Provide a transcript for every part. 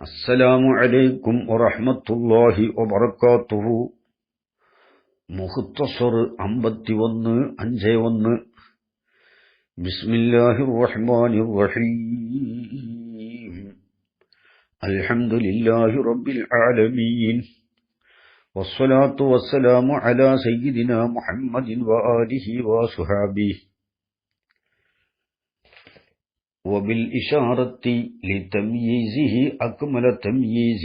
അസ്സലാമു അലൈക്കും വറഹ്മത്തുള്ളാഹി വബറകാതുഹു. മുഖ്തസർ 51 ബിസ്മില്ലാഹിർ റഹ്മാനിർ റഹീം. അൽഹംദുലില്ലാഹി റബ്ബിൽ ആലമീൻ. വസ്സലാത്തു വസ്സലാമു അലാ സയ്യിദിനാ മുഹമ്മദിൻ വആലിഹി വസ്വഹാബിഹി. وبالإشارة لتمييزه أكمل تمييز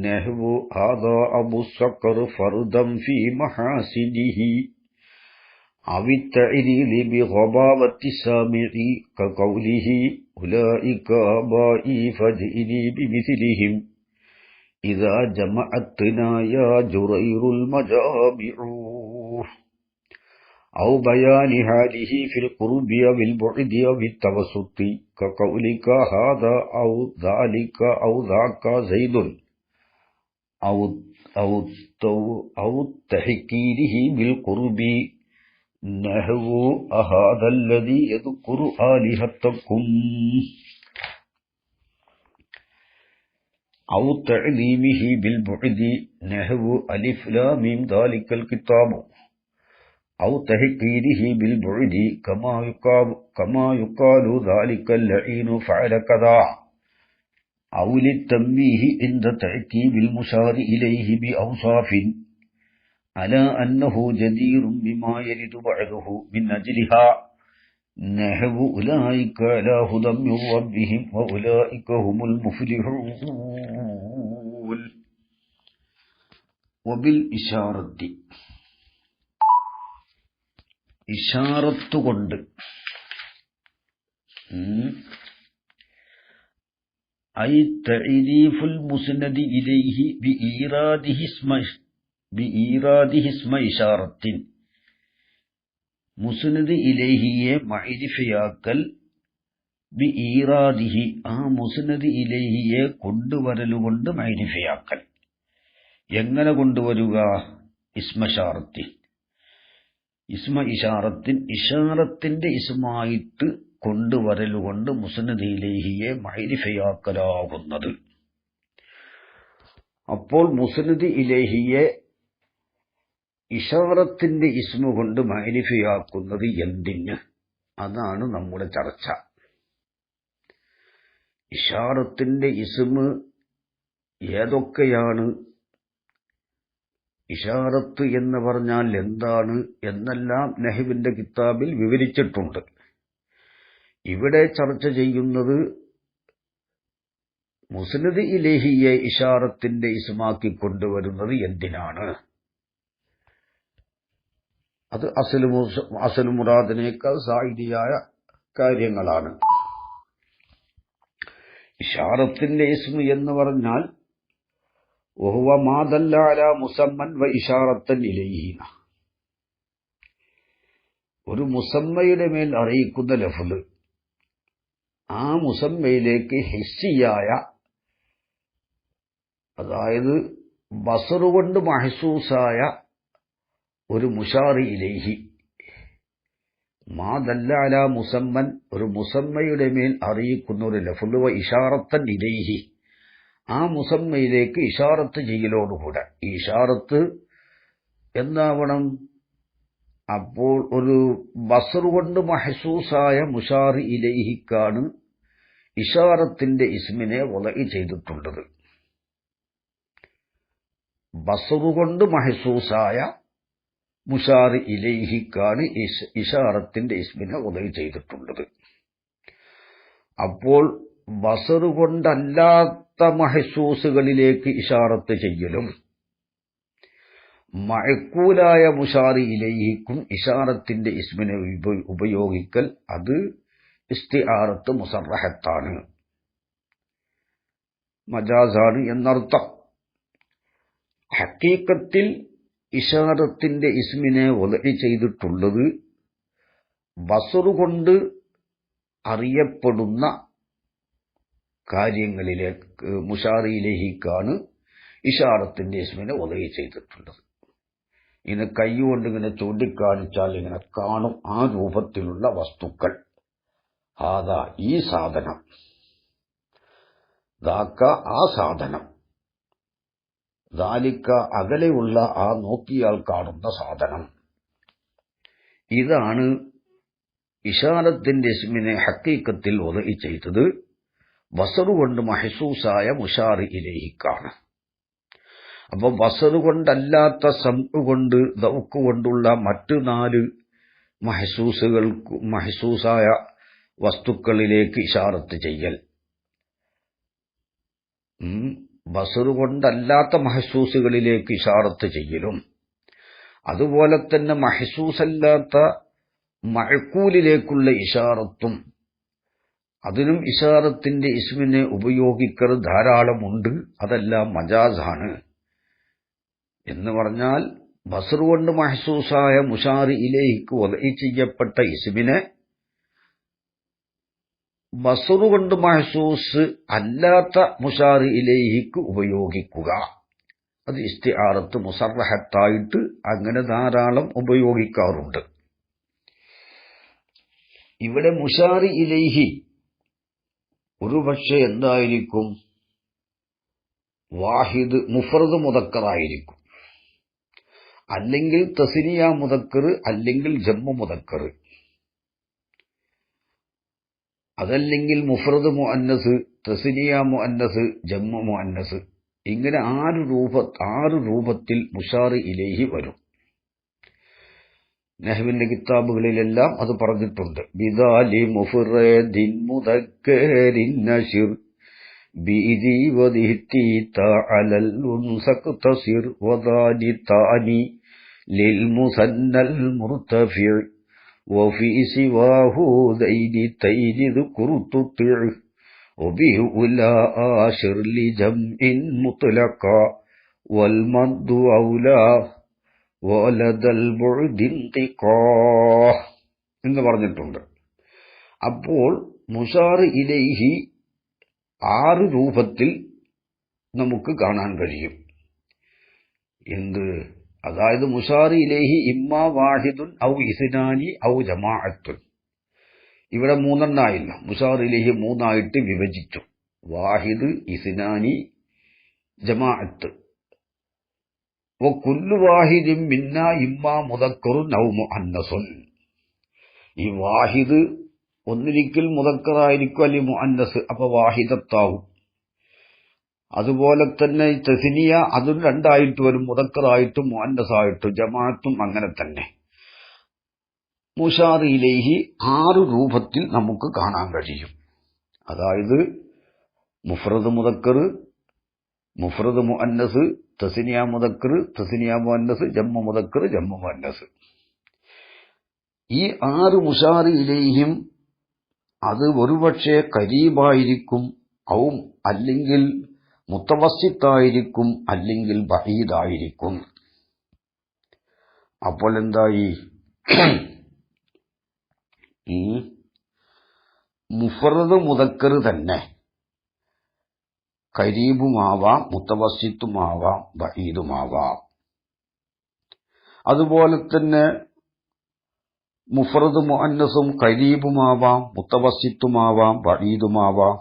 نحو هذا أبو الصقر فردا في محاسنه أو التعليل بغباوة السامع كقوله أولئك آبائي فجئني بمثلهم إذا جمعتنا يا جرير المجامع، أو بيان حاله في القرب أو البعد أو التوسط كقولك هذا أو ذلك أو ذاك زيد، أو تحكيره بالقرب نحو هذا الذي يذكر آلهتكم، أو تعليمه بالبعد نحو ألف لام ميم ذلك الكتاب، أو تحقيره بالبعد كما يقال ذلك اللعين فعل كذا، أو للتنبيه عند تأكيد المشار إليه بأوصاف على أنه جدير بما يرد بعده من أجلها نحو أولئك على هدى من ربهم وأولئك هم المفلحون. وبالإشارة ഇഷാറത്തുകൊണ്ട് ഐ തഅരീഫുൽ മുസ്നദി ഇലൈഹി ബിഈറാദിഹി ഇസ്മ ഇഷാറത്തിൻ, മുസ്നദ് ഇലൈഹിയെ മഅരിഫയാക്കൽ, ബിഈറാദിഹി ആ മുസ്നദ് ഇലൈഹിയെ കൊണ്ടുവരലുകൊണ്ട് മഅരിഫയാക്കൽ. എങ്ങനെ കൊണ്ടുവരുക? ഇസ്മ ഇഷാറത്തിൻ, ഇസ്മ ഇഷാറത്തിൻ, ഇഷാറത്തിന്റെ ഇസ്മായിട്ട് കൊണ്ടുവരലുകൊണ്ട് മുസ്നദ് ഇലൈഹിയെ മഅരിഫയാക്കലാകുന്നത്. അപ്പോൾ മുസ്നദ് ഇലൈഹിയെ ഇഷാറത്തിന്റെ ഇസ്മ കൊണ്ട് മഅരിഫയാക്കുന്നത് എന്തിന്? അതാണ് നമ്മുടെ ചർച്ച. ഇഷാറത്തിന്റെ ഇസ്മ ഏതൊക്കെയാണ്, ഇഷാറത്ത് എന്ന് പറഞ്ഞാൽ എന്താണ് എന്നെല്ലാം നഹ്വിന്റെ കിതാബിൽ വിവരിച്ചിട്ടുണ്ട്. ഇവിടെ ചർച്ച ചെയ്യുന്നത് മുസ്നദ് ഇലൈഹിയെ ഇഷാറത്തിന്റെ ഇസ്മാക്കി കൊണ്ടുവരുന്നത് എന്തിനാണ്. അത് അസ്ൽ മുറാദിനേക്കാൾ സായിദിയായ കാര്യങ്ങളാണ്. ഇഷാറത്തിന്റെ ഇസ്മ എന്ന് പറഞ്ഞാൽ വഹുവ മാ ദല്ല അലാ മുസമ്മൻ വ ഇഷാറത്തൻ ഇലൈഹി, ഒരു മുസമ്മയുടെ മേൽ അറിയിക്കുന്ന ലഫ്ള് ആ മുസമ്മയിലേക്ക് ഹിസ്സിയായ, അതായത് ബസറുകൊണ്ട് മഹ്സൂസായ ഒരു മുഷാറി ഇലൈഹി, മാ ദല്ല അലാ മുസമ്മൻ ഒരു മുസമ്മയുടെ മേൽ അറിയിക്കുന്ന ഒരു ലഫ്ള് വ ഇഷാറത്തൻ ഇലൈഹി ആ മുസമ്മയിലേക്ക് ഇഷാറത്ത് ചെയ്യലോടുകൂടെ. ഈ ഇഷാറത്ത് എന്താവണം? അപ്പോൾ ഒരു ബസർ കൊണ്ട് മഹ്സൂസായ മുഷാർ ഇലൈഹിക്കാണ് ഇഷാറത്തിന്റെ ഇസ്മിനെ വലഇ ചെയ്തിട്ടുള്ളത്. ബസർ കൊണ്ട് മഹ്സൂസായ മുഷാർ ഇലൈഹിക്കാണ് ഇഷാറത്തിന്റെ ഇസ്മിനെ വലഇ ചെയ്തിട്ടുള്ളത്. അപ്പോൾ ബസർ കൊണ്ടല്ലാത്ത മഹ്സൂസുകളിലേക്ക് ഇഷാറത്ത് ചെയ്യലും മഅ്കൂലായ മുഷാർ ഇലൈഹിക്കും ഇഷാറത്തിന്റെ ഇസ്മിനെ ഉപയോഗിക്കൽ, അത് ഇസ്തിആറത്ത് മുസറഹത്താണ്, മജാസാണ് എന്നർത്ഥം. ഹഖീഖത്തിൽ ഇഷാറത്തിന്റെ ഇസ്മിനെ വലഇ ചെയ്തിട്ടുള്ളത് ബസർ കൊണ്ട് അറിയപ്പെടുന്ന കാര്യങ്ങളിലേക്ക് മുഷാർ ഇലൈഹിക്കാണ് ഇഷാറത്തിന്റെ ഇസ്മിനെ വലഇ ചെയ്തിട്ടുള്ളത്. ഇങ്ങനെ കൈകൊണ്ട് ഇങ്ങനെ ചൂണ്ടിക്കാണിച്ചാൽ ഇങ്ങനെ കാണും ആ രൂപത്തിലുള്ള വസ്തുക്കൾ. ഈ സാധനം ദാക്ക ആ സാധനം, ദാലിക്ക അകലെയുള്ള ആ നോക്കിയാൽ കാണുന്ന സാധനം. ഇതാണ് ഇഷാറത്തിന്റെ ഇസ്മിനെ ഹക്കീക്കത്തിൽ വദഇ ചെയ്തത് ബസറുകൊണ്ട് മഹ്സൂസായ മുശാറി ഇലൈഹിക്കാണ്. അപ്പൊ ബസറുകൊണ്ടല്ലാത്ത സംഉ കൊണ്ട് ദൗക്ക് കൊണ്ടുള്ള മറ്റ് 4 മഹ്സൂസായ വസ്തുക്കളിലേക്ക് ഇഷാറത്ത് ചെയ്യൽ, ബസറുകൊണ്ടല്ലാത്ത മഹ്സൂസുകളിലേക്ക് ഇഷാറത്ത് ചെയ്യലും, അതുപോലെ തന്നെ മഹ്സൂസല്ലാത്ത മഅ്കൂലിലേക്കുള്ള ഇഷാറത്തും, അതിനും ഇഷാറത്തിന്റെ ഇസ്മിനെ ഉപയോഗിക്കൽ ധാരാളമുണ്ട്. അതെല്ലാം മജാസാണ്. എന്ന് പറഞ്ഞാൽ ബസർ കൊണ്ട് മഹ്സൂസായ മുശാറി ഇലൈഹിക്ക് വദഇ ചെയ്യപ്പെട്ട ഇസ്മിനെ ബസർ കൊണ്ട് മഹ്സൂസ് അല്ലാത്ത മുശാറി ഇലൈഹിക്ക് ഉപയോഗിക്കുക. അത് ഇസ്തിആറത്ത് മുസറഹത്തായിട്ട് അങ്ങനെ ധാരാളം ഉപയോഗിക്കാറുണ്ട്. ഇവിടെ മുശാറി ഇലൈഹി ഒരുപക്ഷെ എന്തായിരിക്കും? വാഹിദ് മുഫ്രദ് മുദക്കറായിരിക്കും, അല്ലെങ്കിൽ തസ്നിയ മുദക്കർ, അല്ലെങ്കിൽ ജമ്മു മുദക്കർ, അതല്ലെങ്കിൽ മുഫ്രദ് മുഅന്നസ്, തസ്നിയ മുഅന്നസ്, ജമ്മു മുഅന്നസ്. ഇങ്ങനെ 6 രൂപത്തിൽ മുശാറി ഇലൈഹി വരും. നഹ്വിന്റെ കിതാബുകളിലെല്ലാം അത് പറഞ്ഞിട്ടുണ്ട്. ബിദാലി മുഫ്റദിൻ മുദക്കരിൻ നശിർ ബിദി വദിഹി തഅലൽ ഉൻസഖതസിർ വദാലി താനി ലിൽ മുസന്നൽ മുർതഫി വഫി സിവാഹു ദൈനി തൈനി ദുകുർതുതി വബിഉലാ ആശിർ ലിജംഇൻ മുത്ലഖ വൽ മദ്ദു ഔലാ വലദൽ ബുഅദിന്തിഖാ എന്ന് പറഞ്ഞിട്ടുണ്ട്. അപ്പോൾ മുശാറി ഇലൈഹി 6 രൂപത്തിൽ നമുക്ക് കാണാൻ കഴിയും. എന്ത്? അതായത് മുശാറി ഇലൈഹി ഇമ്മാ വാഹിദുൻ ഔ ഇസ്നാനി ഔ ജമാഅത്തുൻ. ഇവിടെ 3 ആയില്ല, മുശാറി ഇലൈഹി 3 ആയിട്ട് വിഭജിച്ചു. വാഹിദ്, ഇസ്നാനി, ജമാഅത്ത്. വകുല്ലു വാഹിദിൻ മിന്നാ ഇമ്മാ മുദക്കറുൻ ഔ മുഅന്നസുൻ. ഈ വാഹിദ് ഒന്നിരിക്കൽ മുദക്കറായിരിക്കും, അല്ലെങ്കിൽ മുഅന്നസ്, അപ്പൊ വാഹിദത്താവും. അതുപോലെ തന്നെ തസ്നിയ അതും 2 ആയിട്ട് വരും, മുദക്കറായിട്ടും മുഅന്നസായിട്ടും. ജമാഅത്തും അങ്ങനെ തന്നെ. മുശാറി ഇലൈഹി 6 രൂപത്തിൽ നമുക്ക് കാണാൻ കഴിയും. അതായത് മുഫ്രദ് മുദക്കർ, മുഫ്രദ് മുഅന്നസ്, തസ്നിയ മുദക്കർ, തസ്നിയ മുഅന്നസ്, ജമ്മു മുദക്കർ, ജമ്മു മുഅന്നസ്. ഈ 6 മുശാറി ഇലൈഹിം അത് ഒരുപക്ഷെ കരീബായിരിക്കും, അല്ലെങ്കിൽ മുത്തവസ്സിത്തായിരിക്കും, അല്ലെങ്കിൽ ബഈദായിരിക്കും. അപ്പോൾ എന്തായി? മുഫ്രദ് മുദക്കർ തന്നെ കരീബുമാവാം, മുത്തവസ്സിത്തുമാവാം, ബഈദുമാവാം. അതുപോലെ തന്നെ മുഫ്രദ് മുഅന്നസും കരീബുമാവാം, മുത്തവസ്സിത്തുമാവാം, ബഈദുമാവാം.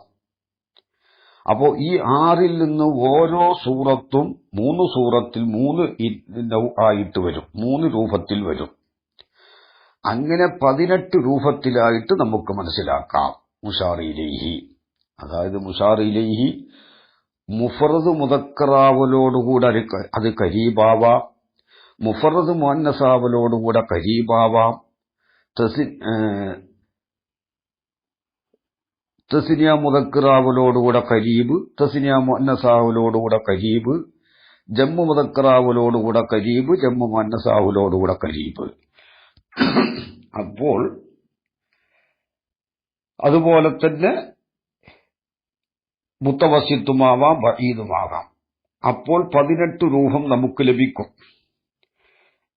അപ്പോ ഈ 6ൽ നിന്ന് ഓരോ സൂറത്തും 3 സൂറത്തിൽ 3 ആയിട്ട് വരും, 3 രൂപത്തിൽ വരും. അങ്ങനെ 18 രൂപത്തിലായിട്ട് നമുക്ക് മനസ്സിലാക്കാം മുശാറി ഇലൈഹി. അതായത് മുശാറി ഇലൈഹി മുഫ്രദ് മുദക്കറാവലോടുകൂടെ അത് കരീബാവാം, മുഫ്രദ് മുഅന്നസാവലോടുകൂടെ കരീബാവാം, തസ്നിയ മുദക്കറാവലോടുകൂടെ കരീബ്, തസ്നിയ മുഅന്നസാവലോടുകൂടെ കരീബ്, ജമ്മു മുദക്കറാവലോടുകൂടെ കരീബ്, ജമ്മു മുഅന്നസാവലോടുകൂടെ കരീബ്. അപ്പോൾ അതുപോലെ തന്നെ മുത്തവസ്സിത്തുമാവാം, ബഈദുമാകാം. അപ്പോൾ 18 രൂപം നമുക്ക് ലഭിക്കും.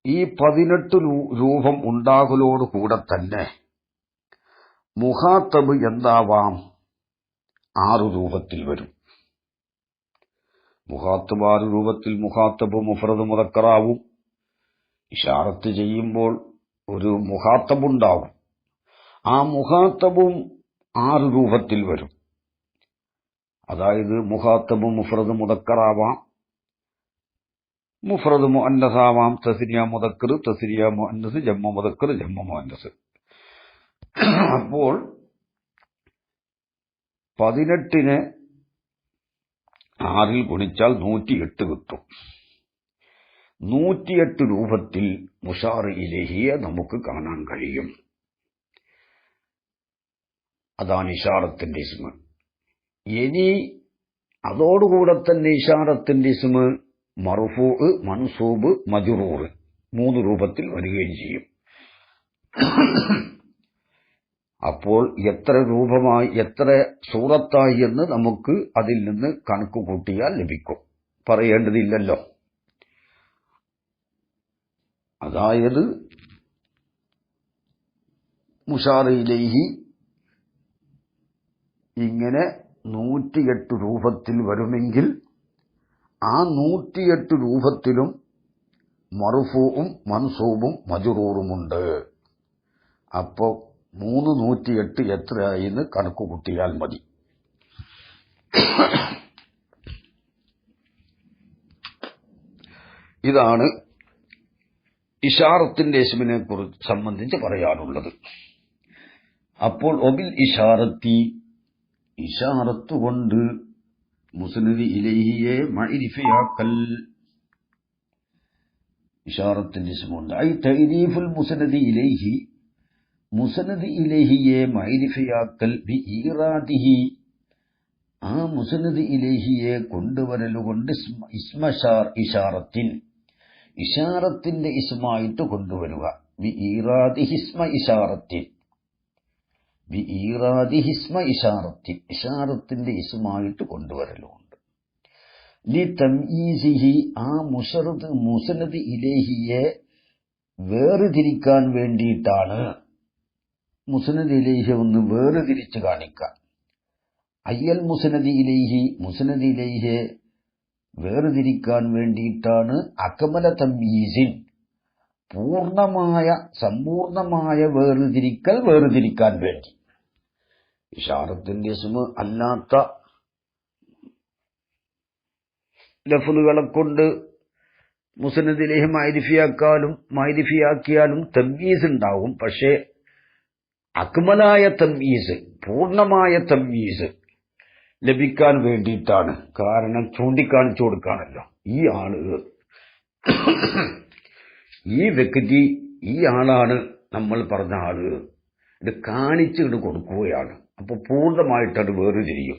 ഈ 18 രൂപം ഉണ്ടാകലോടുകൂടെ തന്നെ മുഖാത്തബ് എന്താവാം? 6 രൂപത്തിൽ വരും. മുഖാത്തബ് 6 രൂപത്തിൽ. മുഖാത്തബ് മുഫ്രദ് മുദക്കറാവും. ഇശാറത്ത് ചെയ്യുമ്പോൾ ഒരു മുഖാത്തബുണ്ടാവും. ആ മുഖാത്തബും 6 രൂപത്തിൽ വരും. അതായത് മുഖാത്തബ് മുഫ്രദ് മുദക്കറാവാം, മുഫ്രദ് മുഅന്നസാവാം, തസ്നിയ മുദക്കർ, തസ്നിയ മുഅന്നസ്, ജമ്മ മുദക്കർ, ജമ്മ മുഅന്നസ്. അപ്പോൾ 18-നെ 6 ഗുണിച്ചാൽ 108 കിട്ടും. 108 രൂപത്തിൽ മുഷാർ ഇലൈഹിയെ നമുക്ക് കാണാൻ കഴിയും. അതാണ് ഇഷാറത്തിന്റെ ഇസ്മ. ഇനി അതോടുകൂടെ തന്നെ ഇഷാറത്തിന്റെ ഇസ്മ മർഫൂ, മൻസൂബ്, മജ്റൂർ 3 രൂപത്തിൽ വരികയും ചെയ്യും. അപ്പോൾ എത്ര രൂപമായി, എത്ര സൂറത്തായി എന്ന് നമുക്ക് അതിൽ നിന്ന് കണക്ക് കൂട്ടിയാൽ ലഭിക്കും. പറയേണ്ടതില്ലല്ലോ. അതായത് മുഷാർ ഇലൈഹി ഇങ്ങനെ 108 രൂപത്തിൽ വരുമെങ്കിൽ ആ 108 രൂപത്തിലും മർഫൂഉം മൻസൂബും മജ്റൂറുമുണ്ട്. അപ്പോ 108 എത്രയായിന്ന് കണക്ക് കൂട്ടിയാൽ മതി. ഇതാണ് ഇഷാറത്തിന്റെ ഇസ്മിനെ കുറിച്ച് സംബന്ധിച്ച് പറയാനുള്ളത്. അപ്പോൾ ഒബിൽ ഇഷാറത്തി, ഇഷാറത്തുകൊണ്ട് മുസ്നദ് ഇലൈഹിയെ മഅരിഫയാക്കൽ, ഇഷാറത്തിന്റെ ഇസ്മുണ്ട്. ഐ തഅരീഫുൽ മുസ്നദ് ഇലൈഹി, മുസ്നദ് ഇലൈഹിയെ മഅരിഫയാക്കൽ, ബി ഈറാദിഹി, ആ മുസ്നദ് ഇലൈഹിയെ കൊണ്ടുവരലുകൊണ്ട് ഇഷാറത്തിൻ, ഇഷാറത്തിന്റെ ഇസ്മായിട്ട് കൊണ്ടുവരിക. ബി ഈറാദിഹി ഇസ്മ ഇഷാറത്തിൻ, ബി ഈറാദിഹി ഇസ്മ ഇഷാറത്തിൻ, ഇഷാറത്തിന്റെ ഇസ്മായിട്ട് കൊണ്ടുവരലുണ്ട്. ലി തംയീസിഹി, ആ മുസ്നദ് ഇലൈഹിയെ വേർതിരിക്കാൻ വേണ്ടിയിട്ടാണ്. മുസ്നദ് ഇലൈഹി ഒന്ന് വേർതിരിച്ച് കാണിക്കാൻ. അയ്യൽ മുസ്നദ് ഇലൈഹി, മുസ്നദ് ഇലൈഹിയെ വേർതിരിക്കാൻ വേണ്ടിയിട്ടാണ്. അക്മല തംയീസിൻ, പൂർണ്ണമായ സമ്പൂർണമായ വേർതിരിക്കാൻ വേണ്ടി. ഇഷാറത്തിന്റെ ഇസ്മ അല്ലാത്ത ലഫ്ളുകളെ കൊണ്ട് മുസ്നദ് ഇലൈഹി മഅരിഫയാക്കിയാലും തംയീസ് ഉണ്ടാവും. പക്ഷേ അക്മലായ തംയീസ്, പൂർണ്ണമായ തംയീസ് ലഭിക്കാൻ വേണ്ടിയിട്ടാണ്. കാരണം ചൂണ്ടിക്കാണിച്ചു കൊടുക്കാണല്ലോ, ഈ ആള്, ഈ വ്യക്തി, ഈ ആളാണ് നമ്മൾ പറഞ്ഞ ആള്, ഇത് കാണിച്ചിട്ട് കൊടുക്കുകയാണ്. അപ്പൊ പൂർണ്ണമായിട്ടത് വേർതിരിയും.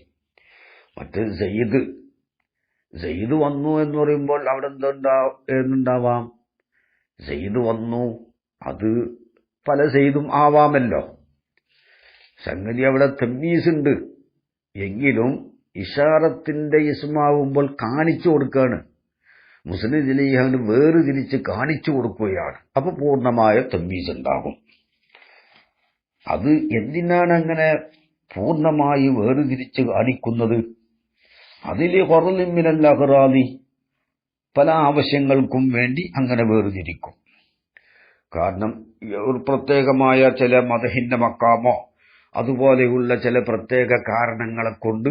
മറ്റേ സെയ്ദ് വന്നു എന്ന് പറയുമ്പോൾ അവിടെ എന്തുണ്ടാവാം? സെയ്ദ് വന്നു, അത് പല സെയ്ദും ആവാമല്ലോ. സംഗതി അവിടെ തംയീസ് ഉണ്ട്. എങ്കിലും ഇഷാറത്തിന്റെ ഇസ്മാവുമ്പോൾ കാണിച്ചു കൊടുക്കുകയാണ്. മുസ്നദ് ഇലൈഹി വേർതിരിച്ച് കാണിച്ചു കൊടുക്കുകയാണ്. അപ്പൊ പൂർണ്ണമായ തംയീസ് ഉണ്ടാകും. അത് എന്തിനാണ് അങ്ങനെ പൂർണ്ണമായി വേർതിരിച്ച് കാണിക്കുന്നത്? അതിലെ ഖറലിൻ മിനൽ അഗ്റാദി, പല ആവശ്യങ്ങൾക്കും വേണ്ടി അങ്ങനെ വേർതിരിക്കും. കാരണം ഒരു പ്രത്യേകമായ ചില മദഹിന്റെ മക്കാമോ അതുപോലെയുള്ള ചില പ്രത്യേക കാരണങ്ങളെ കൊണ്ട്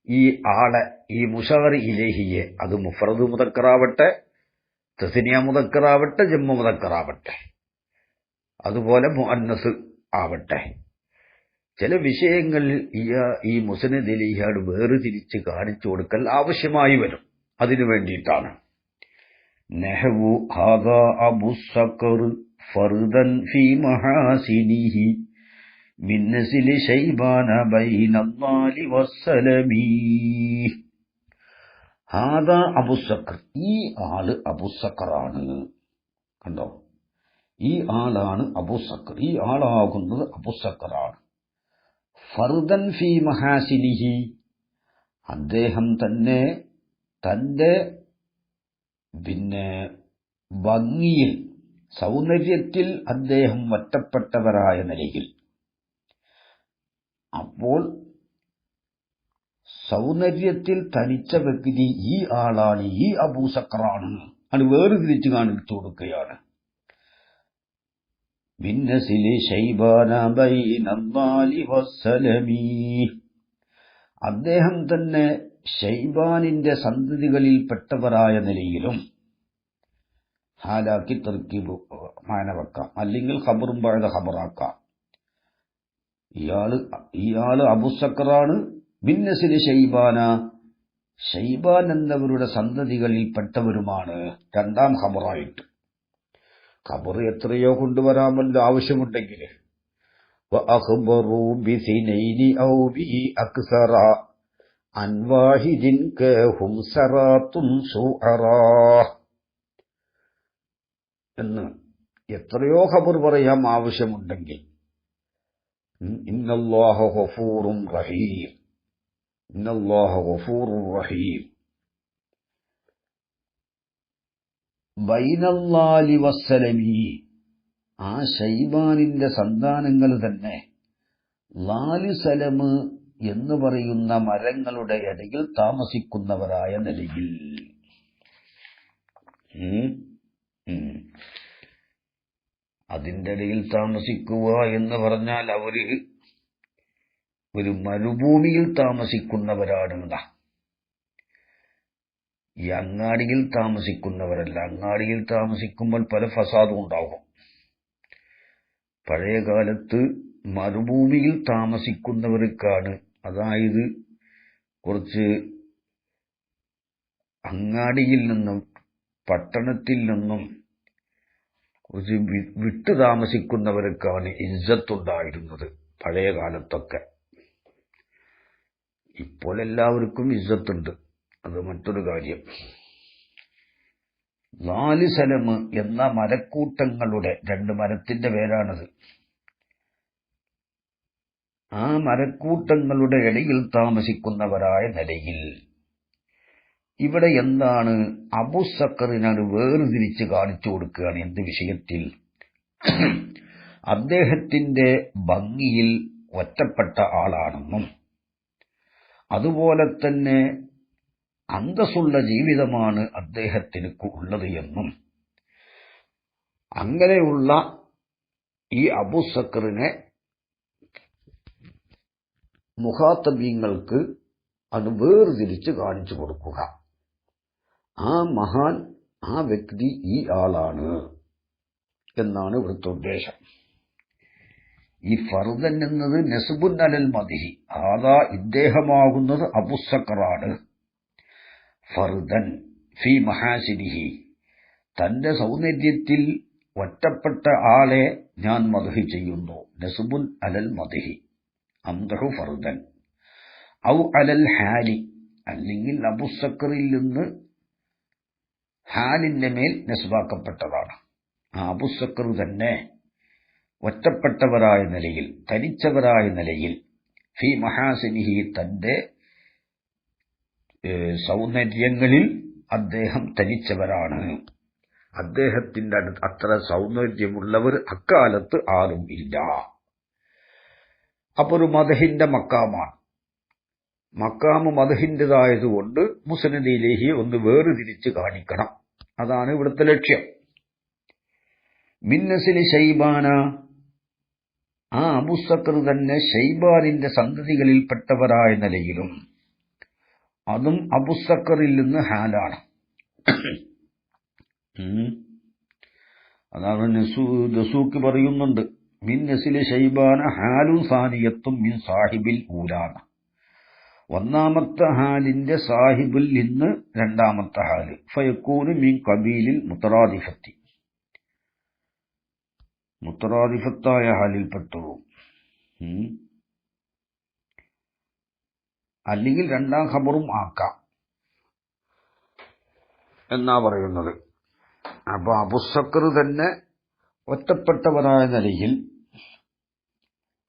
ഈ ആളെ, ഈ മുഷാർ ഇലൈഹിയെ, അത് മുഫ്രദ് മുദക്കറാവട്ടെ, തസ്നിയ മുദക്കറാവട്ടെ, ജമ്മ മുദക്കറാവട്ടെ, അതുപോലെ മുഅന്നസ് ആവട്ടെ, ചില വിഷയങ്ങളിൽ ഈ മുസ്നദ് ഇലൈഹിയോട് വേർതിരിച്ച് കാണിച്ചു കൊടുക്കൽ ആവശ്യമായി വരും. അതിനു വേണ്ടിയിട്ടാണ്. നഹ്വു ഹാദാ അബു സഖർ ഫർദൻ ഫീ മഹാസിനിഹി മിൻ നസ്ലി ശൈബാന ബൈനല്ലാലി വസ്സലമി. ഹാദാ അബു സഖർ, ഈ ആള് അബു സഖറാണ്. കണ്ടോ, ഈ ആളാണ് അബു സഖർ, ഈ ആളാകുന്നത് അബു സഖറാണ്. ഫർദൻ ഫീ മഹാസിനിഹി, അദ്ദേഹം തന്നെ തന്റെ ഭംഗിയിൽ, സൗന്ദര്യത്തിൽ അദ്ദേഹം ഒറ്റപ്പെട്ടവരായ നിലയിൽ. അപ്പോൾ സൗന്ദര്യത്തിൽ തനിച്ച വ്യക്തി ഈ ആളാണ്, ഈ അബൂ സഖറാണ്. അത് വേർതിരിച്ച് കാണിച്ചു കൊടുക്കുകയാണ്. ബിന്നസിലി ശൈബാന ബൈനല്ലാലി വസ്സലമി, അദ്ദേഹം തന്നെ ഷൈബാനിന്റെ സന്തതികളിൽപ്പെട്ടവരായ നിലയിലും ഹാലാക്കി തർക്കീബ് മാന വെക്കാം, അല്ലെങ്കിൽ ഖബറും പഴയ ഖബറാക്കാം. ഇയാള് അബൂസക്കറാണ്, ബിന്നസിൽ ഷൈബാന, ഷൈബാൻ എന്നവരുടെ സന്തതികളിൽപ്പെട്ടവരുമാണ്. രണ്ടാം ഖബറായിട്ട് ഖബർ എത്രയോ കൊണ്ടുവരാമല്ലോ ആവശ്യമുണ്ടെങ്കിൽ. وأخبروا بثنين أو بأكثر عن واحد كهم سرات شعراء എന്ന് എത്രയോ ഖബർ പറയാം ആവശ്യമുണ്ടെങ്കിൽ. ഇന്നല്ലാഹ ഗഫൂറുൻ റഹീം, ഇന്നല്ലാഹ ഗഫൂറുർ റഹീം. ബൈനല്ലാലി വസ്സലമി, ആ ഷൈബാനിന്റെ സന്താനങ്ങൾ തന്നെ ലാലി സലമ് എന്ന് പറയുന്ന മരങ്ങളുടെ ഇടയിൽ താമസിക്കുന്നവരായ നിലയിൽ. അതിന്റെ ഇടയിൽ താമസിക്കുക എന്ന് പറഞ്ഞാൽ അവര് ഒരു മരുഭൂമിയിൽ താമസിക്കുന്നവരാണ്. ഈ അങ്ങാടിയിൽ താമസിക്കുന്നവരല്ല. അങ്ങാടിയിൽ താമസിക്കുമ്പോൾ പല ഫസാദും ഉണ്ടാകും. പഴയ കാലത്ത് മരുഭൂമിയിൽ താമസിക്കുന്നവർക്കാണ്, അതായത് കുറച്ച് അങ്ങാടിയിൽ നിന്നും പട്ടണത്തിൽ നിന്നും കുറച്ച് വിട്ടു താമസിക്കുന്നവർക്കാണ് ഇസ്സത്തുണ്ടായിരുന്നത് പഴയ കാലത്തൊക്കെ. ഇപ്പോൾ എല്ലാവർക്കും ഇസ്സത്തുണ്ട്, അത് മറ്റൊരു കാര്യം. നാല് സലമ് എന്ന മരക്കൂട്ടങ്ങളുടെ, രണ്ട് മരത്തിന്റെ പേരാണത്, ആ മരക്കൂട്ടങ്ങളുടെ ഇടയിൽ താമസിക്കുന്നവരായ നിലയിൽ. ഇവിടെ എന്താണ് അബൂസക്കറിനാണ് വേർതിരിച്ച് കാണിച്ചു കൊടുക്കുകയാണ്. എന്ത് വിഷയത്തിൽ? അദ്ദേഹത്തിന്റെ ഭംഗിയിൽ ഒറ്റപ്പെട്ട ആളാണെന്നും അതുപോലെ തന്നെ അന്തസ്സുള്ള ജീവിതമാണ് അദ്ദേഹത്തിന് ഉള്ളത് എന്നും, അങ്ങനെയുള്ള ഈ അബൂസക്കറിനെ മുഖാത്തബീങ്ങൾക്ക് അത് വേർതിരിച്ച് കാണിച്ചു കൊടുക്കുക. ആ മഹാൻ, ആ വ്യക്തി ഈ ആളാണ് എന്നാണ് ഇവിടുത്തെ ഉദ്ദേശം. ഈ ഫർദൻ എന്നത് നസ്ബുൻ അലൽ മദിഹി, ആദാ ഇദ്ദേഹമാകുന്നത് അബൂസക്കറാണ്. ഫർദൻ ഫി മഹാസിനിഹി, തന്റെ സൗന്ദര്യത്തിൽ ഒറ്റപ്പെട്ട ആളെ ഞാൻ മദ്ഹ് ചെയ്യുന്നു. നസ്ബുൻ അലൽ മദിഹി, അംദഹു ഫർദൻ. ഔ അലൽ ഹാലി, അല്ലെങ്കിൽ അബൂസക്കറിൽ നിന്ന് ഹാലിന്റെ മേൽ നസ്ബാക്കപ്പെട്ടതാണ്. ആ അബൂസക്കർ തന്നെ ഒറ്റപ്പെട്ടവരായ നിലയിൽ, തനിച്ചവരായ നിലയിൽ, ഫി മഹാസിനിഹി, തന്റെ സൗന്ദര്യങ്ങളിൽ അദ്ദേഹം തനിച്ചവരാണ്. അദ്ദേഹത്തിന്റെ അത്ര സൗന്ദര്യമുള്ളവർ അക്കാലത്ത് ആരും ഇല്ല. അപ്പൊ ഒരു മദഹിന്റെ മക്കാമാണ്. മക്കാമ് മദഹിന്റേതായതുകൊണ്ട് മുസ്നദിലേഹി ഒന്ന് വേർതിരിച്ച് കാണിക്കണം. അതാണ് ഇവിടുത്തെ ലക്ഷ്യം. മിന്നസിലി ഷൈബാന, ആ അബൂസക്കർ തന്നെ ഷൈബാനിന്റെ സന്തതികളിൽപ്പെട്ടവരായ നിലയിലും, അതും അബൂസക്കറിൽ നിന്ന് ഹാലാണ്. അതാണ് ദസൂക്ക് പറയുന്നുണ്ട്, മിൻ നസിലി ഷൈബാന ഹാലും സാനിയത്തും മിൻ സാഹിബിൽ ഊലാന. ഒന്നാമത്തെ ഹാലിന്റെ സാഹിബിൽ നിന്ന് രണ്ടാമത്തെ ഹാല്. ഫയക്കൂന് മിൻ കബീലിൽ മുത്തറാദിഫത്തി, മുത്തറാദിഫത്തായ ഹാലിൽപ്പെട്ടു. അല്ലെങ്കിൽ രണ്ടാം ഖബറും ആക്കാം എന്നാ പറയുന്നത്. അപ്പൊ അബൂസക്കർ തന്നെ ഒറ്റപ്പെട്ടവരായ നിലയിൽ,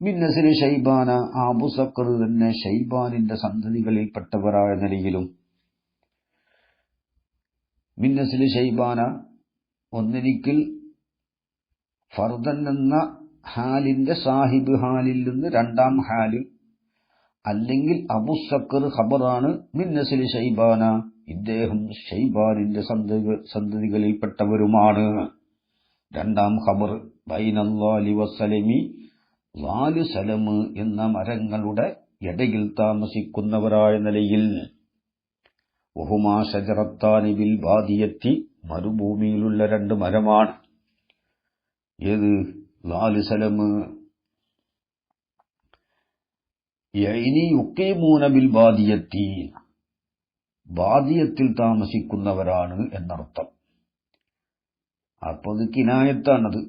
മിന്നസിന് ഷൈബാന, ആ അബൂസക്കർ തന്നെ ഷൈബാനിന്റെ സന്തതികളിൽപ്പെട്ടവരായ നിലയിലും, മിന്നസിൽ ഷൈബാന ഒന്നിരിക്കൽ ഫർദൻ എന്ന ഹാലിന്റെ സാഹിബ് ഹാലിൽ നിന്ന് രണ്ടാം ഹാല്, അല്ലെങ്കിൽ അബൂസക്കർ ഖബറാണ്. മിന്നസിൽ ഷൈബാന, ഇദ്ദേഹം ഷൈബാനിന്റെ സന്തതികളിൽപ്പെട്ടവരുമാണ്. രണ്ടാം ഖബർ ബൈനല്ലാലി വസ്സലമി, ലാലു സലമ് എന്ന മരങ്ങളുടെ ഇടയിൽ താമസിക്കുന്നവരായ നിലയിൽ വഹുമാ ഷജറത്താനി ബിൽ ബാദിയത്തി മരുഭൂമിയിലുള്ള രണ്ട് മരമാണ്. ഏത്? ലാലിസലമ്. യൈനി യുഖീമൂന ബിൽ ബാദിയത്തി, ബാദിയത്തിൽ താമസിക്കുന്നവരാണ് എന്നർത്ഥം. അപ്പൊ അത് കിനായത്താണത്.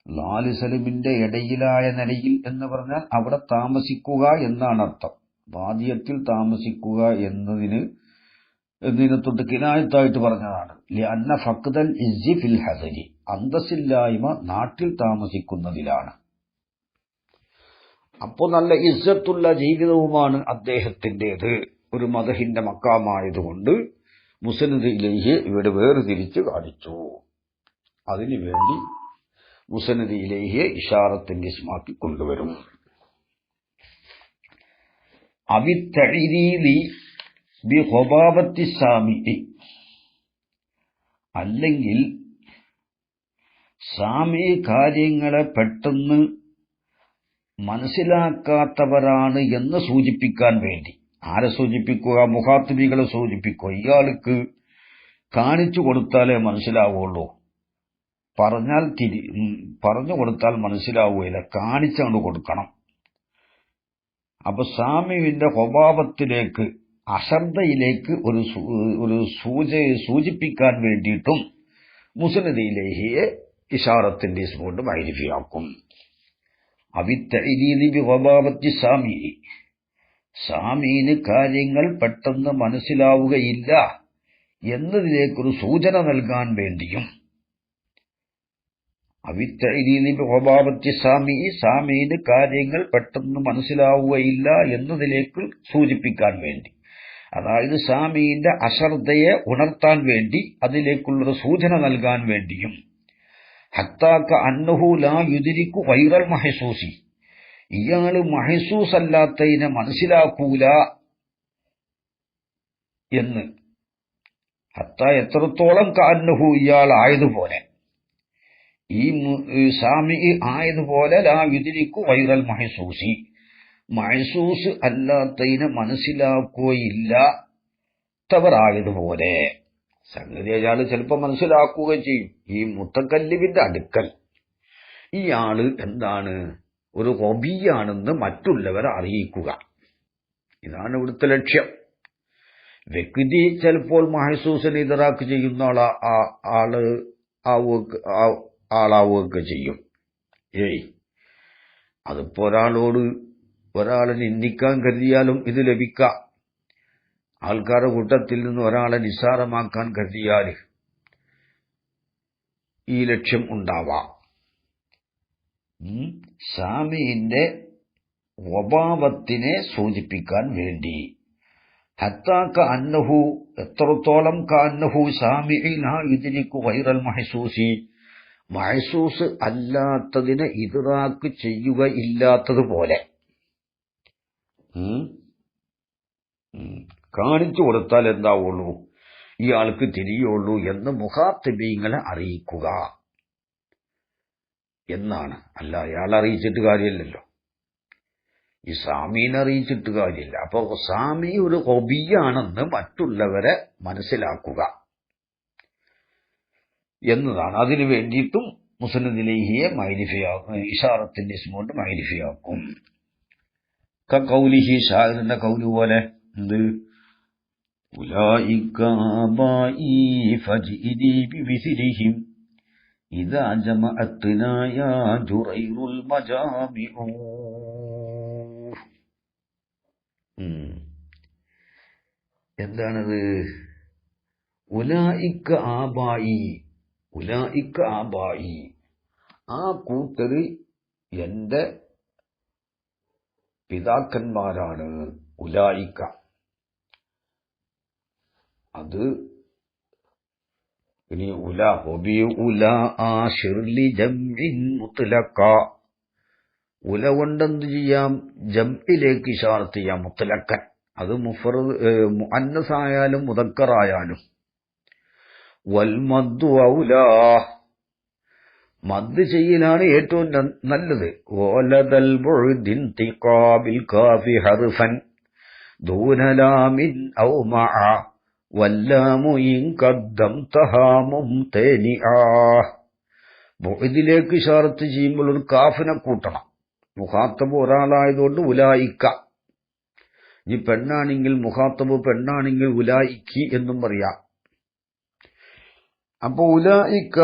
ലാലിസലമിന്റെ ഇടയിലായ നിലയിൽ എന്ന് പറഞ്ഞാൽ അവിടെ താമസിക്കുക എന്നാണ് അർത്ഥം. ബാദിയത്തിൽ താമസിക്കുക എന്നതിന് തൊട്ട് കിനായത്തായിട്ട് പറഞ്ഞതാണ്. ലിഅന്ന ഫഖ്ദൽ ഇസ്സി ഫിൽ ഹദരി, അന്തസ്സില്ലായ്മ നാട്ടിൽ താമസിക്കുന്നതിലാണ്. അപ്പോൾ നല്ല ഇസ്സത്തുള്ള ജീവിതവുമാണ് അദ്ദേഹത്തിൻ്റെത്. ഒരു മദഹിന്റെ മക്കാമായതുകൊണ്ട് മുസ്നദ് ഇലൈഹി ഇവിടെ വേർതിരിച്ച് കാണിച്ചു. അതിനുവേണ്ടി മുസ്നദ് ഇലൈഹിയെ ഇശാറത്തിന്റെ ഇസ്മാക്കി കൊണ്ടുവരും. അവിത്തഈദി ബിഖബാബത്തി സാമിഇ, അല്ലെങ്കിൽ സാമി കാര്യങ്ങളെ പെട്ടെന്ന് മനസ്സിലാക്കാത്തവരാണ് എന്ന് സൂചിപ്പിക്കാൻ വേണ്ടി. ആരെ സൂചിപ്പിക്കുക? മുഖാത്തിബികളെ സൂചിപ്പിക്കുക. ഇയാൾക്ക് കാണിച്ചു കൊടുത്താലേ മനസ്സിലാവുള്ളൂ, പറഞ്ഞു കൊടുത്താൽ മനസ്സിലാവുകയില്ല, കാണിച്ചങ്ങോട്ട് കൊടുക്കണം. അപ്പൊ സാമിയുടെ സ്വഭാവത്തിലേക്ക്, അശ്രദ്ധയിലേക്ക് ഒരു സൂചിപ്പിക്കാൻ വേണ്ടിയിട്ടും മുസ്നദ് ഇലൈഹിയെ ഇശാറത്തിന്റെ ഇസ്മ കൊണ്ട് മഅരിഫയാക്കും. അവിത്തഈദി ബിഖബാബത്തി സാമി, സാമീന് കാര്യങ്ങൾ പെട്ടെന്ന് മനസ്സിലാവുകയില്ല എന്നതിലേക്കൊരു സൂചന നൽകാൻ വേണ്ടിയും. അവിത്തഈദി ബിഖബാബത്തി സാമി, സാമീന് കാര്യങ്ങൾ പെട്ടെന്ന് മനസ്സിലാവുകയില്ല എന്നതിലേക്ക് സൂചിപ്പിക്കാൻ വേണ്ടി, അതായത് സാമീന്റെ അശ്രദ്ധയെ ഉണർത്താൻ വേണ്ടി, അതിലേക്കുള്ളൊരു സൂചന നൽകാൻ വേണ്ടിയും. ഹത്താക അന്നഹു ലാ യുദ്രികു ഗൈറൽ മഹ്സൂസി, ഇയാള് മഹ്സൂസ് അല്ലാത്തതിനെ മനസ്സിലാക്കൂല എന്ന്. ഹത്ത എത്രത്തോളം കാന്നഹു, ഇയാളായതുപോലെ, ഈ സാമി ആയതുപോലെ, ലാ യുദ്രികു ഗൈറൽ മഹ്സൂസി, മഹ്സൂസ് അല്ലാത്തതിനെ മനസ്സിലാക്കുകയില്ലാത്തവരായതുപോലെ. സംഗതി അയാള് ചിലപ്പോൾ മനസ്സിലാക്കുകയും ചെയ്യും. ഈ മുത്തക്കല്ലിമിന്റെ അടുക്കൽ ഇയാള് എന്താണ്, ഒരു ഹൊബിയാണെന്ന് മറ്റുള്ളവരെ അറിയിക്കുക. ഇതാണ് ഇവിടുത്തെ ലക്ഷ്യം. വ്യക്തി ചിലപ്പോൾ മഹസൂസിനെ ഇതറാക്ക് ചെയ്യുന്ന ആളാവുകയൊക്കെ ചെയ്യും. അതിപ്പോ ഒരാളെ നിന്ദിക്കാൻ കരുതിയാലും ഇത് ലഭിക്കാം. ആൾക്കാരുടെ കൂട്ടത്തിൽ നിന്ന് ഒരാളെ നിസ്സാരമാക്കാൻ കരുതിയാൽ ഈ ലക്ഷ്യം ഉണ്ടാവാം. സാമിന്റെ സ്വഭാവത്തിനെ സൂചിപ്പിക്കാൻ വേണ്ടി. ഹത്താക അന്നഹു, എത്രത്തോളം കാന്നഹു സാമിഇ ലാ യുദ്രികു ഗൈറൽ മഹ്സൂസി, മഹ്സൂസ് അല്ലാത്തതിനെ ഇദ്റാക്ക് ചെയ്യുകയില്ലാത്തതുപോലെ. കാണിച്ചു കൊടുത്താൽ എന്താവുള്ളൂ, ഇയാൾക്ക് തിരിയുള്ളൂ എന്ന് മുഖാത്തിബീങ്ങളെ അറിയിക്കുക എന്നാണ്. അല്ല അയാൾ അറിയിച്ചിട്ട് കാര്യമില്ലല്ലോ, ഈ സാമീനെ അറിയിച്ചിട്ട് കാര്യമില്ല. അപ്പൊ സാമി ഒരു ഹൊബിയാണെന്ന് മറ്റുള്ളവരെ മനസ്സിലാക്കുക എന്നതാണ്. അതിനു വേണ്ടിയിട്ടും മുസ്നദ് ഇലൈഹിയെ മഅരിഫയാക്കും, ഇശാറത്തിന്റെ ഇസ്മ കൊണ്ട് മഅരിഫയാക്കും. കഖൗലിഹി, ഷാഇറിന്റെ ഖൗല് പോലെ. എന്ത്? ഉലൈക ആബാഇ ഫജ്ഇദി ബിമിസ്ലിഹിം ഇദാ ജമഅത്നാ യാ ജുറൈറുൽ മജാമിഉ. എന്താണത്? ഉലൈക ആബാഇ, ഉലൈക ആബാഇ, ആ കൂട്ടര് എന്റെ പിതാക്കന്മാരാണ്. ഉലൈക, അത് ഇനി ഉല ഹൊബി ഉല ആശിർലി ജംഇൻ മുത്ലഖ, ഉല കൊണ്ടെന്ത് ചെയ്യാം? ജംഇലേക്ക് ഇശാറത്ത് ചെയ്യാം, മുത്ലഖൻ. അത് മുഅന്നസായാലും മുദക്കറായാലും. വൽ മദ്ദു ഔലാ, മദ് ചെയ്യലാണ് ഏറ്റവും നല്ലത്. വലദൽ ബുഅദിൻ തിഖാബിൽ കാഫി ഹർഫൻ ദൂനലാമിൻ ഔ മഅ വല്ലാമു ഇൻ ഖദ്ദംതഹാ മുംതനിആ. ബുഅദിലേക്ക് ഇശാറത്ത് ചെയ്യുമ്പോൾ ഒരു കാഫിനെ കൂട്ടണം. മുഖാത്തബ് ഒരാളായതുകൊണ്ട് ഉലായിക്ക. ഈ പെണ്ണാണെങ്കിൽ മുഖാത്തബ് പെണ്ണാണെങ്കിൽ ഉലായിക്കി എന്നും പറയാം. അപ്പൊ ഉലായിക്ക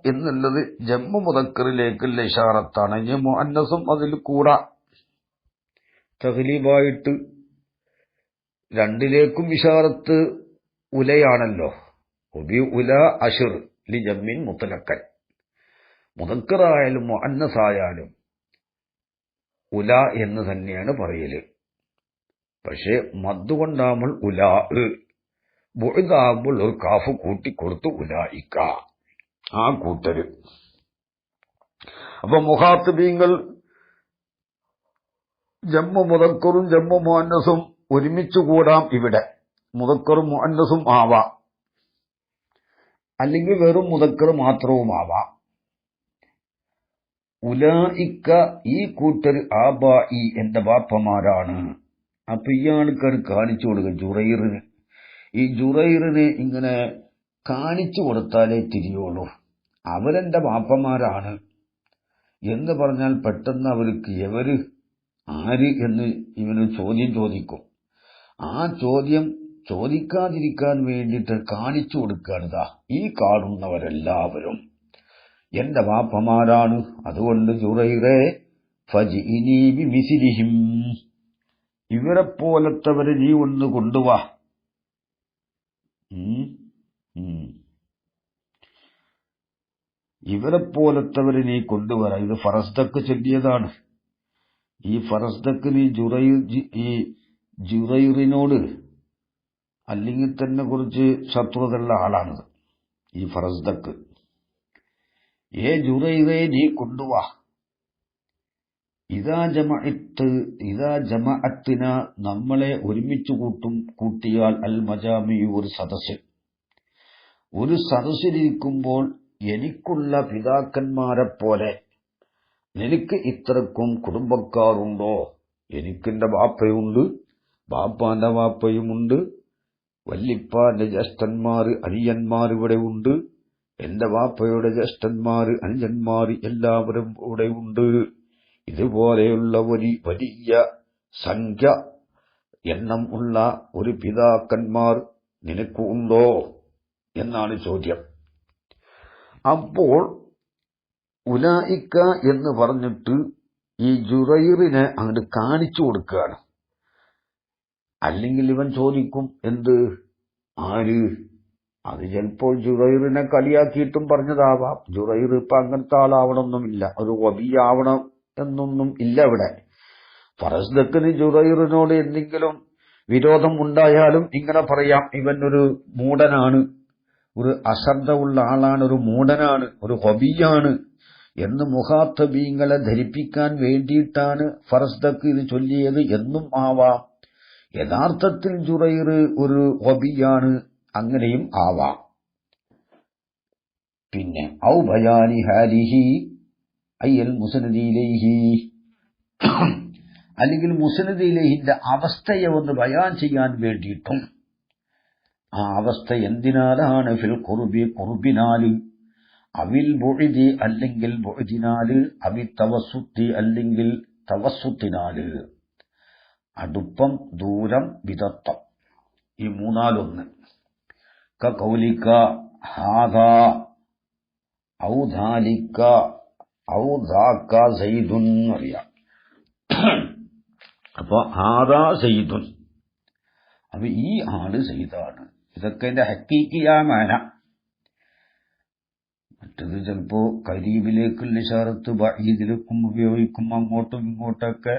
എന്നുള്ളത് ജമ്മു മുദക്കറിലേക്കുള്ള ഇശാറത്താണ്. ഇനി മുഅന്നസും അതിൽ കൂടാ. തഗ്ലീബായിട്ട് രണ്ടിലേക്കും ഇശാറത്ത് ഉലയാണല്ലോ. ഉബി ഉല അഷിർ ലി ജമ്മിൻ മുത്തലക്കൻ. മുദക്കറായാലും മുഅന്നസായാലും ഉല എന്ന് തന്നെയാണ് പറയല്. പക്ഷെ മദ്ദുകൊണ്ടാകുമ്പോൾ ഉലാ, ബുഅദാകുമ്പോൾ ഒരു കാഫ് കൂട്ടിക്കൊടുത്തു ഉലായിക്ക, ആ കൂട്ടര്. അപ്പൊ മുഖാത്തബീങ്ങൾ ജമ്മു മുദക്കറും ജമ്മു മുഅന്നസും ഒരുമിച്ചു കൂടാം. ഇവിടെ മുദക്കറും മുഅന്നസും ആവാം, അല്ലെങ്കിൽ വെറും മുദക്കർ മാത്രവുമാവാം. ഉലായിക്ക ഈ കൂട്ടർ ആബായി എന്റെ ബാപ്പമാരാണ്. അപ്പൊ ഇയാൾക്കാർ കാണിച്ചു കൊടുക്കുക ജുറൈറിന്. ഈ ജുറൈറിന് ഇങ്ങനെ കാണിച്ചു കൊടുത്താലേ തിരിയുള്ളൂ. അവരെന്റെ ബാപ്പമാരാണ് എന്ന് പറഞ്ഞാൽ പെട്ടെന്ന് അവർക്ക് എവര് ആര് എന്ന് ഇവന് ചോദ്യം ചോദിക്കും. ആ ചോദ്യം ചോദിക്കാതിരിക്കാൻ വേണ്ടിയിട്ട് കാണിച്ചു കൊടുക്കുകയാണ്. ഈ കാണുന്നവരെല്ലാവരും എന്റെ ബാപ്പമാരാണ്. അതുകൊണ്ട് ജുറൈറേ ഫജിഇനി ബിമിസ്ലിഹിം, ഇവരെ പോലത്തവരെ നീ ഒന്ന് കൊണ്ടുവാ. ഇവരെ പോലത്തവരെ നീ കൊണ്ടുവരാ. ഇത് ഫറസ്ദക്ക് ചൊല്ലിയതാണ്. ഈ ഫറസ്ദക്ക് നീ ജുറൈറിനോട് അല്ലെങ്കിൽ തന്നെ കുറിച്ച് ശത്രുതയുള്ള ആളാണിത് ഈ ഫറസ്ദക്ക്. ജുറൈറെ നീ കൊണ്ടുവാ. ഇതാ ജമഅത്തിന നമ്മളെ ഒരുമിച്ച് കൂട്ടിയാൽ അൽ മജാമി ഒരു സദസ്സിലിരിക്കുമ്പോൾ എനിക്കുള്ള പിതാക്കന്മാരെ പോലെ നിനക്ക് ഇത്രക്കും കുടുംബക്കാരുണ്ടോ? എനിക്കെന്റെ ബാപ്പയുണ്ട്, ബാപ്പാന്റെ ബാപ്പയുമുണ്ട്, വല്ലിപ്പാന്റെ ജ്യേഷ്ഠന്മാര് അനിയന്മാർ ഇവിടെ ഉണ്ട്, എന്റെ ബാപ്പയുടെ ജ്യേഷ്ഠന്മാര് അനുജന്മാര് എല്ലാവരും ഇവിടെ ഉണ്ട്. ഇതുപോലെയുള്ള വലിയ സംഖ്യ എണ്ണം ഉള്ള ഒരു പിതാക്കന്മാർ നിനക്ക് ഉണ്ടോ എന്നാണ് ചോദ്യം. അപ്പോൾ ഉലായിക്ക എന്ന് പറഞ്ഞിട്ട് ഈ ജുറൈറിനെ അങ്ങോട്ട് കാണിച്ചു കൊടുക്കുകയാണ്. അല്ലെങ്കിൽ ഇവൻ ചോദിക്കും എന്ത്, ആര്? അത് ചിലപ്പോൾ ജുറൈറിനെ കളിയാക്കിയിട്ടും പറഞ്ഞതാവാം. ജുറൈർ ഇപ്പൊ അങ്ങനത്തെ ആളാവണമെന്നുമില്ല, ഒരു വബിയാവണം എന്നൊന്നും ഇല്ല ഇവിടെ. ഫറസ്ദക്കിന് ജുറൈറിനോട് എന്തെങ്കിലും വിരോധം ഉണ്ടായാലും ഇങ്ങനെ പറയാം, ഇവൻ ഒരു മൂഢനാണ്, ഒരു അശ്രദ്ധയുള്ള ആളാണ്, ഒരു മൂഢനാണ്, ഒരു ഹൊബിയാണ് എന്ന് മുഖാത്തബീങ്ങളെ ധരിപ്പിക്കാൻ വേണ്ടിയിട്ടാണ് ഫറസ്ദക്ക് ഇത് ചൊല്ലിയത് എന്നും ആവാം. യഥാർത്ഥത്തിൽ ജുറൈർ ഒരു ഹൊബിയാണ്, അങ്ങനെയും ആവാം. പിന്നെ ഔ ബയാനി ഹാലിഹി അയ്യൽ മുസ്നദി ഇലൈഹി, അല്ലെങ്കിൽ മുസ്നദി ഇലൈഹിന്റെ അവസ്ഥയെ ഒന്ന് ബയാൻ ചെയ്യാൻ വേണ്ടിയിട്ടും. ആ അവസ്ഥ എന്തിനാലാണ്? ഫിൽ ഖുർബി ഖുർബിനാല്, അവിൽ ബുഇദി അല്ലെങ്കിൽ ബുഇദിനാല്, അവി തവസ്സുത്തി അല്ലെങ്കിൽ തവസ്സുത്തിനാല്, അടുപ്പം, ദൂരം, വിദഗ്ധം, ഈ മൂന്നാലൊന്ന്. കൗലിക ഹാദാ ഔ ദാലിക ഔ ദാക സൈദുൻ അറിയാം. അപ്പൊ ഹാദാ സൈദുൻ, അപ്പൊ ഈ ആള് സൈദാണ്. ഇതൊക്കെ എന്റെ ഹക്കീക്കിയാമാന. മറ്റത് ചിലപ്പോ കരീബിലേക്കുള്ള ഇശാറത്ത് ബഈദിലേക്കും ഉപയോഗിക്കും, അങ്ങോട്ടും ഇങ്ങോട്ടൊക്കെ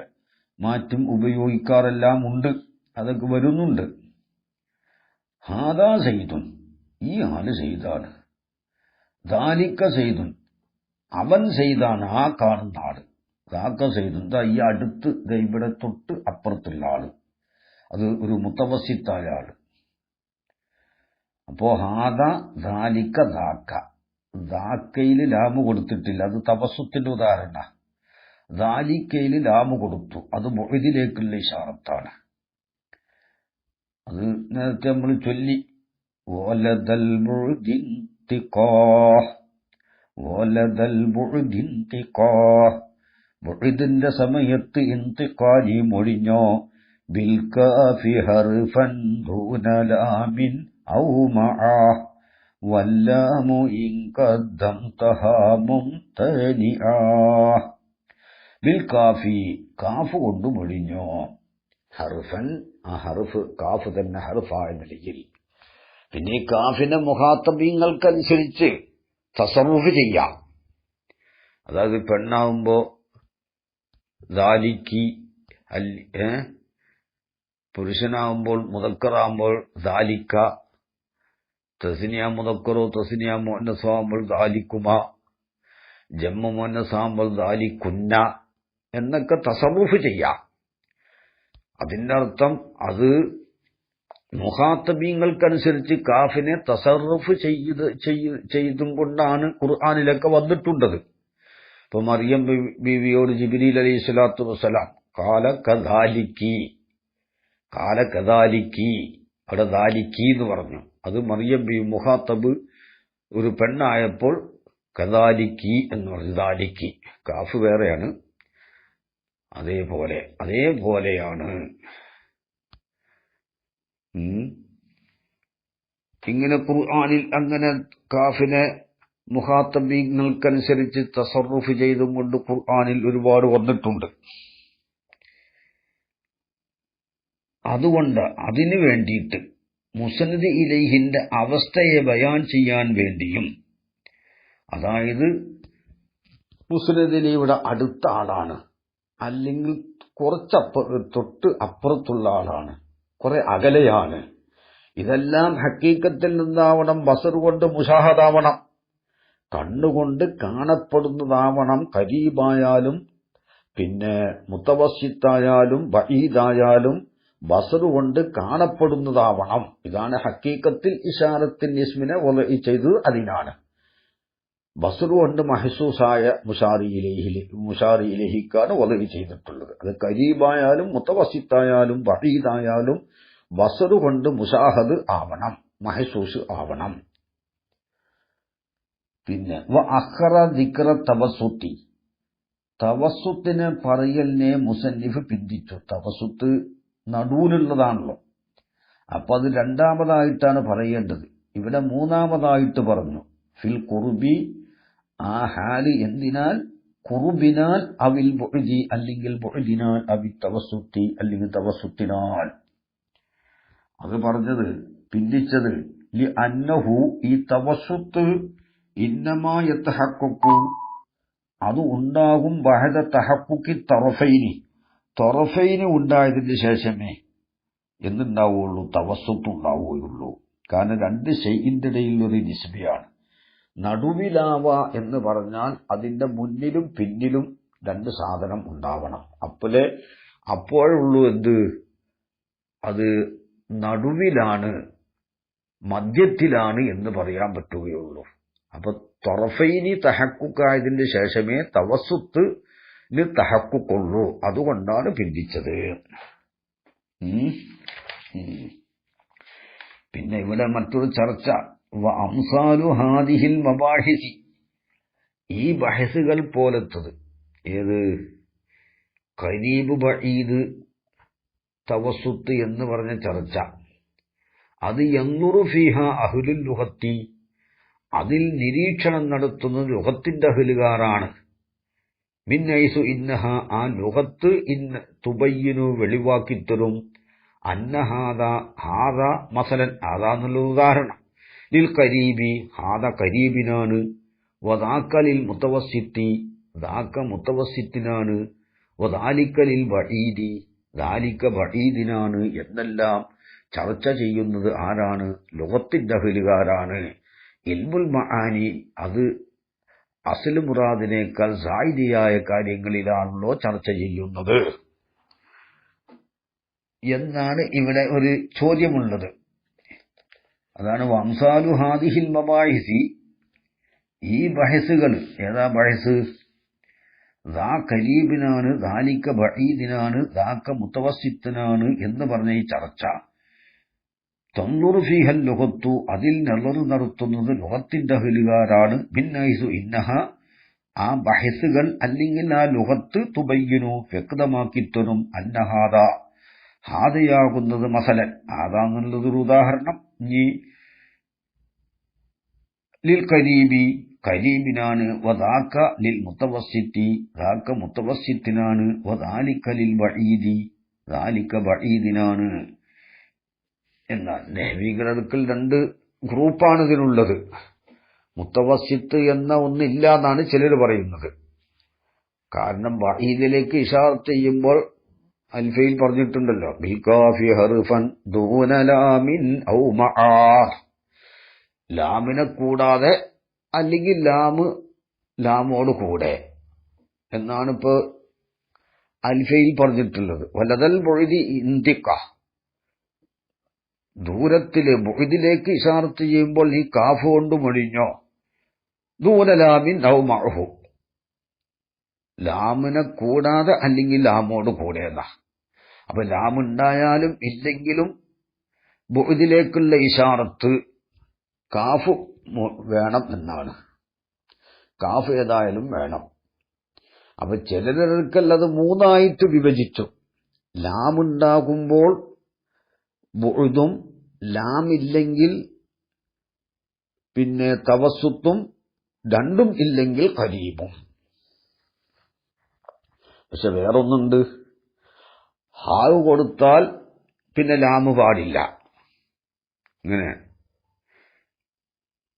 മാറ്റും ഉപയോഗിക്കാറെല്ലാം ഉണ്ട്, അതൊക്കെ വരുന്നുണ്ട്. ഹാദാ സൈദുൻ, ഈ ആള് സൈദാണ്. ദാലിക സൈദുൻ, അവൻ സൈദാണ്, ആ കാണുന്ന ആള്. ദാക സൈദുൻ, ഈ അടുത്ത് ഇവിടെ തൊട്ട് അപ്പുറത്തുള്ള ആള്, അത് ഒരു മുത്തവസ്സിത്തായ ആള്. അപ്പോ ഹാദ ദാലിക ദാക, ദാക്കയിൽ ലാമ് കൊടുത്തിട്ടില്ല, അത് തവസ്സുത്തിന്റെ ഉദാഹരണ. ദാലിക്കയിൽ ലാമ് കൊടുത്തു, അത് മുഅദിലേക്കുള്ള ഇശാറത്താണ്. അത് നേരത്തെ നമ്മൾ ചൊല്ലി. വലദൽ മുഅദിൻതിഖാഹ്, വലദൽ മുഅദിൻതിഖാഹ്, മുഅദിന്റെ സമയത്ത് ഇന്തിഖാലി മൊഴിഞ്ഞോ. ബിൽ കാഫി ഹർഫൻ ദൂന ലാമിൻ ഔ മആ വല്ലാമു ഇൻ ഖദ്ദംതഹാ മുംതനിആ. ബിൽ കാഫി, കാഫ് കൊണ്ട് മൊഴിഞ്ഞോ. ഹർഫൻ, ആ ഹർഫ് കാഫ് തന്നെ ഹർഫായ നിലയിൽ. പിന്നെ ഈ കാഫിനെ മുഖാത്തബീങ്ങൾക്കനുസരിച്ച് തസറുഫ് ചെയ്യാം. അതായത് പെണ്ണാവുമ്പോ ദാലിക്കി, പുരുഷനാവുമ്പോൾ മുദക്കറാവുമ്പോൾ ദാലിക്ക, തസ്നിയ മുദക്കറോ തസ്നിയ മുഅന്നസാവുമ്പോൾ ദാലിക്കുമ, ജമ്മു മുഅന്നസാവുമ്പോൾ ദാലിക്കുന്ന എന്നൊക്കെ തസറുഫ് ചെയ്യാം. അതിന്റെ അർത്ഥം അത് മുഖാത്തബീങ്ങൾക്കനുസരിച്ച് കാഫിനെ തസറുഫ് ചെയ്തും കൊണ്ടാണ് ഖുർആനിലൊക്കെ വന്നിട്ടുണ്ടത്. ഇപ്പൊ മറിയം ബീവിയോട് ജിബ്രീൽ അലൈഹി സ്വലാത്തു വസ്സലാം കാല കദാലിക്കി, കാല കദാലിക്കി, അവിടെ ദാലിക്കി എന്ന് പറഞ്ഞു. അത് മറിയം ബീവി മുഖാത്തബ് ഒരു പെണ്ണായപ്പോൾ കദാലിക്കി എന്ന് പറഞ്ഞു. ദാലിക്കി കാഫ് വേറെയാണ്. അതേപോലെയാണ്. ഇങ്ങനെ ഖുർആനിൽ അങ്ങനെ കാഫിനെ മുഖാത്തബീങ്ങൾക്കനുസരിച്ച് തസറുഫ് ചെയ്തും കൊണ്ട് ഖുർആനിൽ ഒരുപാട് വന്നിട്ടുണ്ട്. അതുകൊണ്ട് അതിനു വേണ്ടിയിട്ട് മുസ്നദ് ഇലൈഹിന്റെ അവസ്ഥയെ ബയാൻ ചെയ്യാൻ വേണ്ടിയും, അതായത് മുസ്നദ് ഇലൈഹിയുടെ അടുത്ത ആളാണ്, അല്ലെങ്കിൽ തൊട്ട് അപ്പുറത്തുള്ള ആളാണ്, കുറെ അകലെയാണ്, ഇതെല്ലാം ഹക്കീക്കത്തിൽ നിന്നാവണം, ബസർ കൊണ്ട് മുഷാഹദാവണം, കണ്ണുകൊണ്ട് കാണപ്പെടുന്നതാവണം. കരീബായാലും പിന്നെ മുത്തവസ്സിത്തായാലും ബഈദായാലും ബസർ കൊണ്ട് കാണപ്പെടുന്നതാവണം. ഇതാണ് ഹക്കീക്കത്തിൽ ഇശാറത്തിൻ ഇസ്മിനെ വലഇ ചെയ്തത്. അതിനാണ് ബസർ കൊണ്ട് മഹ്സൂസായ മുഷാരി ഇലൈഹിക്കാണ് വലഇ ചെയ്തിട്ടുള്ളത്. അത് കരീബായാലും മുത്തവസ്സിത്തായാലും ബഈദായാലും ബസർ കൊണ്ട് മുഷാഹദ് ആവണം, മഹ്സൂസ് ആവണം. പിന്നെ വഅഖറ ദിക്റ തവസ്സുത്തി, തവസ്സുത്തിനെ പറയലിനെ മുസന്നിഫ് പിന്തിച്ചു. തവസ്സുത്ത് നടുവിലുള്ളതാണല്ലോ, അപ്പൊ അത് രണ്ടാമതായിട്ടാണ് പറയേണ്ടത്. ഇവിടെ മൂന്നാമതായിട്ട് പറഞ്ഞു. ഫിൽ ഖുർബി, ആ ഹാല് എന്തിനാൽ? ഖുർബിനാൽ, അവിൽ ബുഅദി, അല്ലെങ്കിൽ ബുഅദിനാൽ, അവി തവസ്സുത്തി, അല്ലെങ്കിൽ തവസ്സുത്തിനാൽ. അത് പറഞ്ഞത് പിന്തിച്ചത് ലി അന്നഹു, ഈ തവസ്സുത്ത് ഇന്നമാ യതഹഖഖു, അത് ഉണ്ടാകും ബഅദ തഹഖുഖി തറഫൈനി ഉണ്ടായതിന് ശേഷമേ എന്തുണ്ടാവുള്ളൂ? തവസ്സുത്ത് ഉണ്ടാവുകയുള്ളൂ. കാരണം രണ്ട് ഷൈഇന്റെ ഇടയിൽ ഒരു നിസ്ബിയാണ്. നടുവിലാവ എന്ന് പറഞ്ഞാൽ അതിന്റെ മുന്നിലും പിന്നിലും രണ്ട് സാധനം ഉണ്ടാവണം. അപ്പോഴുള്ളൂ എന്ത്? അത് നടുവിലാണ്, മധ്യത്തിലാണ് എന്ന് പറയാൻ പറ്റുകയുള്ളൂ. അപ്പൊ തൊറഫൈനി തഹക്കുക്കായതിന്റെ ശേഷമേ തവസ്സുത്തിന് തഹക്കുള്ളൂ. അതുകൊണ്ടാണ് പിന്തിച്ചത്. പിന്നെ ഇവിടെ മറ്റൊരു ചർച്ച, അംസാലു ഹാദിഹിൽ മബാഹിസി, ഈ ബഹസുകൾ പോലത്തത്. ഏത്? ഖരീബ്, ബഈദ്, തവസ്സുത്ത് എന്ന് പറഞ്ഞ ചർച്ച. അത് യൻദുറു ഫീഹ അഹ്ലുൽ ലുഗത്തി, അതിൽ നിരീക്ഷണം നടത്തുന്നത് ലുഗത്തിന്റെ അഹ്ലുകാരാണ്. മിൻ ഹൈസു ഇന്നഹ, ആ ലുഗത്ത് ഇന്ന തുബയ്യിനു വെളിവാക്കിത്തരും. അന്ന ഹാദ മസലൻ, ഹാദ എന്നുള്ള ഉദാഹരണം, ലിൽ ഖരീബി, ഹാദ ഖരീബിനാണ്. വദാക ലിൽ മുതവസ്സിത്തി, ദാക മുതവസ്സിത്തിനാണ്. വദാലിക ലിൽ ബഈദി, ദാലിക ബഈദിനാണ് എന്നെല്ലാം ചർച്ച ചെയ്യുന്നത് ആരാണ്? ലുഗത്തിന്റെ അഹ്ലുകാരാണ്. ഇൽമുൽ മആനി, അത് അസ്ൽ മുറാദിനേക്കാൾ സായിദിയായ കാര്യങ്ങളിലാണല്ലോ ചർച്ച ചെയ്യുന്നത് എന്നാണ് ഇവിടെ ഒരു ചോദ്യമുള്ളത്. അതാണ് വംസാലു ഹാദിഹിൽ മബാഹിസി, ഈ ബഹസുകൾ ഏതാ ബഹസ്? ദാ കരീബിനാണ്, ദാലിക ബഈദിനാണ്, ദാക മുതവസ്സിത്തിനാണ് എന്ന് പറഞ്ഞ ഈ ചർച്ച തൻദുറു ഫീഹൽ ലുഗത്തു, അതിൽ നളറ് നടത്തുന്നത് ലുഗത്തിന്റെ അഹ്ലുകാരാണ്. ബിന്നൈസു ഇന്നഹ, ആ ബഹസുകൾ അല്ലെങ്കിൽ ആ ലുഗത്ത് തുബയ്യിനു വ്യക്തമാക്കിത്തരും അന്നഹാദ, ഹാദയാകുന്നത് മസലൻ, ആദാന്നുള്ളതൊരു ഉദാഹരണം. ഇനി ലിൽ കരീബി, കരീബിനാണ്, വദാക ലിൽ മുതവസ്സിത്തി, ദാക മുതവസ്സിത്തിനാണ്, വദാലിക ലിൽ ബഈദി, ദാലിക ബഈദിനാണ്. എന്നാൽ നഹ്വികളടുക്കൽ രണ്ട് ഗ്രൂപ്പാണ് ഇതിനുള്ളത്. മുത്തവസ്സിത്ത് എന്ന ഒന്നില്ല എന്നാണ് ചിലർ പറയുന്നത്. കാരണം ബഈദിലേക്ക് ഇശാറത്ത് ചെയ്യുമ്പോൾ അൽഫയിൽ പറഞ്ഞിട്ടുണ്ടല്ലോ, ബിൽ കാഫി ഹർഫൻ ദൂന ലാമിൻ ഔ മആ, ലാമിനെ കൂടാതെ അല്ലെങ്കിൽ ലാമോട് കൂടെ എന്നാണ് ഇപ്പൊ അൽഫയിൽ പറഞ്ഞിട്ടുള്ളത്. വലതൽ ബുഇദി ഇന്തിക, ദൂരത്തില് ബുഇദിലേക്ക് ഇശാറത്ത് ചെയ്യുമ്പോൾ ഈ കാഫ് കൊണ്ട് മൊഴിഞ്ഞോ, ദൂന ലാമിൻ ഔ മഅഹു, ലാമിനെ കൂടാതെ അല്ലെങ്കിൽ ലാമോട് കൂടെ എന്നാ. അപ്പൊ ലാമുണ്ടായാലും ഇല്ലെങ്കിലും ബുഇദിലേക്കുള്ള ഇശാറത്ത് കാഫ് വേണം എന്നാണ്. കാഫ് ഏതായാലും വേണം. അപ്പൊ ചിലർക്കല്ലത് മൂന്നായിട്ട് വിഭജിച്ചു. ലാമുണ്ടാകുമ്പോൾ ബുഇദും, ലാമില്ലെങ്കിൽ പിന്നെ തവസ്സുത്തും, രണ്ടും ഇല്ലെങ്കിൽ ഖരീബും. പക്ഷെ വേറൊന്നുണ്ട്, ഹാവ് കൊടുത്താൽ പിന്നെ ലാമ് പാടില്ല. ഇങ്ങനെ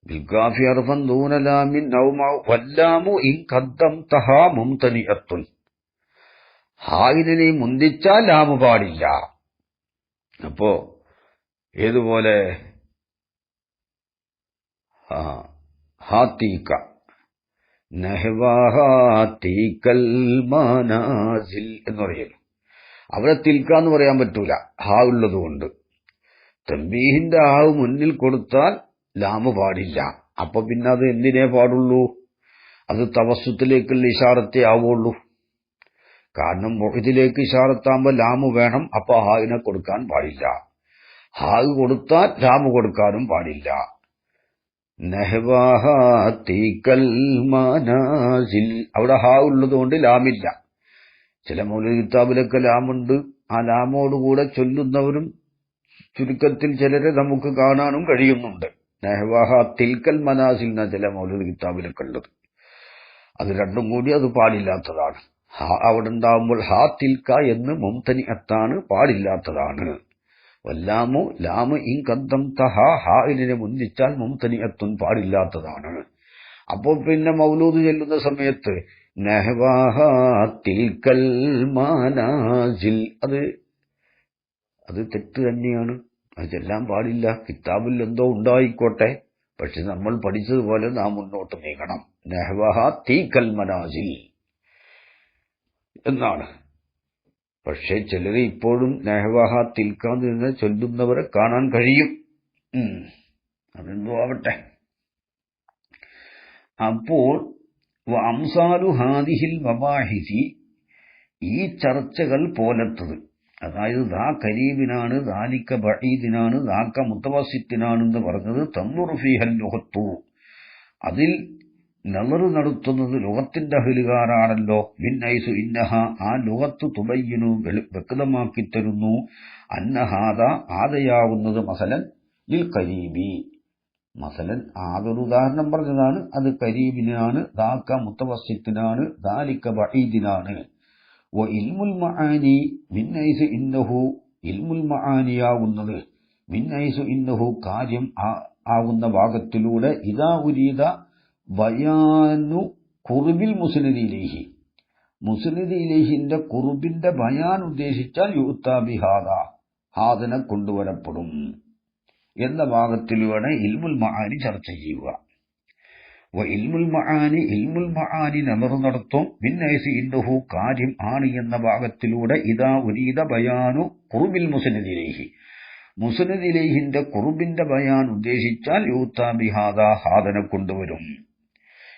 ബിൽകാഫി അർഫൻ ദൂന ലാമിൻ ഔ മഅ വല്ലാമു ഇൻ ഖദ്ദംതഹാ മുംതനിഅത്തുൻ, ഹായിനെ മുന്തിച്ചാൽ ലാമ് പാടില്ല. അപ്പോ ഏതുപോലെ ഹാത്തീക, നഹ്വാഹാത്തീകൽ മനാസിൽ എന്ന് പറയുന്നു. അവിടെ തിൽക്ക എന്ന് പറയാൻ പറ്റൂല, ഹാ ഉള്ളതുകൊണ്ട്. തൻബീഹിന്റെ ഹാവ് മുന്നിൽ കൊടുത്താൽ ലാമ് പാടില്ല. അപ്പൊ പിന്നെ അത് എന്തിനേ പാടുള്ളൂ? അത് തവസ്സുത്തിലേക്കുള്ള ഇശാറത്തേ ആവുള്ളൂ. കാരണം മുഅ്ദിലേക്ക് ഇശാറത്താകുമ്പോൾ ലാമ് വേണം, അപ്പൊ ഹായിനെ കൊടുക്കാൻ പാടില്ല. ഹാവ് കൊടുത്താൽ ലാമ് കൊടുക്കാനും പാടില്ല. നഹ്വാഹാത്തീകൽ മനാസിൽ, അവിടെ ഹാ ഉള്ളതുകൊണ്ട് ലാമില്ല. ചില മൗലിദ് കിതാബിലൊക്കെ ലാമുണ്ട്. ആ ലാമോടുകൂടെ ചൊല്ലുന്നവരും ചുരുക്കത്തിൽ ചിലരെ നമുക്ക് കാണാനും കഴിയുന്നുണ്ട്. നഹ്വാഹാത്തിൽക്കൽ മനാസിൽ എന്ന ചില മൗലിദ് കിതാബിലൊക്കെ ഉള്ളത്. അത് രണ്ടും കൂടി അത് പാടില്ലാത്തതാണ്. അവിടെ ഉണ്ടാവുമ്പോൾ ഹാ തിൽക്ക എന്ന് മുംതനിഅത്താണ്, പാടില്ലാത്തതാണ്. വല്ലാമു ലാമ് ഇൻ ഖദ്ദംതഹ, ഹായിനെ മുന്തിച്ചാൽ മുംതനിഅത്തുൻ, പാടില്ലാത്തതാണ്. അപ്പോ പിന്നെ മൗലൂദ് ചൊല്ലുന്ന സമയത്ത് നഹ്വാഹാത്തിൽക്കൽ മനാസിൽ, അത് തെറ്റ് തന്നെയാണ്. അത് ചെല്ലാൻ പാടില്ല. കിതാബിൽ എന്തോ ഉണ്ടായിക്കോട്ടെ, പക്ഷെ നമ്മൾ പഠിച്ചതുപോലെ നാം മുന്നോട്ട് നീങ്ങണം. നഹ്വാഹാത്തീകൽ മനാസിൽ എന്നാണ്. പക്ഷെ ചിലരെ ഇപ്പോഴും നഹ്വാഹാത്തിൽക്കാന്ന് നിന്ന് ചൊല്ലുന്നവരെ കാണാൻ കഴിയും. അതെന്തോ ആവട്ടെ. അപ്പോൾ അംസാലു ഹാദിഹിൽ വബാഹിസി, ഈ ചർച്ചകൾ പോലത്തത്, അതായത് ദാ കരീബിനാണ്, ദാലിക ബഈദിനാണ്, ദാക മുതവസ്സിത്തിനാണെന്ന് പറഞ്ഞത് തൻദുറു ഫീഹൽ ലുഗത്തു, അതിൽ നളറ് നടത്തുന്നത് ലുഗത്തിന്റെ അഹ്ലുകാരാണല്ലോ. ബിന്നൈസു ഇന്നഹ, ആ ലുഗത്ത് തുബയ്യിനു വ്യക്തമാക്കി തരുന്നു, അന്നഹാദ, ആദയാവുന്നത് മസലൻ ലിൽ കരീബി, മസലൻ ആദൊരു ഉദാഹരണം പറഞ്ഞതാണ്, അത് കരീബിനാണ്, ദാക മുതവസ്സിത്തിനാണ്, ദാലിക ബഈദിനാണ്. ഇൽമുൽ മആനി മിന്നൈസു ഇന്നഹു, ഇൽമുൽ മആനിയാവുന്നത് മിന്നൈസു ഇന്നഹു, കാര്യം ആവുന്ന ഭാഗത്തിലൂടെ, ഇദാ ഉരീദ ബയാനു ഖുർബിൽ മുസ്നദി ഇലൈഹി, മുസ്നദി ഇലൈഹിന്റെ ഖുർബിന്റെ ബയാൻ ഉദ്ദേശിച്ചാൽ യുഅ്താ ബിഹാദ, ഹാദനെ കൊണ്ടുവരപ്പെടും എന്ന ഭാഗത്തിലൂടെ ഇൽമുൽ മആനി ചർച്ച ചെയ്യുക. ഇൽമുൽ മആനി നമറ് നടത്തും. ബിന്നൈസി ഇന്നഹു, കാര്യം ആണ് എന്ന ഭാഗത്തിലൂടെ, ഇദാ ഉരീദ ബയാനു ഖുർബിൽ മുസ്നദി ഇലൈഹി, മുസ്നദി ഇലൈഹിന്റെ ഖുർബിന്റെ ബയാൻ ഉദ്ദേശിച്ചാൽ യുഅ്താ ബിഹാദ, ഹാദനെ കൊണ്ടുവരും.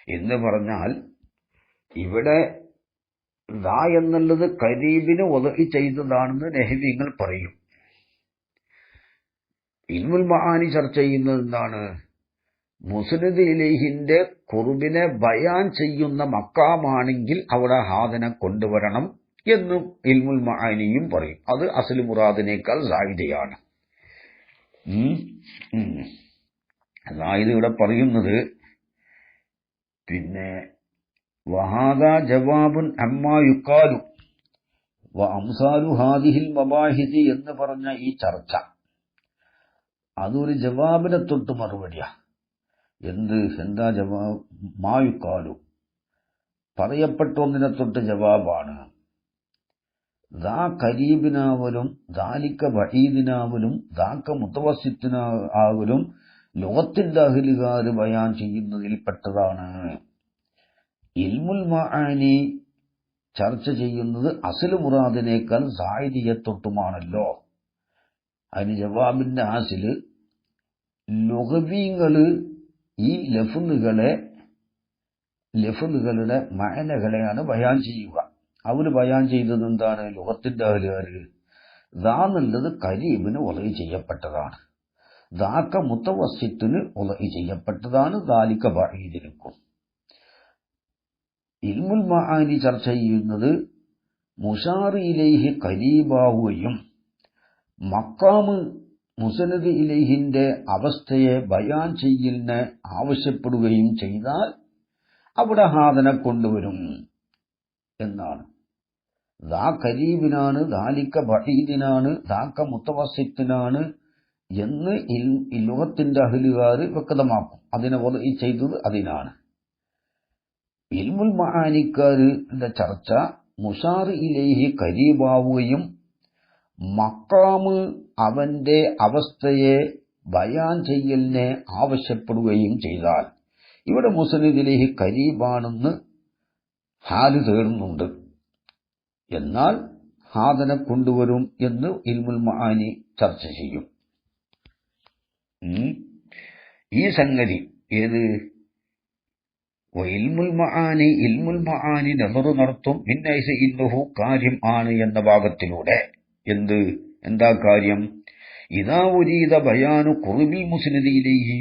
എന്ന് പറഞ്ഞാൽ ഇവിടെ ദാ എന്നുള്ളത് കരീബിന് ഒതുക്കി ചെയ്തതാണെന്ന് നഹ്വിങ്ങൾ പറയും. ഇൽമുൽ മആനി ചർച്ച ചെയ്യുന്നത് എന്താണ്? മുസ്നദ് ഇലൈഹിന്റെ ഖുർബിനെ ബയാൻ ചെയ്യുന്ന മക്കാമാണെങ്കിൽ അവിടെ ഹാദനെ കൊണ്ടുവരണം എന്നും ഇൽമുൽ മആനിയും പറയും. അത് അസ്ൽ മുറാദിനേക്കാൾ സായിദയാണ്. അതായത് ഇവിടെ പറയുന്നത് പിന്നെ വഹാദാ ജവാബുൻ അമ്മാ യുഖാലു വ അംസാലു ഹാദിഹിൽ മബാഹിദി എന്ന് പറഞ്ഞ ഈ ചർച്ച അതൊരു ജവാബിനെ തൊട്ട് മറുപടിയാ. എന്താ ജവാബ്? മായുക്കാലു പറയപ്പെട്ട ഒന്നിനെ തൊട്ട് ജവാബാണ്. ദാ കരീബിനാവലും ദാലിക്ക ബഈദിനാവലും ദാക്ക മുത്തവസ്സിത്തിനാവലും ലോകത്തിന്റെ അഹ്ലുകാർ ബയാൻ ചെയ്യുന്നതിൽപ്പെട്ടതാണ്. ഇൽമുൽ മആനി ചർച്ച ചെയ്യുന്നത് അസ്ൽ മുറാദിനേക്കാൾ സായിദിയെ തൊട്ടുമാണല്ലോ. അതിന് ജവാബിന്റെ ആസില് ലുഗവീങ്ങള് ഈ ലഫ്ളുകളുടെ മഅനകളെയാണ് ബയാൻ ചെയ്യുക. അവര് ബയാൻ ചെയ്തത് എന്താണ്? ലുഗത്തിന്റെ അഹ്ലുകാര് ദാ എന്നുള്ളത് കരീബിന് ഉളയി ചെയ്യപ്പെട്ടതാണ്, ദാക്ക മുത്തവസ്സിത്തിന് ഉളയി ചെയ്യപ്പെട്ടതാണ്, ദാലിക ബഈദിനും. ഇൽമുൽ മആനി ചർച്ച ചെയ്യുന്നത് മുശാർ ഇലൈഹി കരീബാവുകയും മക്കാമ് മുസ്നദ് ഇലൈഹിന്റെ അവസ്ഥയെ ബയാൻ ചെയ്യലിനെ ആവശ്യപ്പെടുകയും ചെയ്താൽ അവിടെ ഹാദനെ കൊണ്ടുവരും എന്നാണ്. ദാ കരീബിനാണ്, ദാലിക്ക ബഈദിനാണ്, ദാക്ക മുത്തവസ്സിത്തിനാണ് എന്ന് ലുഗത്തിന്റെ അഹ്ലുകാർ വ്യക്തമാക്കും. അതിനെ ഈ ചെയ്തത് അതിനാണ്. ഇൽമുൽ മആനിക്കാരുടെ ചർച്ച മുശാർ ഇലൈഹി കരീബാവുകയും മക്കാമ് അവന്റെ അവസ്ഥയെ ബയാൻ ചെയ്യലിനെ ആവശ്യപ്പെടുകയും ചെയ്താൽ ഇവിടെ മുസ്നദ് ഇലൈഹി കരീബാണെന്ന് ഹാല് തേടുന്നുണ്ട്, എന്നാൽ ഹാദനെ കൊണ്ടുവരും എന്ന് ഇൽമുൽ മആനി ചർച്ച ചെയ്യും. ഈ സംഗതി ഏത്? ഇൽമുൽ മആനി നദറു നടത്തും മിന്നൈസ ഇന്നഹു കാര്യം ആണ് എന്ന ഭാഗത്തിലൂടെ. എന്താ കാര്യം? ഇദാ ഉരീദ ബയാനു ഖുർബിൽ മുസ്നദ് ഇലൈഹി,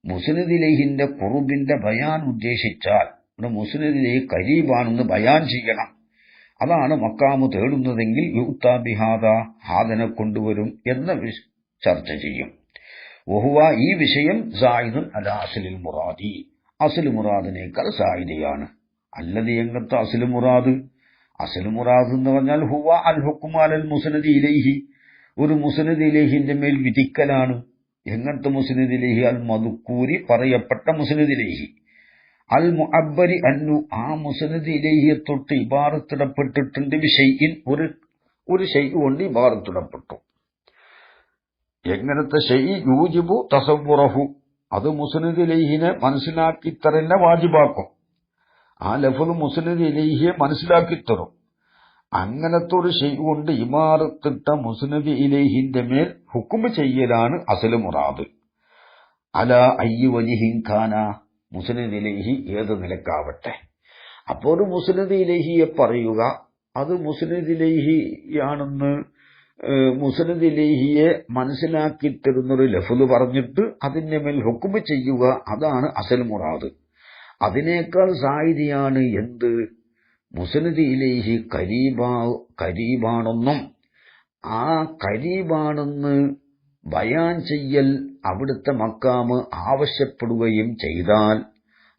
മുസ്നദ് ഇലൈഹിന്റെ ഖുർബിന്റെ ബയാൻ ഉദ്ദേശിച്ചാൽ ഇവിടെ മുസ്നദ് ഇലൈഹി കരീബാണെന്ന് ബയാൻ ചെയ്യണം. അതാണ് മക്കാമു തേടുന്നതെങ്കിൽ യുക്താ ബിഹാദ, ഹാദനെ കൊണ്ടുവരും എന്ന് ചർച്ച ചെയ്യും. വഹുവ, ഈ വിഷയം സായിദുൻ അലാ അസ്ലിൽ മുറാദി, അസ്ൽ മുറാദിനേക്കാൾ സായിദയാണ്. അല്ലത് എങ്ങനത്തെ അസ്ൽ മുറാദ്? അസ്ൽ മുറാദ് എന്ന് പറഞ്ഞാൽ ഹുവ അൽ ഹുക്മു അലൽ മുസ്നദ് ഇലൈഹി, ഒരു മുസ്നദ് ഇലൈഹിന്റെ മേൽ വിധിക്കലാണ്. എങ്ങനത്തെ മുസ്നദ് ഇലൈഹി? അൽ മദ്കൂരി, പറയപ്പെട്ട മുസ്നദ് ഇലൈഹി, അൽ മുഅബ്ബരി അന്നു, ആ മുസ്നദ് ഇലൈഹിയെ തൊട്ട് ഇബാറത്തിടപ്പെട്ടിട്ടുണ്ട്. ബിശൈഇൻ, ഒരു ഷൈ കൊണ്ട് ഇബാറത്തിടപ്പെട്ടു. എങ്ങനത്തെ ഷൈ? യൂജിബു തസവ്വുറഹു, അത് മുസ്നദ് ഇലൈഹിനെ മനസ്സിലാക്കി തരന്നെ വാജിബാക്കും. ആ ലഫ്ള് മുസ്നദ് ഇലൈഹിയെ മനസ്സിലാക്കി തരും. അങ്ങനത്തെ ഒരു ഷൈ കൊണ്ട് ഇബാറത്തിട്ട മുസ്നദ് ഇലൈഹിന്റെ മേൽ ഹുക്മ് ചെയ്യലാണ് അസ്ൽ മുറാദ്. അലാ അയ്യി വജ്ഹിൻ ഖാന, മുസ്നദ് ഇലൈഹി ഏത് നിലക്കാവട്ടെ. അപ്പോൾ ഒരു മുസ്നദ് ഇലൈഹിയെ പറയുക, അത് മുസ്നദ് ഇലൈഹിയാണെന്ന് മുസ്നദ് ഇലൈഹിയെ മനസ്സിലാക്കി തരുന്നൊരു ലഫ്ള് പറഞ്ഞിട്ട് അതിന്റെ മേൽ ഹുക്മ് ചെയ്യുക, അതാണ് അസ്ൽ മുറാദ്. അതിനേക്കാൾ സായിദിയാണ് എന്ത്? മുസ്നദ് ഇലൈഹി കരീബാണെന്നും ആ കരീബാണെന്ന് ബയാൻ ചെയ്യൽ അവിടുത്തെ മക്കാമ് ആവശ്യപ്പെടുകയും ചെയ്താൽ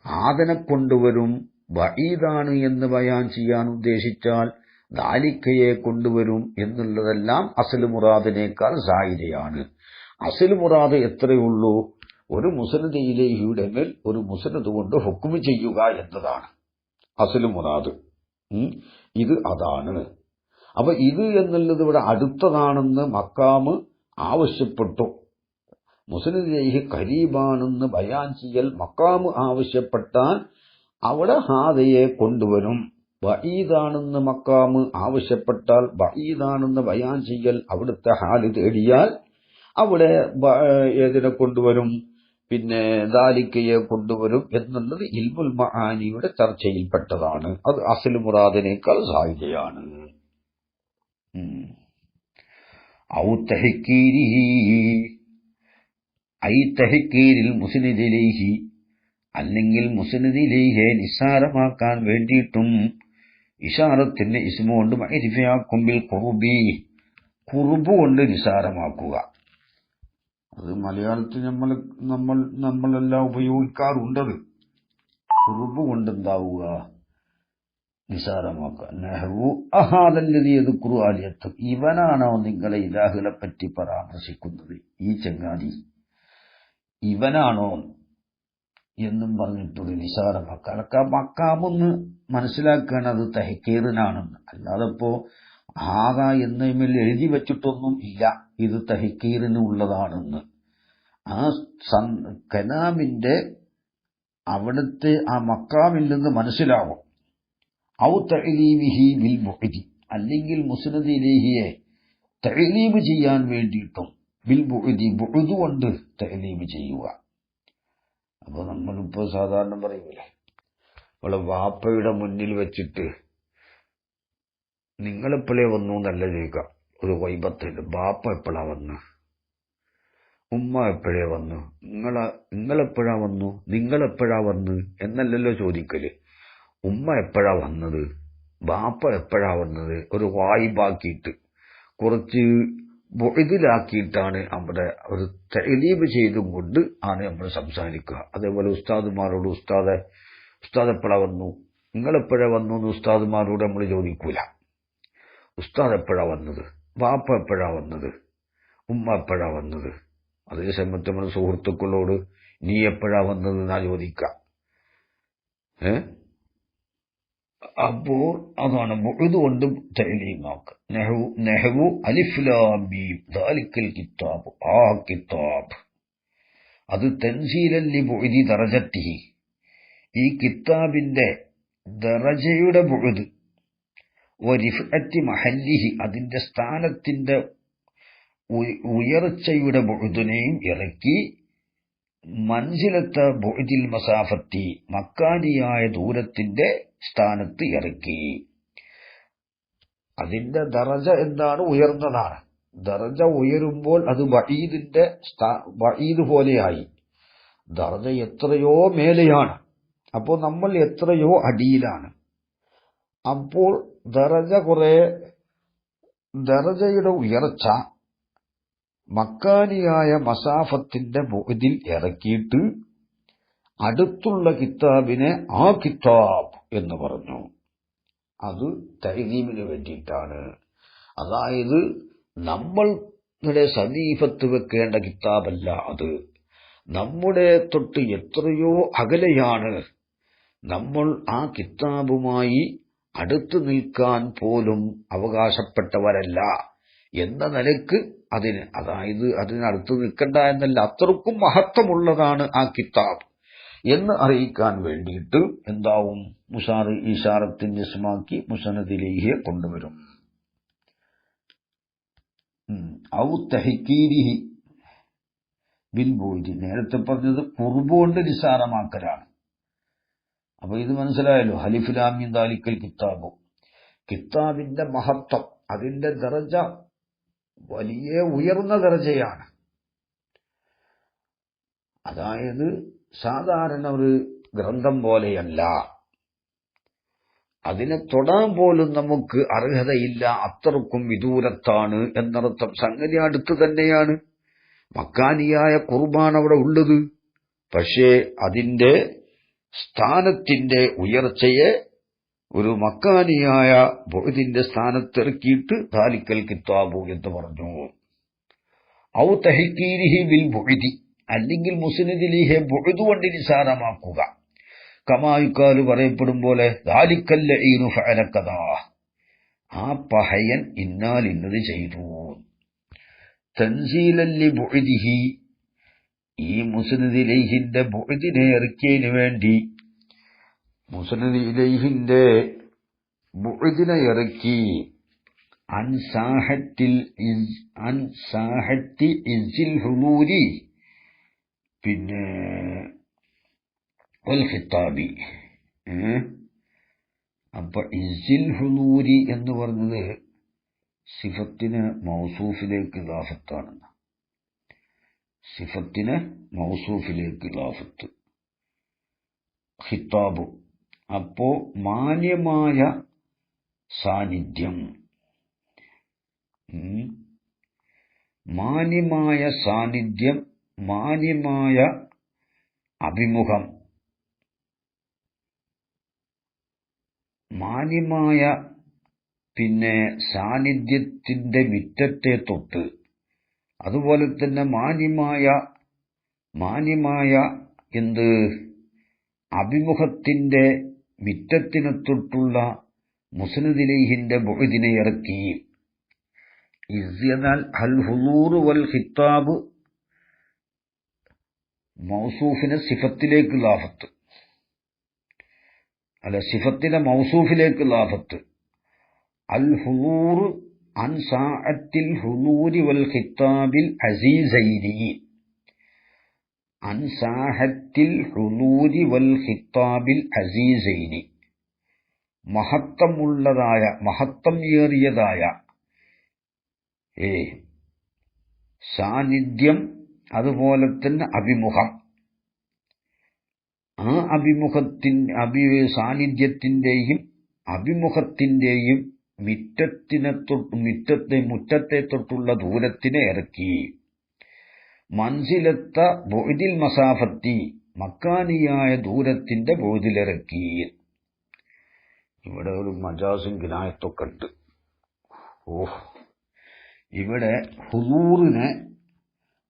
ഹാദനെ കൊണ്ടുവരും. ബഈദാണ് എന്ന് ബയാൻ ചെയ്യാൻ ഉദ്ദേശിച്ചാൽ ദാലിക്കയെ കൊണ്ടുവരും എന്നുള്ളതെല്ലാം അസ്ൽ മുറാദിനേക്കാൾ സായിദയാണ്. അസ്ൽ മുറാദ് എത്രയുള്ളൂ? ഒരു മുസ്നദ് ഇലൈഹിയുടെ മേൽ ഒരു മുസ്നദ് കൊണ്ട് ഹുക്മ് ചെയ്യുക എന്നതാണ് അസ്ൽ മുറാദ്. ഇത് അതാണ്. അപ്പൊ ഇത് എന്നുള്ളത് ഇവിടെ അടുത്തതാണെന്ന് മക്കാമ് ആവശ്യപ്പെട്ടു. മുസ്നദ് ഇലൈഹി കരീബാണെന്ന് ബയാൻ ചെയ്യൽ മക്കാമ് ആവശ്യപ്പെട്ടാൽ അവിടെ ഹാദയെ കൊണ്ടുവരും. ബഈദാണെന്ന് മക്കാമ് ആവശ്യപ്പെട്ടാൽ ബഈദാണെന്ന് ബയാൻ ചെയ്യൽ അവിടുത്തെ ഹാല് തേടിയാൽ അവിടെ ഏതിനെ കൊണ്ടുവരും? പിന്നെ ദാലിക്കയെ കൊണ്ടുവരും എന്നുള്ളത് ഇൽമുൽ മആനിയുടെ ചർച്ചയിൽപ്പെട്ടതാണ്. അത് അസ്ൽ മുറാദിനേക്കാൾ സാധ്യതയാണ്. ഔ തഹ്കീരിഹി ഐ തഹ്കീരിൽ മുസ്നദ് ഇലൈഹി, അല്ലെങ്കിൽ മുസ്നദ് ഇലൈഹി നിസ്സാരമാക്കാൻ വേണ്ടിയിട്ടും ഇശാറത്തിന്റെ ഇസ്മ കൊണ്ട് മഅരിഫയാക്കും ബിൽ ഖുർബി, ഖുർബ് കൊണ്ട് നിസ്സാരമാക്കുക. അത് മലയാളത്തിൽ നമ്മളെല്ലാം ഉപയോഗിക്കാറുണ്ടത്. ഖുർബ് കൊണ്ട് എന്താവുക? നിസാരമാക്കുക. നഹ്വു അഹാദല്ലദീ യദ്കുറു ആലിയത്ത്, ഇവനാണോ നിങ്ങളെ ഇലാഹുകളെ പറ്റി പരാമർശിക്കുന്നത്, ഈ ചങ്ങാതി ഇവനാണോ എന്നും പറഞ്ഞിട്ടൊരു നിസാരമാക്കുക. അതൊക്കെ മക്കാമെന്ന് മനസ്സിലാക്കുകയാണ് അത് തഹ്കീറിനാണെന്ന്. അല്ലാതെ ഇപ്പോ ഹാദ എന്നതിൽ എഴുതി വെച്ചിട്ടൊന്നും ഇല്ല ഇത് തഹ്കീറിന് ഉള്ളതാണെന്ന്. ആ കലാമിന്റെ അവിടുത്തെ ആ മക്കാമിൽ നിന്ന് മനസ്സിലാവും. ഔ തഅലീമിഹി ബിൽ ബുഅദി, അല്ലെങ്കിൽ മുസ്നദ് ഇലൈഹിയെ തഅലീം ചെയ്യാൻ വേണ്ടിയിട്ടും ബിൽ ബുഅദി, ബുഅദ് കൊണ്ട് തഅലീം ചെയ്യുക. അപ്പൊ നമ്മളിപ്പോ സാധാരണ പറയൂലേ, അവളെ വാപ്പയുടെ മുന്നിൽ വെച്ചിട്ട് നിങ്ങളെപ്പോഴേ വന്നു എന്നല്ല ചോദിക്കാം. ഒരു വൈബത്തുണ്ട്. ബാപ്പ എപ്പോഴാ വന്ന്, ഉമ്മ എപ്പോഴേ വന്നു, നിങ്ങളെപ്പോഴാ വന്നു, നിങ്ങളെപ്പോഴാ വന്ന് എന്നല്ലല്ലോ ചോദിക്കല്. ഉമ്മ എപ്പോഴാ വന്നത്, ബാപ്പ എപ്പോഴാ വന്നത്, ഒരു വായിബാക്കിയിട്ട് കുറച്ച് ബുഇദിലാക്കിയിട്ടാണ് നമ്മുടെ ഒരു തഅലീബ് ചെയ്തും കൊണ്ട് ആണ് നമ്മൾ സംസാരിക്കുക. അതേപോലെ ഉസ്താദുമാരോട് ഉസ്താദ് എപ്പോഴാ വന്നു, നിങ്ങളെപ്പോഴാ വന്നു എന്ന് ഉസ്താദുമാരോട് നമ്മൾ ചോദിക്കൂല. ഉസ്താദ് എപ്പോഴാ വന്നത്, ബാപ്പ എപ്പോഴാ വന്നത്, ഉമ്മ എപ്പോഴാ വന്നത്. അതേസമയത്ത് നമ്മൾ സുഹൃത്തുക്കളോട് നീ എപ്പോഴാ വന്നത് എന്നാ ചോദിക്കാം. അപ്പോൾ അതാണ് ബുഅദ് കൊണ്ട് തഅലീം ആക്കുക. നഹ്വു അലിഫ് ലാം മീം ദാലിക്കൽ കിതാബ്, ആ കിതാബ്, അത് തൻസീലൻ ലിബുഅദി ദറജത്തിഹി, ഈ കിതാബിന്റെ ദറജയുടെ ബുഅദ്, വരിഫഅത്തി മഹല്ലിഹി, അതിന്റെ സ്ഥാനത്തിന്റെ ഉയർച്ചയുടെ ബുഅദിനെയും ഇറക്കി, മൻസിലത്ത ബുഅദിൽ മസാഫത്തി, മക്കാനിയായ ദൂരത്തിന്റെ സ്ഥാനത്ത് ഇറക്കി. അതിന്റെ ദറജ എന്താണ്? ഉയർന്നതാണ്. ദറജ ഉയരുമ്പോൾ അത് ബഈദ് പോലെയായി. ദറജ എത്രയോ മേലെയാണ്. അപ്പോൾ നമ്മൾ എത്രയോ അടിയിലാണ്. അപ്പോൾ ദറജയുടെ ഉയർച്ച മക്കാനിയായ മസാഫത്തിന്റെ ബുഅദിൽ ഇറക്കിയിട്ട് അടുത്തുള്ള കിതാബിനെ ആ കിതാബ് എന്ന് പറഞ്ഞു. അത് തഅലീമിന് വേണ്ടിയിട്ടാണ്. അതായത് നമ്മളുടെ സമീപത്ത് വെക്കേണ്ട കിതാബല്ല അത്. നമ്മുടെ തൊട്ട് എത്രയോ അകലെയാണ്. നമ്മൾ ആ കിതാബുമായി അടുത്തു നിൽക്കാൻ പോലും അവകാശപ്പെട്ടവരല്ല എന്ന നിലക്ക് അതിനടുത്ത് നിൽക്കണ്ട എന്നല്ല, അത്രക്കും മഹത്വമുള്ളതാണ് ആ കിതാബ് എന്ന് അറിയിക്കാൻ വേണ്ടിയിട്ട് എന്താവും? ഇശാറത്തിന്റെ ഇസ്മാക്കി മുസ്നദ് ഇലൈഹിയെ കൊണ്ടുവരും. ഔ തഹ്കീരിഹി ബിൽ ബുഅദി, നേരത്തെ പറഞ്ഞത് ഖുർബ് കൊണ്ട് നിസാരമാക്കലാണ്. അപ്പൊ ഇത് മനസ്സിലായല്ലോ. അലിഫ് ലാം മീം ദാലിക്കൽ കിതാബ്, കിതാബിന്റെ മഹത്വം, അതിന്റെ ദറജ വലിയ ഉയർന്ന ദറജയാണ്. അതായത് സാധാരണ ഒരു ഗ്രന്ഥം പോലെയല്ല. അതിനെ തൊടാൻ പോലും നമുക്ക് അർഹതയില്ല, അത്രക്കും വിദൂരത്താണ് എന്നർത്ഥം. സംഗതി അടുത്ത് തന്നെയാണ്. മക്കാനിയായ ഖുർബാൻ അവിടെ ഉള്ളത്. പക്ഷേ അതിന്റെ സ്ഥാനത്തിന്റെ ഉയർച്ചയെ ഒരു മക്കാനിയായ ബുഅദിന്റെ സ്ഥാനത്തിറക്കിയിട്ട് ദാലിക്കൽ കിതാബു എന്ന് പറഞ്ഞു. ഔ തഹ്കീരിഹി ബിൽ ബുഅദി, അല്ലെങ്കിൽ മുസ്നദ് ഇലൈഹി ബുഅദ് കൊണ്ട് നിസാരമാക്കുക. കമായുക്കാല് പറയപ്പെടും പോലെ ദാലിക്കൽ ലഈനു ഫഅല കദാ, ആ പഹയൻ ഇന്നാൽ ഇന്നത് ചെയ്തു. തൻസീലൻ ലിബുഅദിഹി, ഈ മുസ്നദ് ഇലൈഹിന്റെ ബുഅദിനെ ഇറക്കിയതിനു വേണ്ടി മുസ്നദ് ഇലൈഹിന്റെ ബുഅദിനെ ഇറക്കി. അൻ സാഹത്തി ഇസ്സിൽ ഹുദൂരി, പിന്നെ വൽ ഖിത്താബി. അപ്പൊ ഇസ്സിൽ ഹുദൂരി എന്ന് പറഞ്ഞത് സിഫത്തിന് മൗസൂഫിലേക്ക് ഇളാഫത്താണ്. സിഫത്തിന് മൗസൂഫിലേക്ക് ഇളാഫത്ത്. ഖിത്താബ് അപ്പോ മാന്യമായ സാന്നിധ്യം, മാന്യമായ സാന്നിധ്യം, മാന്യമായ അഭിമുഖം, മാന്യമായ പിന്നെ സാന്നിധ്യത്തിന്റെ മിറ്റത്തെ തൊട്ട്, അതുപോലെ തന്നെ മാന്യമായ എന്ത് അഭിമുഖത്തിന്റെ മിറ്റത്തിനെ തൊട്ടുള്ള മുസ്നദിലൈഹിന്റെ ബുഅദിനെ ഇറക്കി. ഇസ് എന്നാൽ അൽ ഹുദൂർ വൽ ഖിത്താബ് മൗസൂഫിനെ സിഫത്തിലേക്ക് ഇളാഫത്ത്, അല്ല സിഫത്തിനെ മൗസൂഫിലേക്ക് ഇളാഫത്ത്. അൽ ഹുദൂർ അൻ സാഅത്തിൽ ഹുദൂരി വൽ ഖിത്താബിൽ അസീസൈനി, അൻ സാഹത്തിൽ ഹുദൂരി വൽ ഖിത്താബിൽ അസീസൈനി, മഹത്വമുള്ളതായ മഹത്വം ഏറിയതായ സാന്നിധ്യം, അതുപോലെ തന്നെ അഭിമുഖം. ആ സാന്നിധ്യത്തിന്റെയും അഭിമുഖത്തിന്റെയും മുറ്റത്തെ തൊട്ടുള്ള ദൂരത്തിനെ ഇറക്കി. മൻസിലത്ത ബുഅദിൽ മസാഫത്തി, മക്കാനിയായ ദൂരത്തിന്റെ ബുഅദിലിറക്കി. ഇവിടെ ഒരു മജാസും കിനായത്തൊക്കെ ഉണ്ട്. ഇവിടെ ഹുദൂറിനെ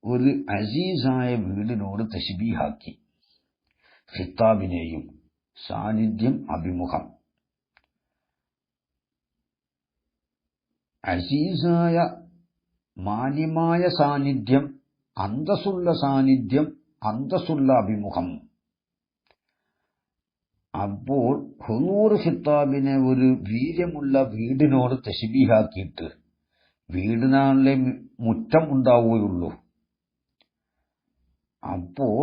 ഒരു അസീസായ വീടിനോട് തശ്ബീഹാക്കി. ഖിത്താബിനെയും സാന്നിധ്യം, അഭിമുഖം. അസീസായ മാന്യമായ സാന്നിധ്യം, അന്തസ്സുള്ള സാന്നിധ്യം, അന്തസ്സുള്ള അഭിമുഖം. അപ്പോൾ ഹുദൂർ ഖിത്താബിനെ ഒരു വീര്യമുള്ള വീടിനോട് തശ്ബീഹാക്കിയിട്ട്, വീടിനാളെ മുറ്റം ഉണ്ടാവുകയുള്ളൂ. അപ്പോൾ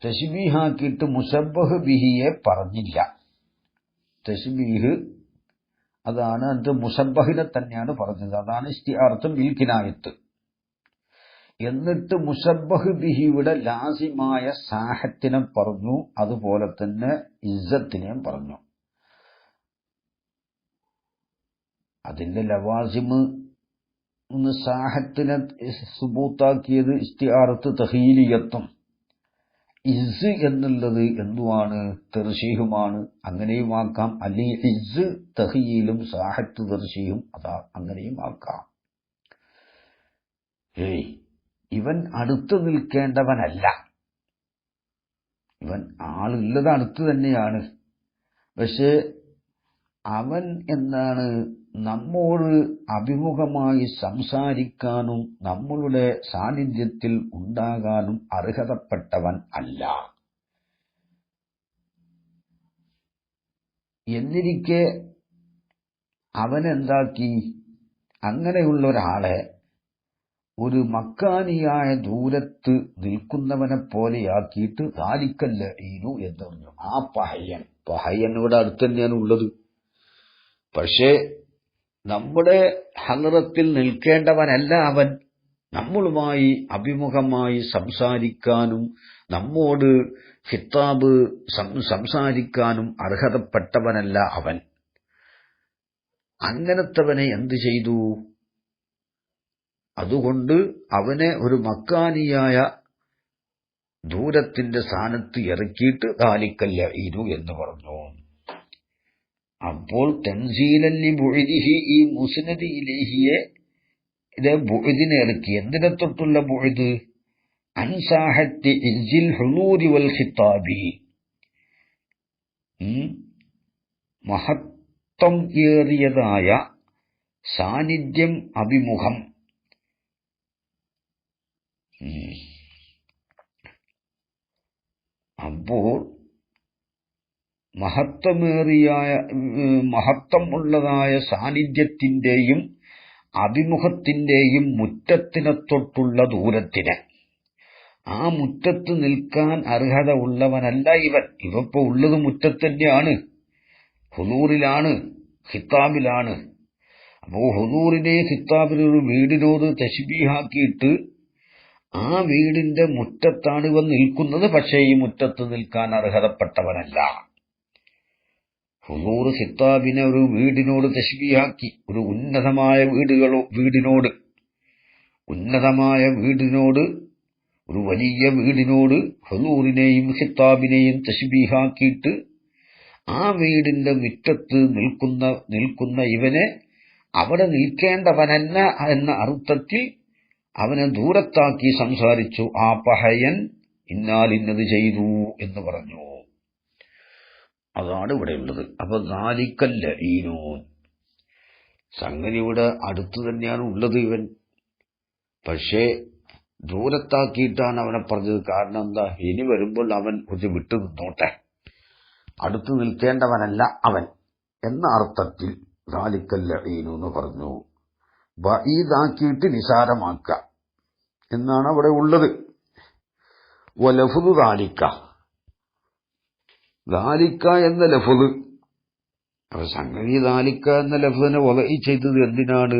തശ്ബീഹാക്കിയിട്ട് മുശബ്ബഹ് ബിഹിയെ പറഞ്ഞില്ല. തശ്ബീഹ് അതാണ്, അത് മുശബ്ബഹിനെ തന്നെയാണ് പറഞ്ഞത്. അതാണ് ഇസ്തിആറത്തും ബിൽ കിനായത്ത്. എന്നിട്ട് മുശബ്ബഹ് ബിഹിയുടെ ലാസിമായ സാഹത്തിനെ പറഞ്ഞു, അതുപോലെ തന്നെ ഇസ്സത്തിനെയും പറഞ്ഞു. അതിന്റെ ലവാസിമ് സാഹത്തിനെ സുബൂത്താക്കിയത് ഇസ്തിആറത്ത് തഖീലിയത്തും, ഇസ് എന്നുള്ളത് എന്തുവാണ്, തെർശീഹുമാണ്. അങ്ങനെയും ആക്കാം. അല്ലെങ്കിൽ ഇസ് തഖീലും സാഹത്ത് തെർശീഹും, അതാ അങ്ങനെയും ആക്കാം. ഇവൻ അടുത്ത് നിൽക്കേണ്ടവനല്ല, ഇവൻ ആളുള്ളത് അടുത്ത് തന്നെയാണ്. പക്ഷെ അവൻ എന്താണ്, നമ്മോട് അഭിമുഖമായി സംസാരിക്കാനും നമ്മളുടെ സാന്നിധ്യത്തിൽ ഉണ്ടാകാനും അർഹതപ്പെട്ടവൻ അല്ല. എന്നിരിക്കെ അവനെന്താക്കി, അങ്ങനെയുള്ള ഒരാളെ ഒരു മക്കാനിയായ ദൂരത്ത് നിൽക്കുന്നവനെ പോലെയാക്കിയിട്ട് ദാലിക്കല്ല ഈനു എന്ന് പറഞ്ഞു. ആ പഹയൻ ഇവിടെ അടുത്ത് തന്നെയാണ് ഉള്ളത്. പക്ഷേ നമ്മുടെ ഹളറത്തിൽ നിൽക്കേണ്ടവനല്ല അവൻ. നമ്മളുമായി അഭിമുഖമായി സംസാരിക്കാനും നമ്മോട് ഖിത്താബ് സംസാരിക്കാനും അർഹതപ്പെട്ടവനല്ല അവൻ. അങ്ങനത്തവനെ എന്തു ചെയ്തു? അതുകൊണ്ട് അവനെ ഒരു മക്കാനിയായ ദൂരത്തിന്റെ സ്ഥാനത്ത് ഇറക്കിയിട്ട് ദാലിക്കല്ല ഈനു എന്ന് പറഞ്ഞു. അപ്പോൾ തൻസീലല്ലി ബുഅദിഹി, ഈ മുസ്നദ് ഇലൈഹിയെ ബുഅദിനെ ഇറക്കി. എന്തിനെ തൊട്ടുള്ള ബുഅദ്? അൻ സാഹത്തി ഇസ്സിൽ ഹുദൂരി വൽ ഖിത്താബി, മഹത്വം ഏറിയതായ സാന്നിധ്യം, അഭിമുഖം. അപ്പോൾ മഹത്വം ഉള്ളതായ സാന്നിധ്യത്തിന്റെയും അഭിമുഖത്തിന്റെയും മുറ്റത്തിനെ തൊട്ടുള്ള ദൂരത്തിന്, ആ മുറ്റത്ത് നിൽക്കാൻ അർഹത ഉള്ളവനല്ല ഇവൻ. ഇവപ്പോ ഉള്ളത് മുറ്റത്ത് തന്നെയാണ്, ഹുദൂറിലാണ്, ഖിത്താബിലാണ്. അപ്പോ ഹുദൂറിനെ ഖിത്താബിനെ ഒരു വീടിനോട് തശ്ബീഹാക്കിയിട്ട് ആ വീടിന്റെ മുറ്റത്താണ് ഇവൻ നിൽക്കുന്നത്, പക്ഷേ ഈ മുറ്റത്ത് നിൽക്കാൻ അർഹതപ്പെട്ടവനല്ല. ഹുദൂർ ഖിത്താബിനെ ഒരു വീടിനോട് തശ്ബീഹാക്കി, ഒരു ഉന്നതമായ വീടിനോട്, ഒരു വലിയ വീടിനോട് ഹുദൂറിനെയും ഖിത്താബിനെയും തശ്ബീഹാക്കിയിട്ട് ആ വീടിന്റെ മുറ്റത്ത് നിൽക്കുന്ന ഇവനെ അവിടെ നിൽക്കേണ്ടവനല്ല എന്ന അർത്ഥത്തിൽ അവനെ ദൂരത്താക്കി സംസാരിച്ചു. ആ പഹയൻ ഇന്നാൽ ഇന്നത് ചെയ്തു എന്ന് പറഞ്ഞു. അതാണ് ഇവിടെയുള്ളത്. അപ്പൊ ദാലിക്കൽ ലഈനൂൻ, സംഗതി ഇവിടെ അടുത്തു തന്നെയാണ് ഉള്ളത് ഇവൻ, പക്ഷേ ദൂരത്താക്കിയിട്ടാണ് അവനെ പറഞ്ഞത്. കാരണം എന്താ, ഇനി വരുമ്പോൾ അവൻ കുറച്ച് വിട്ടു നിന്നോട്ടെ, അടുത്തു നിൽക്കേണ്ടവനല്ല അവൻ എന്ന അർത്ഥത്തിൽ ദാലിക്കൽ ലഈനു എന്ന് പറഞ്ഞു. ബഈദാക്കിയിട്ട് നിസാരമാക്കുക എന്നാണ് അവിടെ ഉള്ളത്. വലഫ്ദു ദാലിക്ക എന്ന ലഫ്ദ്, സംഗതി ദാലിക്ക എന്ന ലഫ്ദിനെ വലഇ ചെയ്തത് എന്തിനാണ്?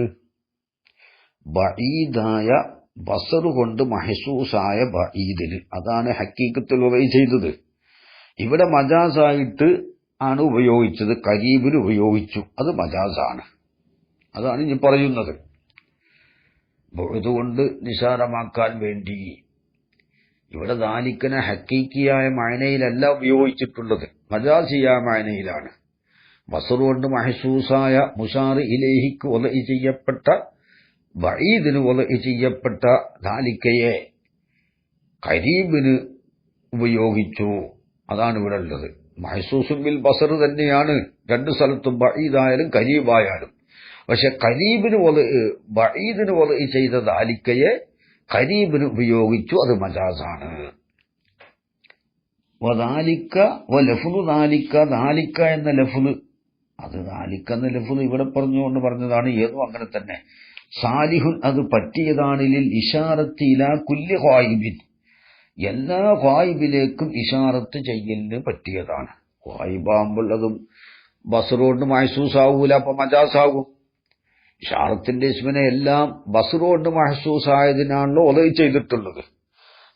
ബഈദായ ബസർ കൊണ്ട് മഹ്സൂസായ ബഈദിന്, അതാണ് ഹക്കീക്കത്തിൽ വലഇ ചെയ്തത്. ഇവിടെ മജാസായിട്ട് ആണ് ഉപയോഗിച്ചത്, കരീബിന് ഉപയോഗിച്ചു, അത് മജാസാണ്. അതാണ് ഇനി പറയുന്നത്. ഇതുകൊണ്ട് നിസാരമാക്കാൻ വേണ്ടി ഇവിടെ ദാലിക്കനെ ഹക്കീക്കിയായ മഅനയിലല്ല ഉപയോഗിച്ചിട്ടുള്ളത്, മജാസിയായ മഅനയിലാണ്. ബസർ കൊണ്ട് മഹ്സൂസായ മുശാർ ഇലൈഹിക്ക് വലഇ ചെയ്യപ്പെട്ട, ബഈദിന് വലഇ ചെയ്യപ്പെട്ട ദാലിക്കയെ കരീബിന് ഉപയോഗിച്ചു. അതാണ് ഇവിടെ ഉള്ളത്. മഹ്സൂസും ബിൽ ബസർ തന്നെയാണ് രണ്ടു സ്ഥലത്തും, ബഈദായാലും കരീബായാലും. പക്ഷെ ബഈദിന് വലഇ ചെയ്ത ദാലിക്കയെ കരീബിന് ഉപയോഗിച്ചു, അത് മജാസാണ്. വദാലിക്ക വലഫ്ദു ദാലിക്ക എന്ന ലഫ്ദ്, അത് ദാലിക്ക എന്ന ലഫ്ദ് ഇവിടെ പറഞ്ഞതാണ്. ഏതും അങ്ങനെ തന്നെ. സാലിഹുൻ, അത് പറ്റിയതാണ്. ലിൽ ഇശാറത്തി ഇലാ കുല്ലി ഖായിബിൻ, എല്ലാ ഖായിബിലേക്കും ഇശാറത്ത് ചെയ്യലിന് പറ്റിയതാണ്. ഖായിബാകുമ്പോൾ അതും ബസ്റുകൊണ്ട് മഹ്സൂസാവൂല, അപ്പൊ മജാസാകും. ഇശാറത്തിന്റെ ഇസ്മിനെ എല്ലാം ബസ്റുകൊണ്ട് മഹ്സൂസായതിനാണല്ലോ വലഇ ചെയ്തിട്ടുള്ളത്.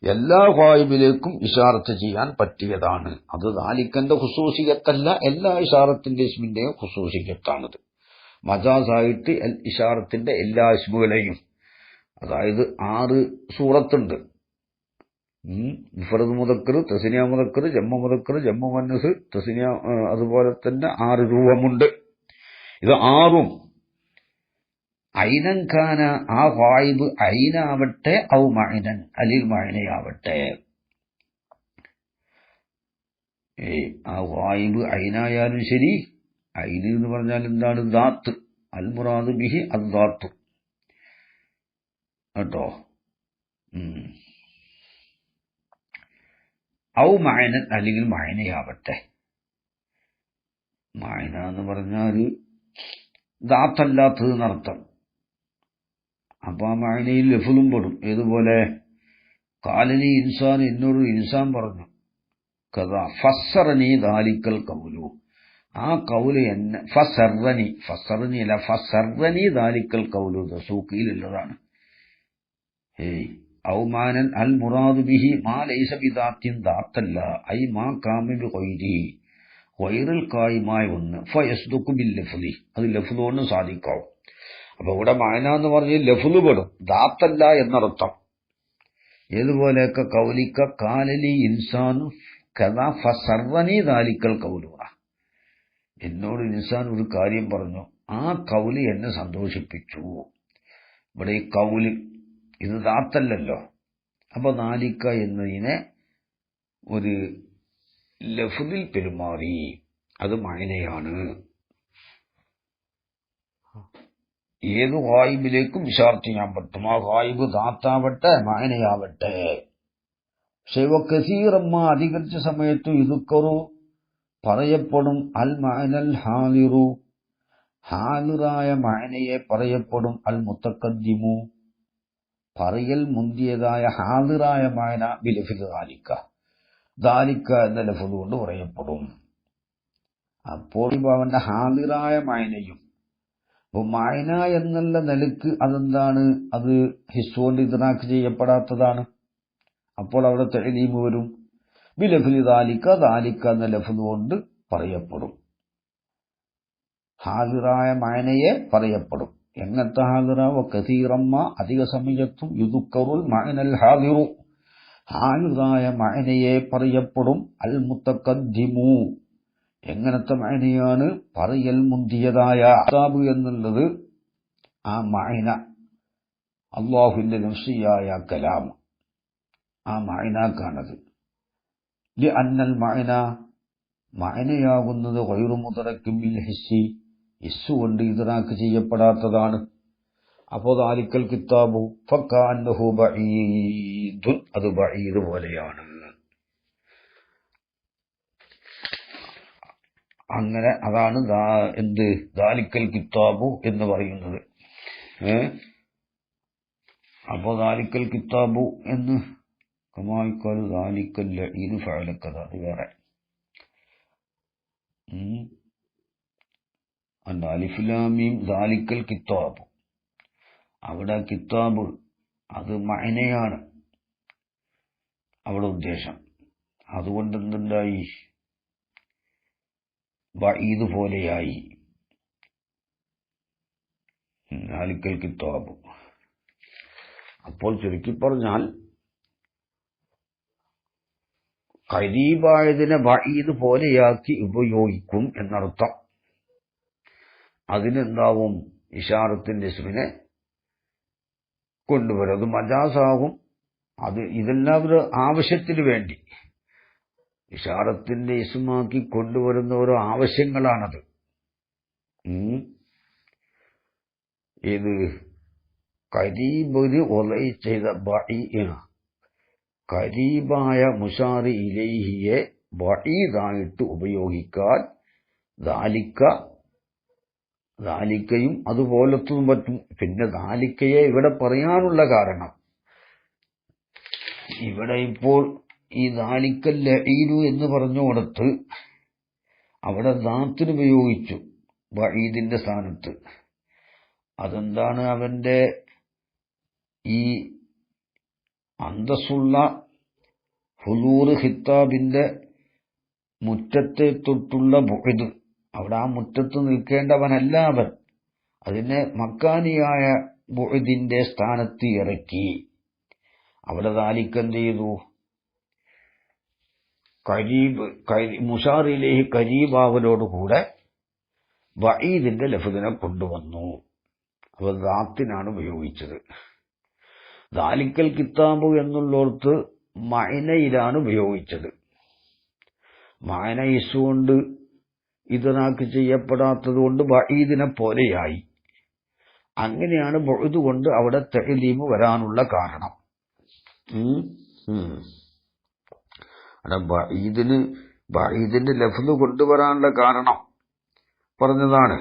എല്ലാ ഖായിബിലേക്കും ഇശാറത്ത് ചെയ്യാൻ പറ്റിയതാണ്. അത് ദാലിക്കന്റെ ഖുസൂസിയത്തല്ല, എല്ലാ ഇശാറത്തിന്റെ ഇസ്മിന്റെയും ഖുസൂസിയത്താണത്. മജാസായിട്ട് ഇശാറത്തിന്റെ എല്ലാ ഇസ്മുകളെയും, അതായത് 6 സൂറത്തുണ്ട്. മുഫ്രദ് മുദക്കർ, തസ്നിയ മുദക്കർ, ജമ്മു മുദക്കർ, ജമ്മു മുഅന്നസ്, തസ്നിയ, അതുപോലെ തന്നെ 6 രൂപമുണ്ട്. ഇത് 6ഉം ഐനൻ ഖാന, ആ ഖായിബ് ഐനാവട്ടെ, ഔ മഅനൻ, അലിൽ മഅനയാവട്ടെ. ആ ഖായിബ് ഐനായാലും ശരി, ഐന് എന്ന് പറഞ്ഞാൽ എന്താണ്? ദാത്ത്. അൽ മുറാദ് ബിഹി അദ്ദാത്ത് കേട്ടോ. ഔ മഅനൻ, അല്ലെങ്കിൽ മഅനയാവട്ടെ. മഅന എന്ന് പറഞ്ഞാൽ ദാത്തല്ലാത്തത് എന്നർത്ഥം. അപ്പൊ ആ മഅനയിൽ ലഫ്ളും പെടും. ഏതുപോലെ ഖാലനി ഇൻസാൻ, എന്നോട് ഇൻസാൻ പറഞ്ഞു, കഥാ ഫസ്സറനി ദാലിക്കൽ ഖൗലു, ആ കൗല് എന്നെ, ഫസറനി അല്ല, ഫസറനി ദാലിക്കൽ ഖൗലു സൂഖിയിലുള്ളതാണ്. ഔമാനൻ അൽ മുറാദു ബിഹി മാ ലൈസ ബിദാത്തിൻ, ദാത്തല്ല, ഐ മാ കാമ ബിഗൈരിഹി, ഗൈറുൽ ഖായിമായ ഒന്ന്. ഫയസ്ദുഖു ബിൽ ലഫ്ളി, അത് ലഫ്ള് കൊണ്ട് സാധിക്കാവും. അപ്പൊ ഇവിടെ മഅന എന്ന് പറഞ്ഞാൽ ലഫ്ള് പെടും, ദാത്തല്ല എന്നർത്ഥം. ഏതുപോലെയൊക്കെ കൗലിക്ക കാലലി ഇൻസാനു കഥാ ഫസറനി ദാലിക്കൽ ഖൗലു, എന്നോട് ഇൻസാൻ ഒരു കാര്യം പറഞ്ഞു, ആ കൗല് എന്നെ സന്തോഷിപ്പിച്ചു. ഇവിടെ ഈ കൗല് ഇത് ദാത്തല്ലല്ലോ. അപ്പൊ ദാലിക്ക എന്നതിനെ ഒരു ലഫ്ളിൽ പെരുമാറി, അത് മഅനയാണ്. ഏത് ഖായിബിലേക്കും ഇശാറത്ത് ചെയ്യാൻ പറ്റും. ആ ഖായിബ് ദാത്താവട്ടെ, മഅനയാവട്ടെ. പക്ഷേ കസീറമ്മ, അധികരിച്ച സമയത്തു ഇതുക്കറു പറയപ്പെടും, അൽ മഅനൽ ഹാദിറു, ഹാദിറായ മഅനയെ പറയപ്പെടും, അൽ മുത്തഖദ്ദിമു, പറയൽ മുന്തിയതായ ഹാദിറായ മഅന ബിലഫ്ദ് ദാലിക്ക എന്ന ലഫ്ദ് കൊണ്ട് പറയപ്പെടും. അപ്പോൾ അവന്റെ ഹാദിറായ മഅനയും മഅന എന്നുള്ള നിലക്ക് അതെന്താണ്, അത് ഹിസ് കൊണ്ട് ഇദ്റാക്ക് ചെയ്യപ്പെടാത്തതാണ്. അപ്പോൾ അവിടെ തഅലീം വരും. ബിലഫ്ദ് ദാലിക്ക എന്ന ലഫ്ദ് കൊണ്ട് പറയപ്പെടും. ഹാദിറായ മഅനയെ പറയപ്പെടും. എങ്ങനത്തെ ഹാദിറ? വകസീറമ്മ അധിക സമയത്തും യുദ്കറുൽ മഅനൽ ഹാദിറു ഹാദിറായ മഅനയെ പറയപ്പെടും. അൽ മുതഖദ്ദിമു എങ്ങനത്തെ മഅനയാണ്? പറയൽ മുന്തിയതായ കിതാബ് എന്നുള്ളത് ആ മഅന അല്ലാഹുവിന്റെ നഫ്സിയായ കലാം, ആ മഅനക്കാണത്. ലിഅന്നൽ മഅനയാകുന്നത് ഗൈറു മുദ്റക്കിൻ ബിൽ ഹിസ്സി ഹിസ്സ് കൊണ്ട് ഇദ്റാക്ക് ചെയ്യപ്പെടാത്തതാണ്. അപ്പോൾ ദാലിക്കൽ കിതാബു ഫകഅന്നഹു ബഈദുൻ അത് ബഈദ് പോലെയാണ്. അങ്ങനെ അതാണ് എന്ത് ദാലിക്കൽ കിതാബു എന്ന് പറയുന്നത്. അപ്പോൾ ദാലിക്കൽ കിതാബു എന്ന് കമായിക്കാൽ ദാലിക്കൽ ലഈൻ ഫഅലക്കത അത് വേറെ. അലിഫ് ലാം മീം ദാലിക്കൽ കിതാബ്, അവിടെ കിതാബ് അത് മഅനയാണ് അവിടെ ഉദ്ദേശം. അതുകൊണ്ട് എന്തുണ്ടായി? ബഈദ് പോലെയായി ദാലിക്കൽ കിതാബ്. അപ്പോൾ ചുരുക്കി പറഞ്ഞാൽ ഖരീബായതിനെ ബഈദ് പോലെയാക്കി ഉപയോഗിക്കും എന്നർത്ഥം. അതിനെന്താവും? ഇശാറത്തിന്റെ ഇസ്മിനെ കൊണ്ടുവരും. അത് മജാസാകും. അത് ഇതെല്ലാവരും ആവശ്യത്തിന് വേണ്ടി ഇശാറത്തിന്റെ ഇസ്മാക്കി കൊണ്ടുവരുന്ന ഓരോ ആവശ്യങ്ങളാണത്. ഇത് ഖരീബിന് ഒലൈ ചെയ്ത ഖരീബായ മുശാറി ഇലൈഹിയെ ബഈദായിട്ട് ഉപയോഗിക്കാൻ ദാലിക്കയും അതുപോലത്തതും പറ്റും. പിന്നെ ദാലിക്കയെ ഇവിടെ പറയാനുള്ള കാരണം, ഇവിടെ ഇപ്പോൾ ഈ ദാലിക്കൽ ലഈനു എന്ന് പറഞ്ഞുകൊടുത്ത് അവിടെ ദാത്തിന് ഉപയോഗിച്ചു ബഈദിന്റെ സ്ഥാനത്ത്. അതെന്താണ്? അവന്റെ ഈ അന്തസ്സുള്ള ഹുദൂർ ഖിത്താബിന്റെ മുറ്റത്തെ തൊട്ടുള്ള ബുഅദ്, അവിടെ ആ മുറ്റത്ത് നിൽക്കേണ്ടവനല്ല അവൻ. അതിനെ മക്കാനിയായ ബുഅദിന്റെ സ്ഥാനത്ത് ഇറക്കി. അവിടെ ദാലിക്ക എന്ത് ചെയ്തു? മുശാറിലേഹി കരീബാവലോടുകൂടെ ബഈദിന്റെ ലഫ്ദിനെ കൊണ്ടുവന്നു. അവ ദാത്തിനാണ് ഉപയോഗിച്ചത്. ദാലിക്കൽ കിതാബ് എന്നുള്ളോർത്ത് മഅനയിലാണ് ഉപയോഗിച്ചത്. മഅന ഇസ്സുകൊണ്ട് ഇദ്റാക്ക് ചെയ്യപ്പെടാത്തത് കൊണ്ട് ബഈദിനെ പോലെയായി. അങ്ങനെയാണ് ബുഅദ് കൊണ്ട് അവിടെ തഅലീം വരാനുള്ള കാരണം. അവിടെ ബഈദിന്റെ ലഫ്ദ് കൊണ്ടുവരാനുള്ള കാരണം പറഞ്ഞതാണ്.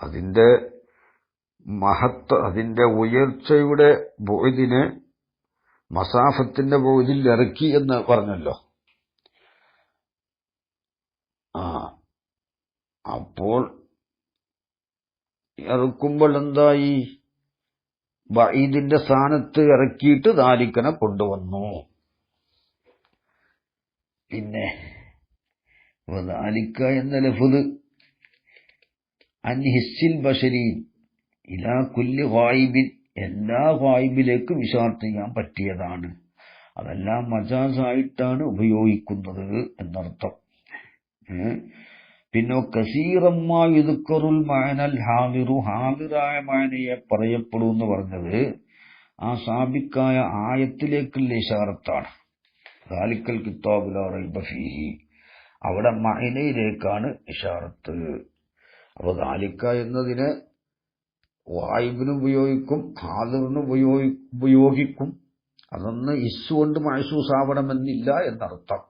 അതിന്റെ അതിന്റെ ഉയർച്ചയുടെ ബുഅദിനെ മസാഫത്തിന്റെ ബുഅദിൽ ഇറക്കി എന്ന് പറഞ്ഞല്ലോ. അപ്പോൾ ഇറക്കുമ്പോൾ എന്തായി? ബഈദിന്റെ സ്ഥാനത്ത് ഇറക്കിയിട്ട് ദാലിക്കനെ കൊണ്ടുവന്നു. പിന്നെ ദാലിക്ക എന്ന ലഫ്ദ് അൻ ഹിസ്സിൽ ബശരി ഇലാ കുല്ലി ഗായിബിൻ എല്ലാ ഗായിബിലേക്കും ഇശാറത്ത് ചെയ്യാൻ പറ്റിയതാണ്. അതെല്ലാം മജാസായിട്ടാണ് ഉപയോഗിക്കുന്നത് എന്നർത്ഥം. പിന്നെ കസീറമ്മാ യുദ്കറുൽ മഅനൽ ഹാദിറു ഹാദിറായ മഅനയെ പറയപ്പെടും എന്ന് പറഞ്ഞത് ആ സാബിക്കായ ആയത്തിലേക്കുള്ള ഇശാറത്താണ്. ദാലിക്കൽ കിതാബു ലാ റൈബ ഫീഹി അവിടെ മഅനയിലേക്കാണ് ഇശാറത്ത്. അപ്പോൾ ദാലിക്ക എന്നതിനെ വായിബിന് ഉപയോഗിക്കും, ഹാദിറിന് ഉപയോഗിക്കും. അതൊന്ന് ഇസ്സുകൊണ്ട് മഹ്സൂസാവണമെന്നില്ല എന്നർത്ഥം.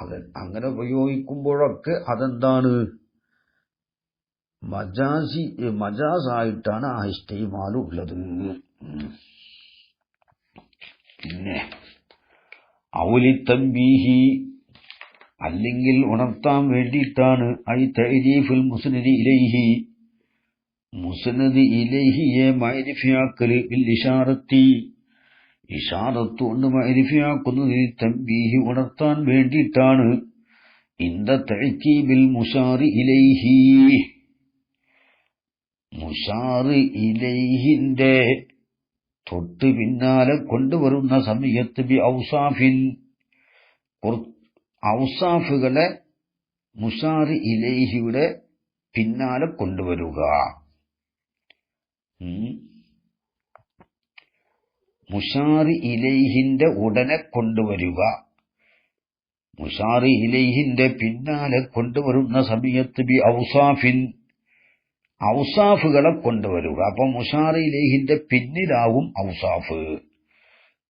അത് അങ്ങനെ ഉപയോഗിക്കുമ്പോഴൊക്കെ അതെന്താണ്? മജാസായിട്ടാണ് ആ ഇസ്തിമാൽ ഉള്ളത്. പിന്നെ ഔലി തംബീഹി അല്ലെങ്കിൽ ഉണർത്താൻ വേണ്ടിയിട്ടാണ് ഐ തഅരീഫുൽ മുസ്നദി ഇലൈഹി മുസ്നദ് ഇലൈഹിയെ മഅരിഫയാക്കല് ബിൽ ഇശാറത്തി ഇശാറത്ത് കൊണ്ട് മഅരിഫയാക്കുന്നതിൽ തംബീഹി ഉണർത്താൻ വേണ്ടിയിട്ടാണ് ഇന്ദ തഅക്കീബിൽ മുശാറി ഇലൈഹി മുശാറി ഇലൈഹിന്റെ തൊട്ട് പിന്നാലെ കൊണ്ടുവരുന്ന സമയത്ത് ബി ഔസാഫിൻ ഔസാഫുകളെ മുശാറി ഇലൈഹിയുടെ പിന്നാലെ കൊണ്ടുവരുക. മുശാറി ഇലൈഹിന്റെ ഉടനെ കൊണ്ടുവരിക. മുശാറി ഇലൈഹിന്റെ പിന്നാലെ കൊണ്ടുവരുന്ന സമയത്ത് ബി ഔസാഫിൻ ഔസാഫുകളെ കൊണ്ടുവരിക. അപ്പൊ മുശാറി ഇലൈഹിന്റെ പിന്നിലാവും ഔസാഫ്.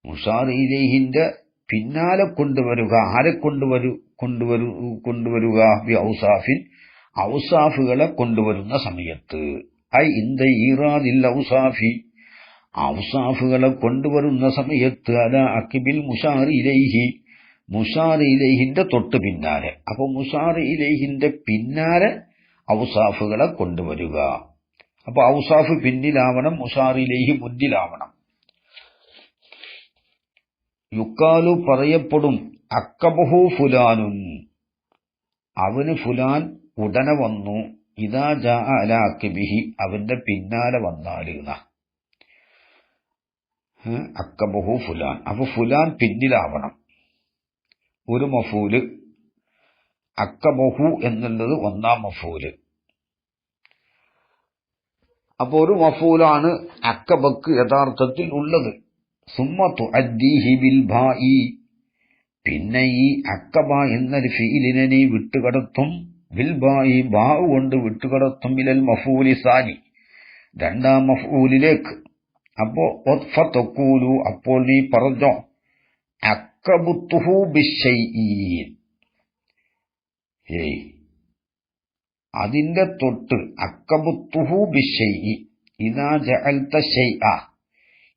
മുശാറി ഇലൈഹിന്റെ പിന്നാലെ കൊണ്ടുവരിക. ആരെ കൊണ്ടുവരുക ബി ഔസാഫിൻ ഔസാഫുകളെ കൊണ്ടുവരുന്ന സമയത്ത് ഐ ഇന്ദ ഈറാദിൽ ഔസാഫി ഔസാഫുകളെ കൊണ്ടുവരുന്ന സമയത്ത് അല അക്കിബിൽ മുശാറി ഇലൈഹി മുശാറി ഇലൈഹിന്റെ തൊട്ട് പിന്നാലെ. അപ്പൊ മുശാറി ഇലൈഹിന്റെ പിന്നാലെ ഔസാഫുകളെ കൊണ്ടുവരിക. അപ്പൊ ഔസാഫ് പിന്നിലാവണം, മുശാറി ഇലൈഹി മുന്നിലാവണം. യുക്കാലു പറയപ്പെടും അക്കബഹു ഫുലാനുൻ അവന് ഫുലാൻ ഉടനെ വന്നു. ഇദാ ജാഅ അലാ അക്കിബിഹി അവന്റെ പിന്നാലെ വന്നാല് അക്കബഹു ഫുലാൻ. അപ്പൊ ഫുലാൻ പിന്നിലാവണം. ഒരു മഫൂല് അക്കബഹു എന്നുള്ളത് ഒന്നാം മഫൂല്. അപ്പൊ ഒരു മഫൂലാണ് അക്കബക്ക് യഥാർത്ഥത്തിൽ ഉള്ളത്. സുമ്മ തുഅദ്ദീഹി ബിൽ ബാഇ പിന്നെ ഈ അക്കബ എന്നൊരു ഫീലിനെ നീ വിട്ടുകടത്തും. ബിൽ ബാഇ ബാ കൊണ്ട് വിട്ടുകടത്തും ഇലൽ മഫൂലി സാനി രണ്ടാം മഫൂലിലേക്ക്. അപ്പോ ഫതഖൂലു അപ്പോൾ നീ പറഞ്ഞോ അക്കബത്തുഹു ബിശൈഇൻ അതിന്റെ തൊട്ട് അക്കബത്തുഹു ബിശൈഇ ഇദാ ജഅൽത ശൈഅ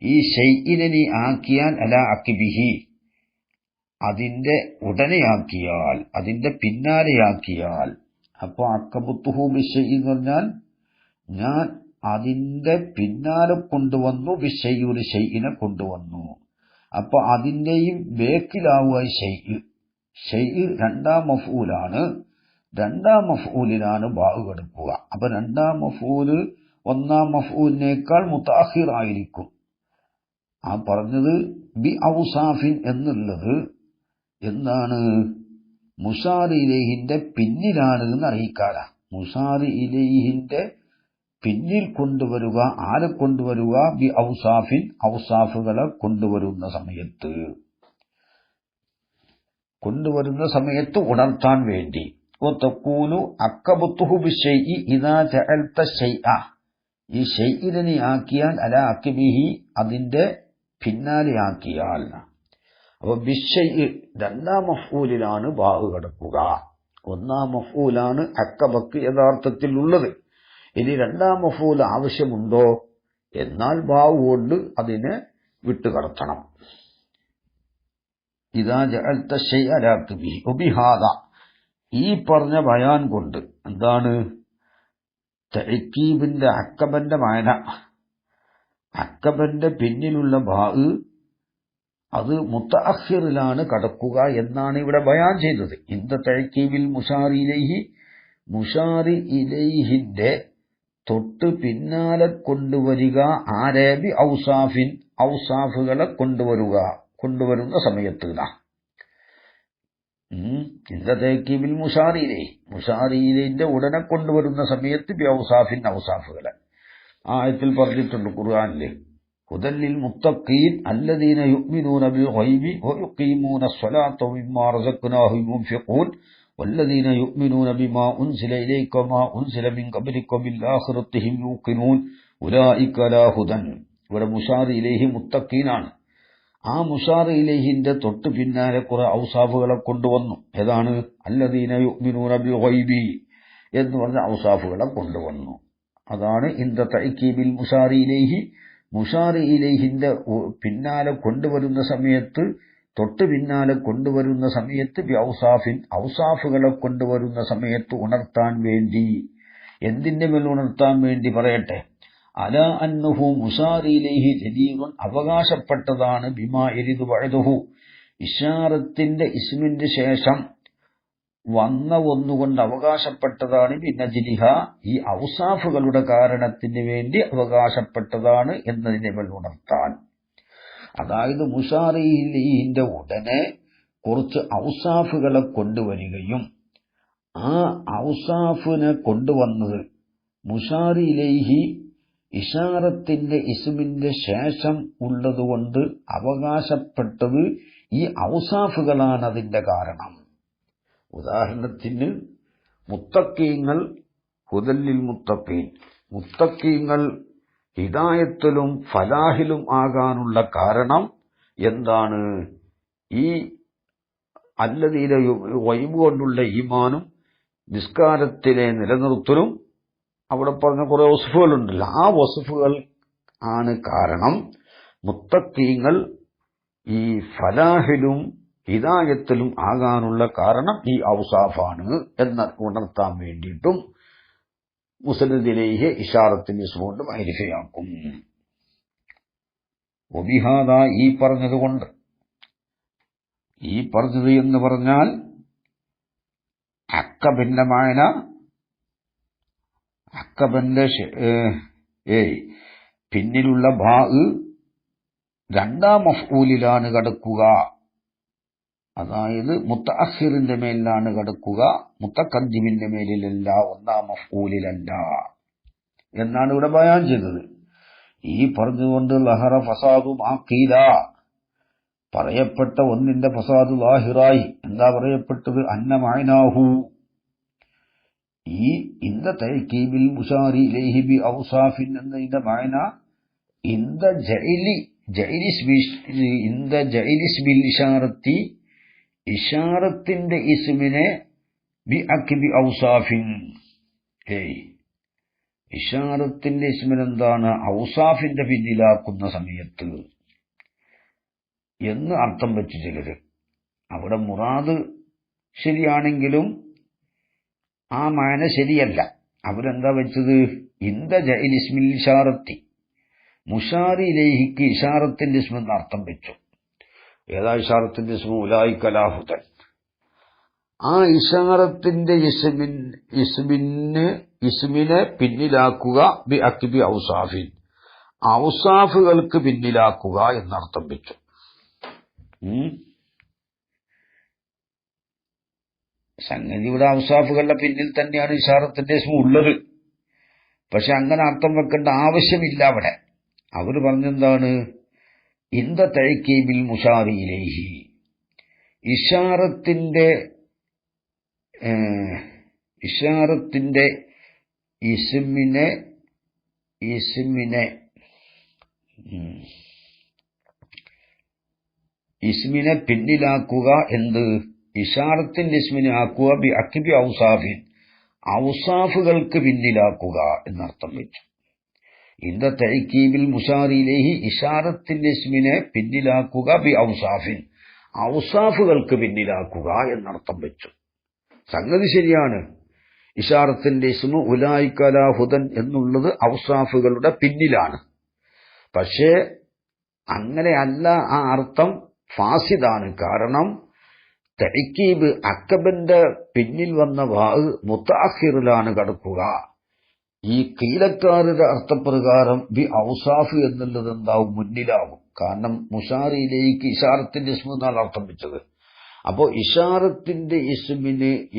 ഈ ഷൈഇനെ നീ ആക്കിയാൽ അലാ അക്കിബിഹി അതിന്റെ ഉടനെയാക്കിയാൽ അതിന്റെ പിന്നാലെയാക്കിയാൽ. അപ്പൊ അക്കബത്തുഹു ബിശൈഇ എന്ന് പറഞ്ഞാൽ ഞാൻ അതിന്റെ പിന്നാലെ കൊണ്ടുവന്നു, ബിശൈഇ ഒരു ഷൈഇനെ കൊണ്ടുവന്നു. അപ്പൊ അതിന്റെയും ബേക്കിലാവുക ഷൈഇ. ഷൈഇ രണ്ടാം മഫ്ഊലാണ്. രണ്ടാം മഫ്ഊലിലാണ് ബാഹ് കടക്കുക. അപ്പൊ രണ്ടാം മഫ്ഊല് ഒന്നാം മഫ്ഊലിനേക്കാൾ മുതഅഖിർ ആയിരിക്കും. ആ പറഞ്ഞത് ബി ഔസാഫിൻ എന്നുള്ളത് എന്താണ് മുശാറി ഇലൈഹിന്റെ പിന്നിലാണ് എന്ന് അറിയിക്കാല. മുശാറി ഇലൈഹിന്റെ പിന്നിൽ കൊണ്ടുവരുക. ആരെ കൊണ്ടുവരുക? ബി ഔസാഫിൻ ഔസാഫുകളെ കൊണ്ടുവരുന്ന സമയത്ത് ഉണർത്താൻ വേണ്ടി. വതഖൂലു അക്കബത്തുഹു ബിശൈഇ ഇദാ ജഅൽത ശൈഅ ഈ ഷൈഇനെ നീ ആക്കിയാൽ അലാ അക്കിബിഹി അതിന്റെ പിന്നാലെ ആക്കിയാൽ. അപ്പൊ ബിശൈഇ രണ്ടാം മഫ്ഊലിലാണ് ബാഹ് കടക്കുക. ഒന്നാം മഫ്ഊലാണ് അക്കബക്ക് യഥാർത്ഥത്തിൽ ഉള്ളത്. ഇനി രണ്ടാം മഫ്ഊൽ ആവശ്യമുണ്ടോ എന്നാൽ ബാഹ് കൊണ്ട് അതിനെ വിട്ടുകടത്തണം. ഇദാ ജഅൽത ശൈഅ അലാ അക്കിബിഹി വബിഹാദ ഈ പറഞ്ഞ ബയാൻ കൊണ്ട് എന്താണ് തഅക്കീബിന്റെ അക്കബന്റെ മാന അക്കബന്റെ പിന്നിലുള്ള ബാഹ് അത് മുതഅഖിറിലാണ് കടക്കുക എന്നാണ് ഇവിടെ ബയാൻ ചെയ്തത്. ഇന്ദ തഅക്കീബിൽ മുശാറി ഇലൈഹി മുശാറി ഇലൈഹിന്റെ തൊട്ട് പിന്നാലെ കൊണ്ടുവരിക. ആരെ? ബി ഔസാഫിൻ ഔസാഫുകളെ കൊണ്ടുവരുന്ന സമയത്ത് ഇന്ദ തഅക്കീബിൽ മുശാറി ഇലൈഹി മുശാറി ഇലൈഹിന്റെ ഉടനെ കൊണ്ടുവരുന്ന സമയത്ത് ബി ഔസാഫിൻ ഔസാഫുകളെ ആയത്തിൽ പറഞ്ഞിട്ടുണ്ട് ഖുർആനിൽ. ഹുദല്ലിൽ മുത്തഖീൻ അല്ലദീന യുഅ്മിനൂന ബിൽ ഗൈബി വയുഖീമൂന സ്വലാത്ത വമിമ്മാ റസഖ്നാഹും യുൻഫിഖൂൻ വല്ലദീന യുഅ്മിനൂന ബിമാ ഉൻസില ഇലൈക വമാ ഉൻസില മിൻ ഖബ്ലിക ബിൽ ആഖിറത്തി ഹും യൂഖിനൂൻ ഉലൈക ലാ ഹുദൻ. ഇവിടെ മുശാറി ഇലൈഹി മുത്തഖീനാണ്. ആ മുശാറി ഇലൈഹിന്റെ തൊട്ട് പിന്നാലെ കുറെ ഔസാഫുകളെ കൊണ്ടുവന്നു. ഏതാണ്? അല്ലദീന യുഅ്മിനൂന ബിൽ ഗൈബി എന്ന് പറഞ്ഞ ഔസാഫുകളെ കൊണ്ടുവന്നു. അതാണ് ഇന്ദ തഅക്കീബിൽ മുശാറി ഇലൈഹി മുഷാറി ഇലൈഹിന്റെ പിന്നാലെ കൊണ്ടുവരുന്ന സമയത്ത്, തൊട്ട് പിന്നാലെ കൊണ്ടുവരുന്ന സമയത്ത് ബി ഔസാഫിൻ, ഔസാഫുകളെ കൊണ്ടുവരുന്ന സമയത്ത് ഉണർത്താൻ വേണ്ടി. എന്തിന്റെ മേൽ ഉണർത്താൻ വേണ്ടി പറയട്ടെ. അല അന്നഹു മുഷാറി ഇലൈഹി ജദീറുൻ, അവകാശപ്പെട്ടതാണ്, ബിമാ യരിദു ബഅദഹു, ഇശാറത്തിന്റെ ഇസ്മിന്റെ ശേഷം വന്ന ഒന്നുകൊണ്ട് അവകാശപ്പെട്ടതാണ്, ബിനജ്ലിഹ, ഈ ഔസാഫുകളുടെ കാരണത്തിന് വേണ്ടി അവകാശപ്പെട്ടതാണ് എന്നതിനെ മേൽ ഉണർത്താൻ. അതായത് മുഷാറി ഇലൈഹിന്റെ ഉടനെ കുറച്ച് ഔസാഫുകളെ കൊണ്ടുവരികയും ആ ഔസാഫിനെ കൊണ്ടുവന്നത് മുഷാറി ഇലൈഹി ഇശാറത്തിന്റെ ഇസ്മിന്റെ ശേഷം ഉള്ളതുകൊണ്ട് അവകാശപ്പെട്ടത് ഈ ഔസാഫുകളാണ് അതിന്റെ കാരണം. ഉദാഹരണത്തിന് മുത്തഖീങ്ങൾ ഹുദല്ലിൽ മുത്തഖീൻ, മുത്തഖീങ്ങൾ ഹിദായത്തിലും ഫലാഹിലും ആകാനുള്ള കാരണം എന്താണ്? ഈ അല്ലദീന ഗൈബ് കൊണ്ടുള്ള ഈമാനും നിസ്കാരത്തിലെ നിലനിർത്തലും, അവിടെ പറഞ്ഞ കുറെ വസ്ഫുകളുണ്ടല്ലോ, ആ വസ്ഫുകൾ ആണ് കാരണം. മുത്തഖീങ്ങൾ ഈ ഫലാഹിലും ഹിദായത്തിലും ആകാനുള്ള കാരണം ഈ ഔസാഫാണ് എന്ന് ഉണർത്താൻ വേണ്ടിയിട്ടും മുസ്നദിലേഹി ഇശാറത്തിന്റെ ഇസ്മുകൊണ്ട് മഅരിഫയാക്കും. വബിഹാദ, ഈ പറഞ്ഞതുകൊണ്ട്, ഈ പറഞ്ഞത് എന്ന് പറഞ്ഞാൽ അക്കബിന്റെ മായന, അക്കബന്റെ പിന്നിലുള്ള ബാ രണ്ടാം മഫ്ഊലിലാണ് കിടക്കുക. അതായത് മുത്തഅഖിറിന്റെ മേലിലാണ് കിടക്കുക, മുത്തഖദ്ദിമിന്റെ മേലിലല്ല, ഒന്നാം മഫ്ഊലിലല്ല എന്നാണ് ഇവിടെ ബയാൻ ചെയ്തത്. ഈ പറഞ്ഞുകൊണ്ട് ലഹറ ഫസാദു മാഖീല, പറയപ്പെട്ട ഒന്നിന്റെ ഫസാദ് ലാഹിറായി. എന്താ പറയപ്പെട്ടത്? അന്ന മഅനാഹു, ഈ ഇന്ദ തഅകീബിൽ മുശാരി ഇലൈഹി ബി ഔസാഫിൻ എന്നതിന്റെ മഅന ഇന്ദ ജഇലിസ് ബിൽ ഇശാറത്തി, ഇശാറത്തിന്റെ ഇസ്മിനെ ബി അക്ബി ഔസാഫിൻ, ഇശാറത്തിന്റെ ഇസ്മിനെന്താണ്? ഔസാഫിന്റെ പിന്നിലാക്കുന്ന സമയത്ത് എന്ന് അർത്ഥം വെച്ച് ചിലര്. അവിടെ മുറാദ് ശരിയാണെങ്കിലും ആ മാന ശരിയല്ല. അവരെന്താ വെച്ചത്? ഇന്ദ ജഇലിസ്മിൽ ഇശാറത്തി, മുഷാരി ഇലൈഹിക്ക് ഇശാറത്തിന്റെ ഇസ്മെന്ന് അർത്ഥം വെച്ചു. ഏതാ ഇശാറത്തിന്റെ ഇസ്മു? ഉലൈക ലാ ഹുദൻ. ആ ഇശാറത്തിന്റെ ഇസ്മിനെ പിന്നിലാക്കുക ബി അക്ബി ഔസാഫിൻ, ഔസാഫുകൾക്ക് പിന്നിലാക്കുക എന്നർത്ഥം വെച്ചു. സംഗതി ഇവിടെ ഔസാഫുകളുടെ പിന്നിൽ തന്നെയാണ് ഇശാറത്തിന്റെ ഇസ്മു ഉള്ളത്. പക്ഷെ അങ്ങനെ അർത്ഥം വെക്കേണ്ട ആവശ്യമില്ല. അവിടെ അവർ പറഞ്ഞെന്താണ്? ഇന്ദ തഅകീബിൽ മുശാരി ഇലൈഹി, ഇശാറത്തിന്റെ ഇസ്മിനെ പിന്നിലാക്കുക. എന്ത്? ഇശാറത്തിന്റെ ഇസ്മിനെ ആക്കുക ബി അക്ബി ഔസാഫിൻ, ഔസാഫുകൾക്ക് പിന്നിലാക്കുക എന്നർത്ഥം വെച്ചു. ഇന്ദ തഅകീബിൽ മുശാരി ഇലൈഹി, ഇശാറത്തിന്റെ ഇസ്മിനെ പിന്നിലാക്കുക ബി ഔസാഫിൻ, ഔസാഫുകൾക്ക് പിന്നിലാക്കുക എന്നർത്ഥം വെച്ചു. സംഗതി ശരിയാണ്. ഇശാറത്തിന്റെ ഇസ്മു ഉലൈക ലാ ഹുദൻ എന്നുള്ളത് ഔസാഫുകളുടെ പിന്നിലാണ്. പക്ഷേ അങ്ങനെയല്ല, ആ അർത്ഥം ഫാസിദാണ്. കാരണം തഅകീബ് അക്കബന്റെ പിന്നിൽ വന്ന വാവ് മുത്തഅഖിറിലാണ് കിടക്കുക. ഈ കീലക്കാരുടെ അർത്ഥപ്രകാരം ബി ഔസാഫ് എന്നുള്ളത് എന്താവും? മുന്നിലാവും. കാരണം മുഷാറിയിലേക്ക് ഇശാറത്തിന്റെ ഇസ്മു എന്നാണ് അർത്ഥം വെച്ചത്. അപ്പോ ഇശാറത്തിന്റെ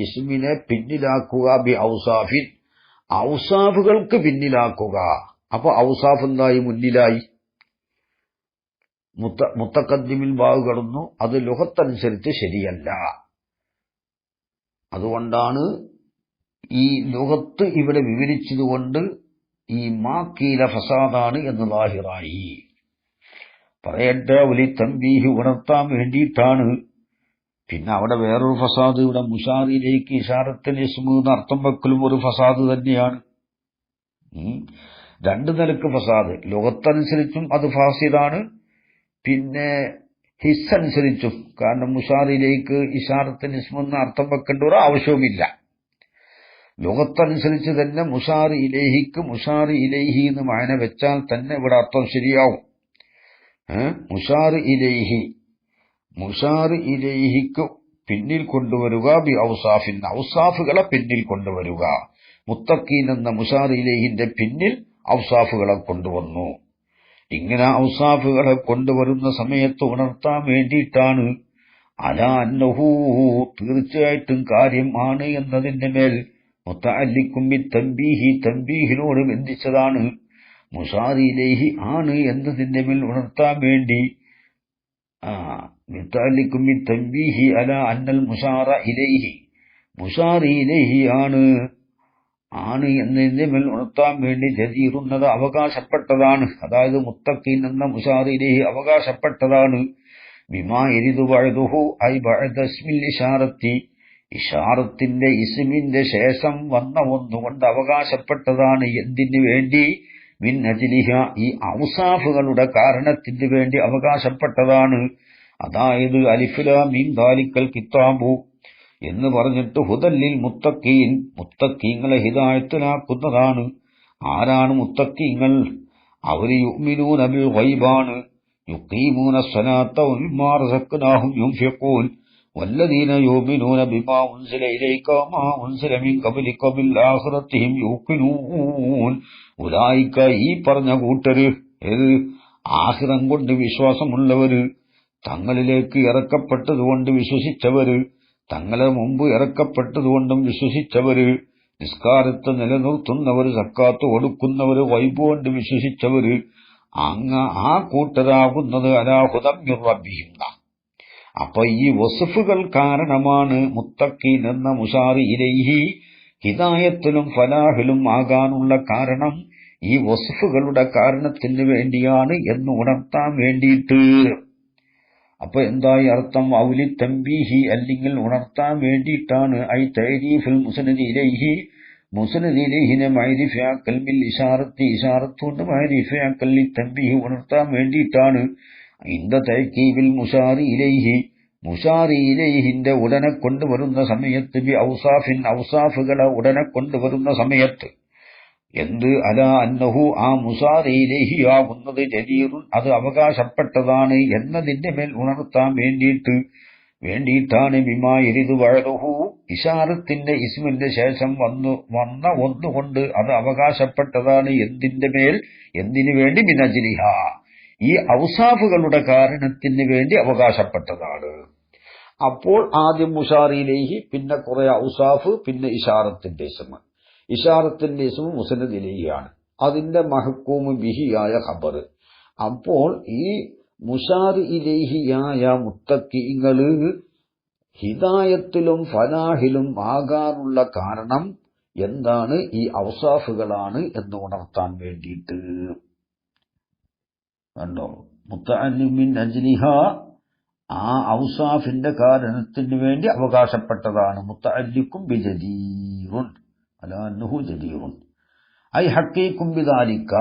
ഇസ്മിനെ പിന്നിലാക്കുക ബി ഔസാഫിൻ, ഔസാഫുകൾക്ക് പിന്നിലാക്കുക. അപ്പൊ ഔസാഫ് എന്തായി? മുന്നിലായി. മുത്തഖദ്ദിമിൽ ബാഗ് കടന്നു. അത് ലുഗത്തനുസരിച്ച് ശരിയല്ല. അതുകൊണ്ടാണ് ഈ ലുഗത്ത് ഇവിടെ വിവരിച്ചതുകൊണ്ട് ഈ മാക്കീല ഫസാദാണ് എന്ന് ലാഹിറായി. പറയട്ടെ, ഒലി തംബീഹ്, ഉണർത്താൻ വേണ്ടിയിട്ടാണ്. പിന്നെ അവിടെ വേറൊരു ഫസാദ്, ഇവിടെ മുഷാറിയിലേക്ക് ഇശാറത്തിന് ഇസ്മു എന്ന് അർത്ഥം വെക്കലും ഒരു ഫസാദ് തന്നെയാണ്. രണ്ടു നിലക്ക് ഫസാദ്. ലുഗത്തനുസരിച്ചും അത് ഫാസിദാണ്, പിന്നെ ഹിസ്സനുസരിച്ചും. കാരണം മുഷാറിലേക്ക് ഇഷാറത്തിന് ഇസ്മെന്ന് അർത്ഥം വെക്കേണ്ട ഒരു ആവശ്യവുമില്ല. ലുഗത്തനുസരിച്ച് തന്നെ മുഷാറി ഇലൈഹിക്ക് മുഷാറി ഇലൈഹി എന്ന് മായന വെച്ചാൽ തന്നെ ഇവിടെ അർത്ഥം ശരിയാവും. മുഷാറി ഇലൈഹിക്ക് പിന്നിൽ കൊണ്ടുവരിക ബി ഔസാഫിൻ, ഔസാഫുകളെ പിന്നിൽ കൊണ്ടുവരിക. മുത്തഖീൻ എന്ന മുഷാറി ഇലൈഹിന്റെ പിന്നിൽ ഔസാഫുകളെ കൊണ്ടുവന്നു. ഇങ്ങനെ ഔസാഫുകളെ കൊണ്ടുവരുന്ന സമയത്ത് ഉണർത്താൻ വേണ്ടിയിട്ടാണ് അലാ അന്നഹു, തീർച്ചയായിട്ടും കാര്യം ആണ് എന്നതിന്റെ മേൽ, മുത്തഅല്ലിഖും ബിത്തൻബീഹി, തൻബീഹിനോട് ബന്ധിച്ചതാണ്. മുഷാറി ഇലൈഹി ആണ് എന്നതിന്റെ മേൽ ഉണർത്താൻ വേണ്ടി മുത്തഅല്ലിഖും ബിത്തൻബീഹി അലാ അന്നൽ മുഷാറ ഇലൈഹി, മുഷാറി ഇലൈഹി ആണ് എന്നതിന്റെ മേൽ ഉണർത്താൻ വേണ്ടി ജദീറുന്നത് അവകാശപ്പെട്ടതാണ്. അതായത് മുത്തഖീൻ എന്ന മുഷാറി ഇലൈഹി അവകാശപ്പെട്ടതാണ്. ബിമാ യരിദു ബഅദുഹു ഐ ബഅദ ഇസ്മിൽ ഇശാറത്തി, ഇഷാറത്തിന്റെ ഇസ്മിന്റെ ശേഷം വന്ന ഒന്നുകൊണ്ട് അവകാശപ്പെട്ടതാണ്. എന്തിനു വേണ്ടി? മിൻ അജ്ലിഹ, ഈ ഔസാഫുകളുടെ കാരണത്തിന് വേണ്ടി അവകാശപ്പെട്ടതാണ്. അതായത് അലിഫ് ലാം മീം ദാലിക്കൽ കിതാബു എന്ന് പറഞ്ഞിട്ട് ഹുദല്ലിൽ മുത്തഖീൻ, മുത്തഖീങ്ങളെ ഹിദായത്തിലാക്കുന്നതാണ്. ആരാണ് മുത്തഖീങ്ങൾ? അവര് യുഅ്മിനൂന ബിൽ ഗൈബാണ്, യുഖീമൂന സ്വലാത്ത വമിമ്മാ റസഖ്നാഹും യുൻഫിഖൂൻ, വല്ലദീന യുഅ്മിനൂന ബിമാ ഉൻസില ഇലൈക വമാ ഉൻസില മിൻ ഖബ്ലിക ബിൽ ആഖിറതിഹിം യൂഖിനൂൻ. ഉലൈക, ഈ പറഞ്ഞ കൂട്ടര്, ഏത്? ആഖിറം കൊണ്ട് വിശ്വാസമുള്ളവര്, തങ്ങളിലേക്ക് ഇറക്കപ്പെട്ടതുകൊണ്ട് വിശ്വസിച്ചവര്, തങ്ങളെ മുമ്പ് ഇറക്കപ്പെട്ടതുകൊണ്ടും വിശ്വസിച്ചവര്, നിസ്കാരത്തെ നിലനിർത്തുന്നവര്, സക്കാത്ത് കൊടുക്കുന്നവര്, ഗൈബ് കൊണ്ട് വിശ്വസിച്ചവര്, ആ കൂട്ടരാകുന്നത് അലാ ഹുദം മിർ റബ്ബിഹിം. അപ്പൊ ഈ വസ്ഫുകൾ കാരണമാണ് മുത്തഖീൻ എന്ന മുഷാറി ഇലൈഹി ഹിദായത്തിലും ഫലാഹിലും ആകാനുള്ള കാരണം ഈ വസ്ഫുകളുടെ കാരണത്തിന് വേണ്ടിയാണ് എന്ന് ഉണർത്താൻ വേണ്ടിയിട്ട്. അപ്പൊ എന്തായി അർത്ഥം? ഔലി തൻബീഹി, അല്ലെങ്കിൽ ഉണർത്താൻ വേണ്ടിയിട്ടാണ്. ഐ തഅരീഫുൽ മുസ്നദി ഇലൈഹി, മുസ്നദി ഇലൈഹിനെ മഅരിഫയാക്കൽ ബിൽ ഇശാറത്തി, ഇശാറത്ത് കൊണ്ട് മഅരിഫയാക്കൽ തൻബീഹി ഉണർത്താൻ വേണ്ടിയിട്ടാണ്. ഇന്ദ തഅക്കീബിൽ മുഷാറി ഇലൈഹി, മുഷാറി ഇലൈഹിന്റെ ഉടനെ കൊണ്ടുവരുന്ന സമയത്ത്, ബി ഔസാഫിൻ, ഔസാഫുകളെ ഉടനെ കൊണ്ടുവരുന്ന സമയത്ത്. എന്ത്? അലാ അന്നഹു, ആ മുഷാറി ഇലൈഹി ആകുന്നത് ജദീറുൻ, അത് അവകാശപ്പെട്ടതാണ് എന്നതിന്റെ മേൽ ഉണർത്താൻ വേണ്ടിയിട്ടാണ്. ബിമാ യരിദു ബഅദുഹു, ഇശാറത്തിന്റെ ഇസ്മിന്റെ ശേഷം വന്ന ഒന്നുകൊണ്ട് അത് അവകാശപ്പെട്ടതാണ്. എന്തിന്റെ മേൽ? എന്തിനു വേണ്ടി? മിൻ അജ്ലിഹ, ഈ ഔസാഫുകളുടെ കാരണത്തിന് വേണ്ടി അവകാശപ്പെട്ടതാണ്. അപ്പോൾ ആദ്യം മുഷാറി ഇലൈഹി, പിന്നെ കുറെ ഔസാഫ്, പിന്നെ ഇശാറത്തിന്റെ ഇസ്മ. ഇശാറത്തിന്റെ ഇസ്മ മുസ്നദ് ഇലൈഹിയാണ്, അതിന്റെ മഹ്കൂമ് ബിഹിയായ ഖബർ. അപ്പോൾ ഈ മുഷാറി ഇലൈഹിയായ മുത്തഖീങ്ങള് ഹിദായത്തിലും ഫലാഹിലും ആകാനുള്ള കാരണം എന്താണ്? ഈ ഔസാഫുകളാണ് എന്ന് ഉണർത്താൻ വേണ്ടിയിട്ട്. കണ്ടോ? മുത്തഅല്ലിം മിൻ അജ്ലിഹ, ആ ഔസാഫിന്റെ കാരണത്തിന് വേണ്ടി അവകാശപ്പെട്ടതാണ്. മുത്തഅല്ലിഖും ബിജദീറുൻ അലാ അന്നഹു ജദീറുൻ ഐ ഹഖീഖും ബിദാലിക.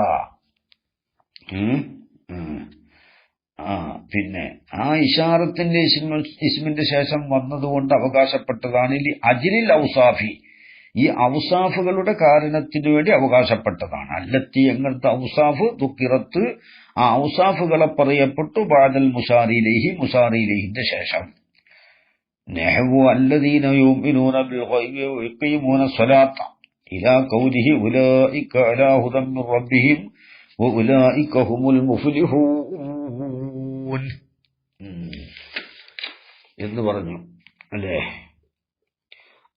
പിന്നെ ആ ഇശാറത്തിന്റെ ഇസ്മിന്റെ ശേഷം വന്നതുകൊണ്ട് അവകാശപ്പെട്ടതാണ്. അജ്ലിൽ ഔസാഫി, ഈ ഔസാഫുകളുടെ കാരണത്തിന് വേണ്ടി അവകാശപ്പെട്ടതാണ്. അല്ലത്തി, എങ്ങനത്തെ ഔസാഫ്? ദുഃഖിറത്ത്, ആ ഔസാഫുകളെ പറയപ്പെട്ടു. ബഅദൽ മുഷാറി ഇലൈഹി, മുഷാറി ഇലൈഹിന്റെ ശേഷം. നഹ്വു അല്ലദീന യുഅ്മിനൂന ബിൽ ഗൈബി വയുഖീമൂന സ്വലാത്ത ഇലാ ഖൗലിഹി ഉലൈക അലാ ഹുദം മിർ റബ്ബിഹിം വഉലൈക ഹുമുൽ മുഫ്ലിഹൂൻ എന്ന് പറഞ്ഞു അല്ലേ?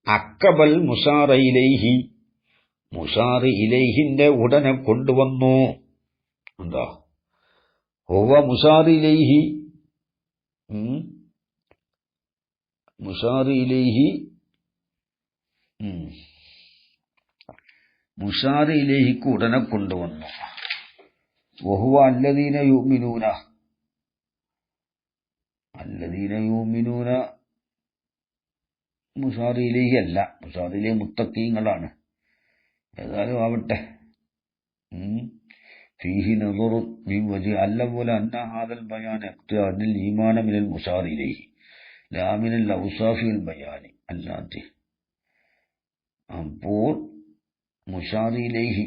അക്കബൽ മുഷാറി ഇലൈഹി, മുഷാറി ഇലൈഹിന്റെ ഉടനെ കൊണ്ടുവന്നു. എന്താ? ഹുവ മുഷാറി ഇലൈഹി, മുഷാറി ഇലൈഹി, മുഷാറി ഇലൈഹിക്ക് ഉടനെ കൊണ്ടുവന്നു. വഹുവ അല്ലദീന യുഅ്മിനൂന, അല്ലദീന യുഅ്മിനൂന മുഷാറി ഇലൈഹി അല്ല, മുഷാറി ഇലൈഹി മുത്തഖീങ്ങളാണ്. ഏതായാലും ആവട്ടെ. فيه نظر من وجه الأول أن هذا البيان يقتضي أن الإيمان من المشار إليه لا من الأوصاف البيان അല്ലാതെ അപ്പോൾ മുഷാർ ഇലൈഹി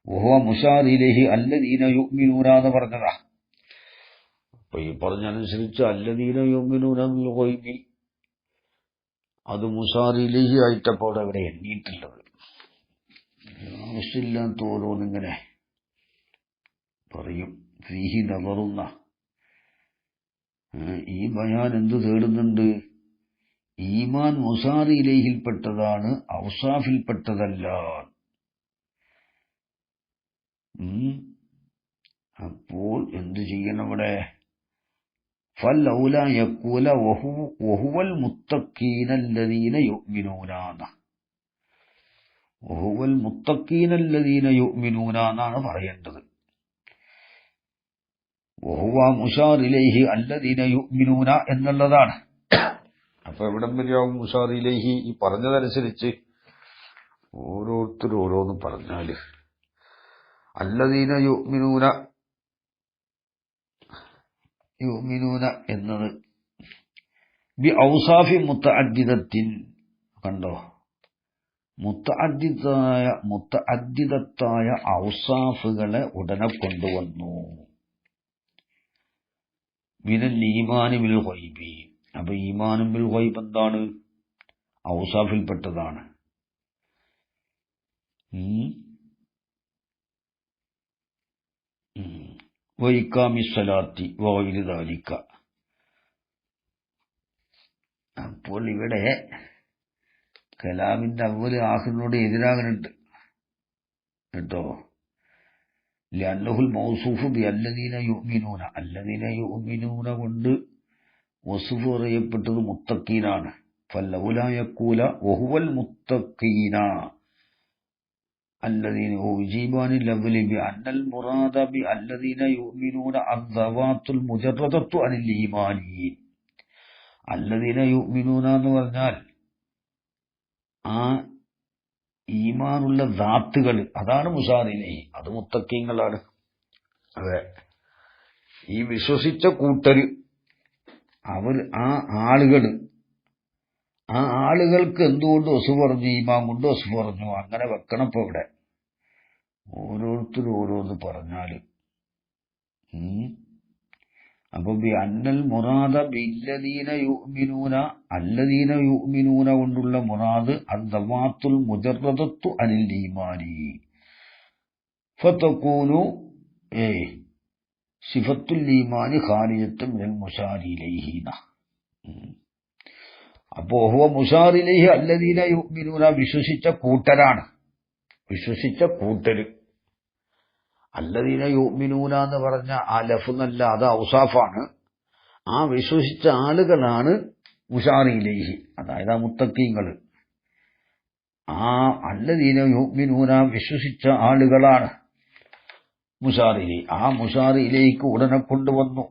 വഹുവ മുഷാർ ഇലൈഹി അല്ലദീന യുഅ്മിനൂന എന്ന് പറഞ്ഞതാ. അപ്പൊ ഈ പറഞ്ഞനുസരിച്ച് അല്ലദീന യുഅ്മിനൂന ബിൽ ഗൈബി അത് മുഷാർ ഇലൈഹി ആയിട്ടപ്പോൾ അവിടെ എണ്ണിയിട്ടുള്ളത്. ആവശ്യമില്ലാത്ത ഓരോന്നിങ്ങനെ പറയും. ഫീഹി നദറുന്ന ഈ ബയാൻ എന്ത് തേടുന്നുണ്ട്? ഈമാൻ മുസാർ ഇലൈഹിൽപ്പെട്ടതാണ്, ഔസാഫിൽപ്പെട്ടതല്ല. അപ്പോൾ എന്തു ചെയ്യണം ഇവിടെ? ഫൽഔല യഖൂല വഹുവൽ മുത്തഖീനല്ലദീന യുഅ്മിനൂന, വഹുവൽ മുത്തഖീനല്ലദീന യുഅ്മിനൂന എന്നാണ് പറയേണ്ടത്. വഹുവ മുഷാർ ഇലൈഹി അല്ലദീന യുഅ്മിനൂന എന്നുള്ളതാണ്. അപ്പൊ എവിടം വരെയാവും മുഷാർ ഇലൈഹി? ഈ പറഞ്ഞതനുസരിച്ച് ഓരോരുത്തരും ഓരോന്ന് പറഞ്ഞാല് അല്ലദീന യുഅ്മിനൂന എന്നത് ബി ഔസാഫി മുത്തഅദ്ദിദത്തിൻ, കണ്ടോ, മുത്തഅദ്ദിദത്തായ ഔസാഫുകളെ ഉടനെ കൊണ്ടുവന്നു. മിനൽ ഈമാനി ബിൽ ഗൈബി, അപ്പൊ ഈമാനും ബിൽ ഗൈബ് എന്താണ്? ഔസാഫിൽപ്പെട്ടതാണ്. വഇഖാമിസ്സലാത്തി വഗൈരി ദാലിക. അപ്പോൾ ഇവിടെ കലാമിന്റെ അവല് ആഖിറിനോട് എതിരാകുന്നുണ്ട് കേട്ടോ. ലഅന്നഹുൽ മൗസൂഫ് ബി അല്ലദീന യുഅ്മിനൂന, അല്ലദീന യുഅ്മിനൂന കൊണ്ട് വസ്ഫ് പറയപ്പെട്ടത് മുത്തഖീനാണ്. ഫലൗലാ യഖൂല വഹുവൽ മുത്തഖീന الذين يجيبان اللفظ بأن المراد بالذين يؤمنون الذوات المجردة عن الإيمان. الذين يؤمنون എന്ന് പറഞ്ഞാൽ ആ ഈമാനുള്ള ദാത്തുകൾ, അതാണ് മുഷാർ ഇലൈഹി, അത് മുത്തഖീങ്ങളാണ്. അതെ, ഈ വിശ്വസിച്ച കൂട്ടര്, അവർ ആ ആളുകൾക്ക് എന്തുകൊണ്ട് വസ്ഫ് പറഞ്ഞു? ഈമാൻ കൊണ്ട് വസ്ഫ് പറഞ്ഞു. അങ്ങനെ വെക്കണം. ഇപ്പൊ ഇവിടെ ഓരോരുത്തരും ഓരോന്ന് പറഞ്ഞാല് അപ്പൊ ബി അന്നൽ മുറാദ ബില്ലദീന യുഅ്മിനൂന, അല്ലദീന യുഅ്മിനൂന കൊണ്ടുള്ള മുറാദ് അദ്ദവാത്തുൽ മുജറദത്തു അനിൽ ഈമാനി ഫതകൂനു സിഫത്തുൽ ഈമാനി ഖാലിജത്തുൻ മിനൽ മുശാരി ഇലൈഹി. അപ്പോ ഹുവ മുശാർ ഇലൈഹി അല്ലദീന യുഅ്മിനൂന, വിശ്വസിച്ച കൂട്ടരാണ്, വിശ്വസിച്ച കൂട്ടര്. അല്ലദീന യുഅ്മിനൂന എന്ന് പറഞ്ഞ ആ ലഫ്ളല്ല, അത് ഔസാഫാണ്. ആ വിശ്വസിച്ച ആളുകളാണ് മുശാർ ഇലൈഹി, അതായത് ആ മുത്തഖീങ്ങള്. ആ അല്ലദീന യുഅ്മിനൂന വിശ്വസിച്ച ആളുകളാണ് മുശാർ ഇലൈഹി. ആ മുശാർ ഇലൈഹിക്ക് ഉടനെ കൊണ്ടുവന്നു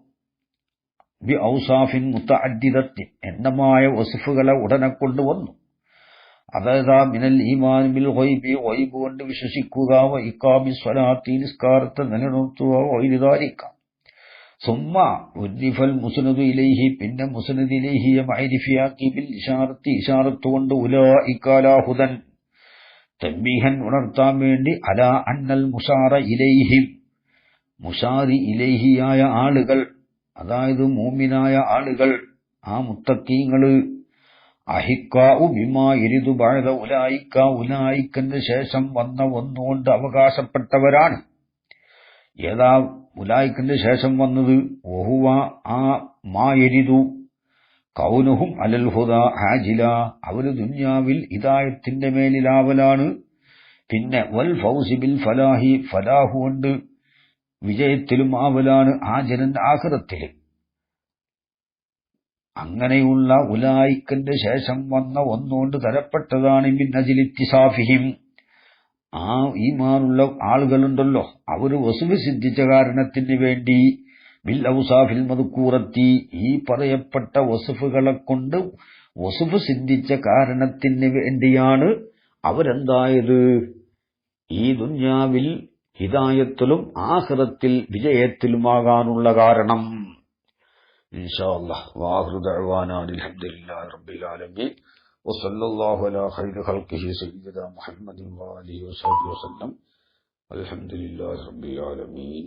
ബി ഔസാഫിൻ മുത്തഅദ്ദിദത്തിൻ, എണ്ണമായ വസ്ഫുകളെ ഉടനെ കൊണ്ടുവന്നു. അതായത് മിനൽ ഈമാൻ ബിൽ ഗൈബി, ഗൈബ് കൊണ്ട് വിശ്വസിക്കുക, വ ഇഖാമി സ്വലാത്തി, നിസ്കാരത്തെ നിലനിർത്തുക, വഗൈരി ദാലിക. സുമ്മ ഉദ്ദിഫൽ മുസ്നദു ഇലൈഹി, പിന്നെ മുസ്നദ് ഇലൈഹിയെ മഅരിഫിയാക്കി ബിൽ ഇശാറത്തി, ഇശാറത്ത് കൊണ്ട് ഉലൈക അലാ ഹുദൻ, തൻബീഹൻ ഉണർത്താൻ വേണ്ടി, അലാ അന്നൽ മുശാറ ഇലൈഹി, മുശാരി ഇലൈഹിയായ ആളുകൾ, അതായത് മൂമിനായ ആളുകൾ, ആ മുത്തഖീങ്ങള്, അഹിക്കാഉ ബിമാ യരിദു ബഅദ ഉലൈക, ഉലൈകന്റെ ശേഷം വന്നുകൊണ്ട് അവകാശപ്പെട്ടവരാണ്. ഏതാ ഉലൈകന്റെ ശേഷം വന്നത്? വഹുവ ആ മാ യരിദു കൗനുഹും അലൽ ഹുദാ ഹാജില, അവര് ദുനിയാവിൽ ഹിദായത്തിന്റെ മേലിലാവലാണ്. പിന്നെ വൽ ഫൗസി ബിൽ ഫലാഹി, ഫലാഹു കൊണ്ട് വിജയത്തിലും ആവലാണ്, ആജിലൻ ആഖിറത്തില്. അങ്ങനെയുള്ള ഉലൈകന്റെ ശേഷം വന്ന ഒന്നുകൊണ്ട് തരപ്പെട്ടതാണ് മിൻ അജ്ലി ഇത്തിസാഫിഹിം. ആ ഈമാനുള്ള ആളുകളുണ്ടല്ലോ, അവര് വസ്ഫ് സിദ്ധിച്ച കാരണത്തിന് വേണ്ടി ബിൽ ഔസാഫിൽ മദ്കൂറത്തി, ഈ പറയപ്പെട്ട വസ്ഫുകളെ കൊണ്ട് വസ്ഫ് സിദ്ധിച്ച കാരണത്തിന് വേണ്ടിയാണ് അവരെന്തായത്? ഈ ദുനിയാവിൽ ഹിദായത്തിലും ആഖിറത്തിൽ വിജയത്തിലുമാകാനുള്ള കാരണം. ഇൻഷാ അല്ലാഹ്. വാഖിറു ദഅ്വാനാ അൽഹംദുലില്ലാഹി റബ്ബിൽ ആലമീൻ വസല്ലല്ലാഹു അലാ ഖൈരി ഖൽഖിഹി സയ്യിദിനാ മുഹമ്മദിൻ വആലിഹി വസഹ്ബിഹി വസല്ലം. അൽഹംദുലില്ലാഹി റബ്ബിൽ ആലമീൻ.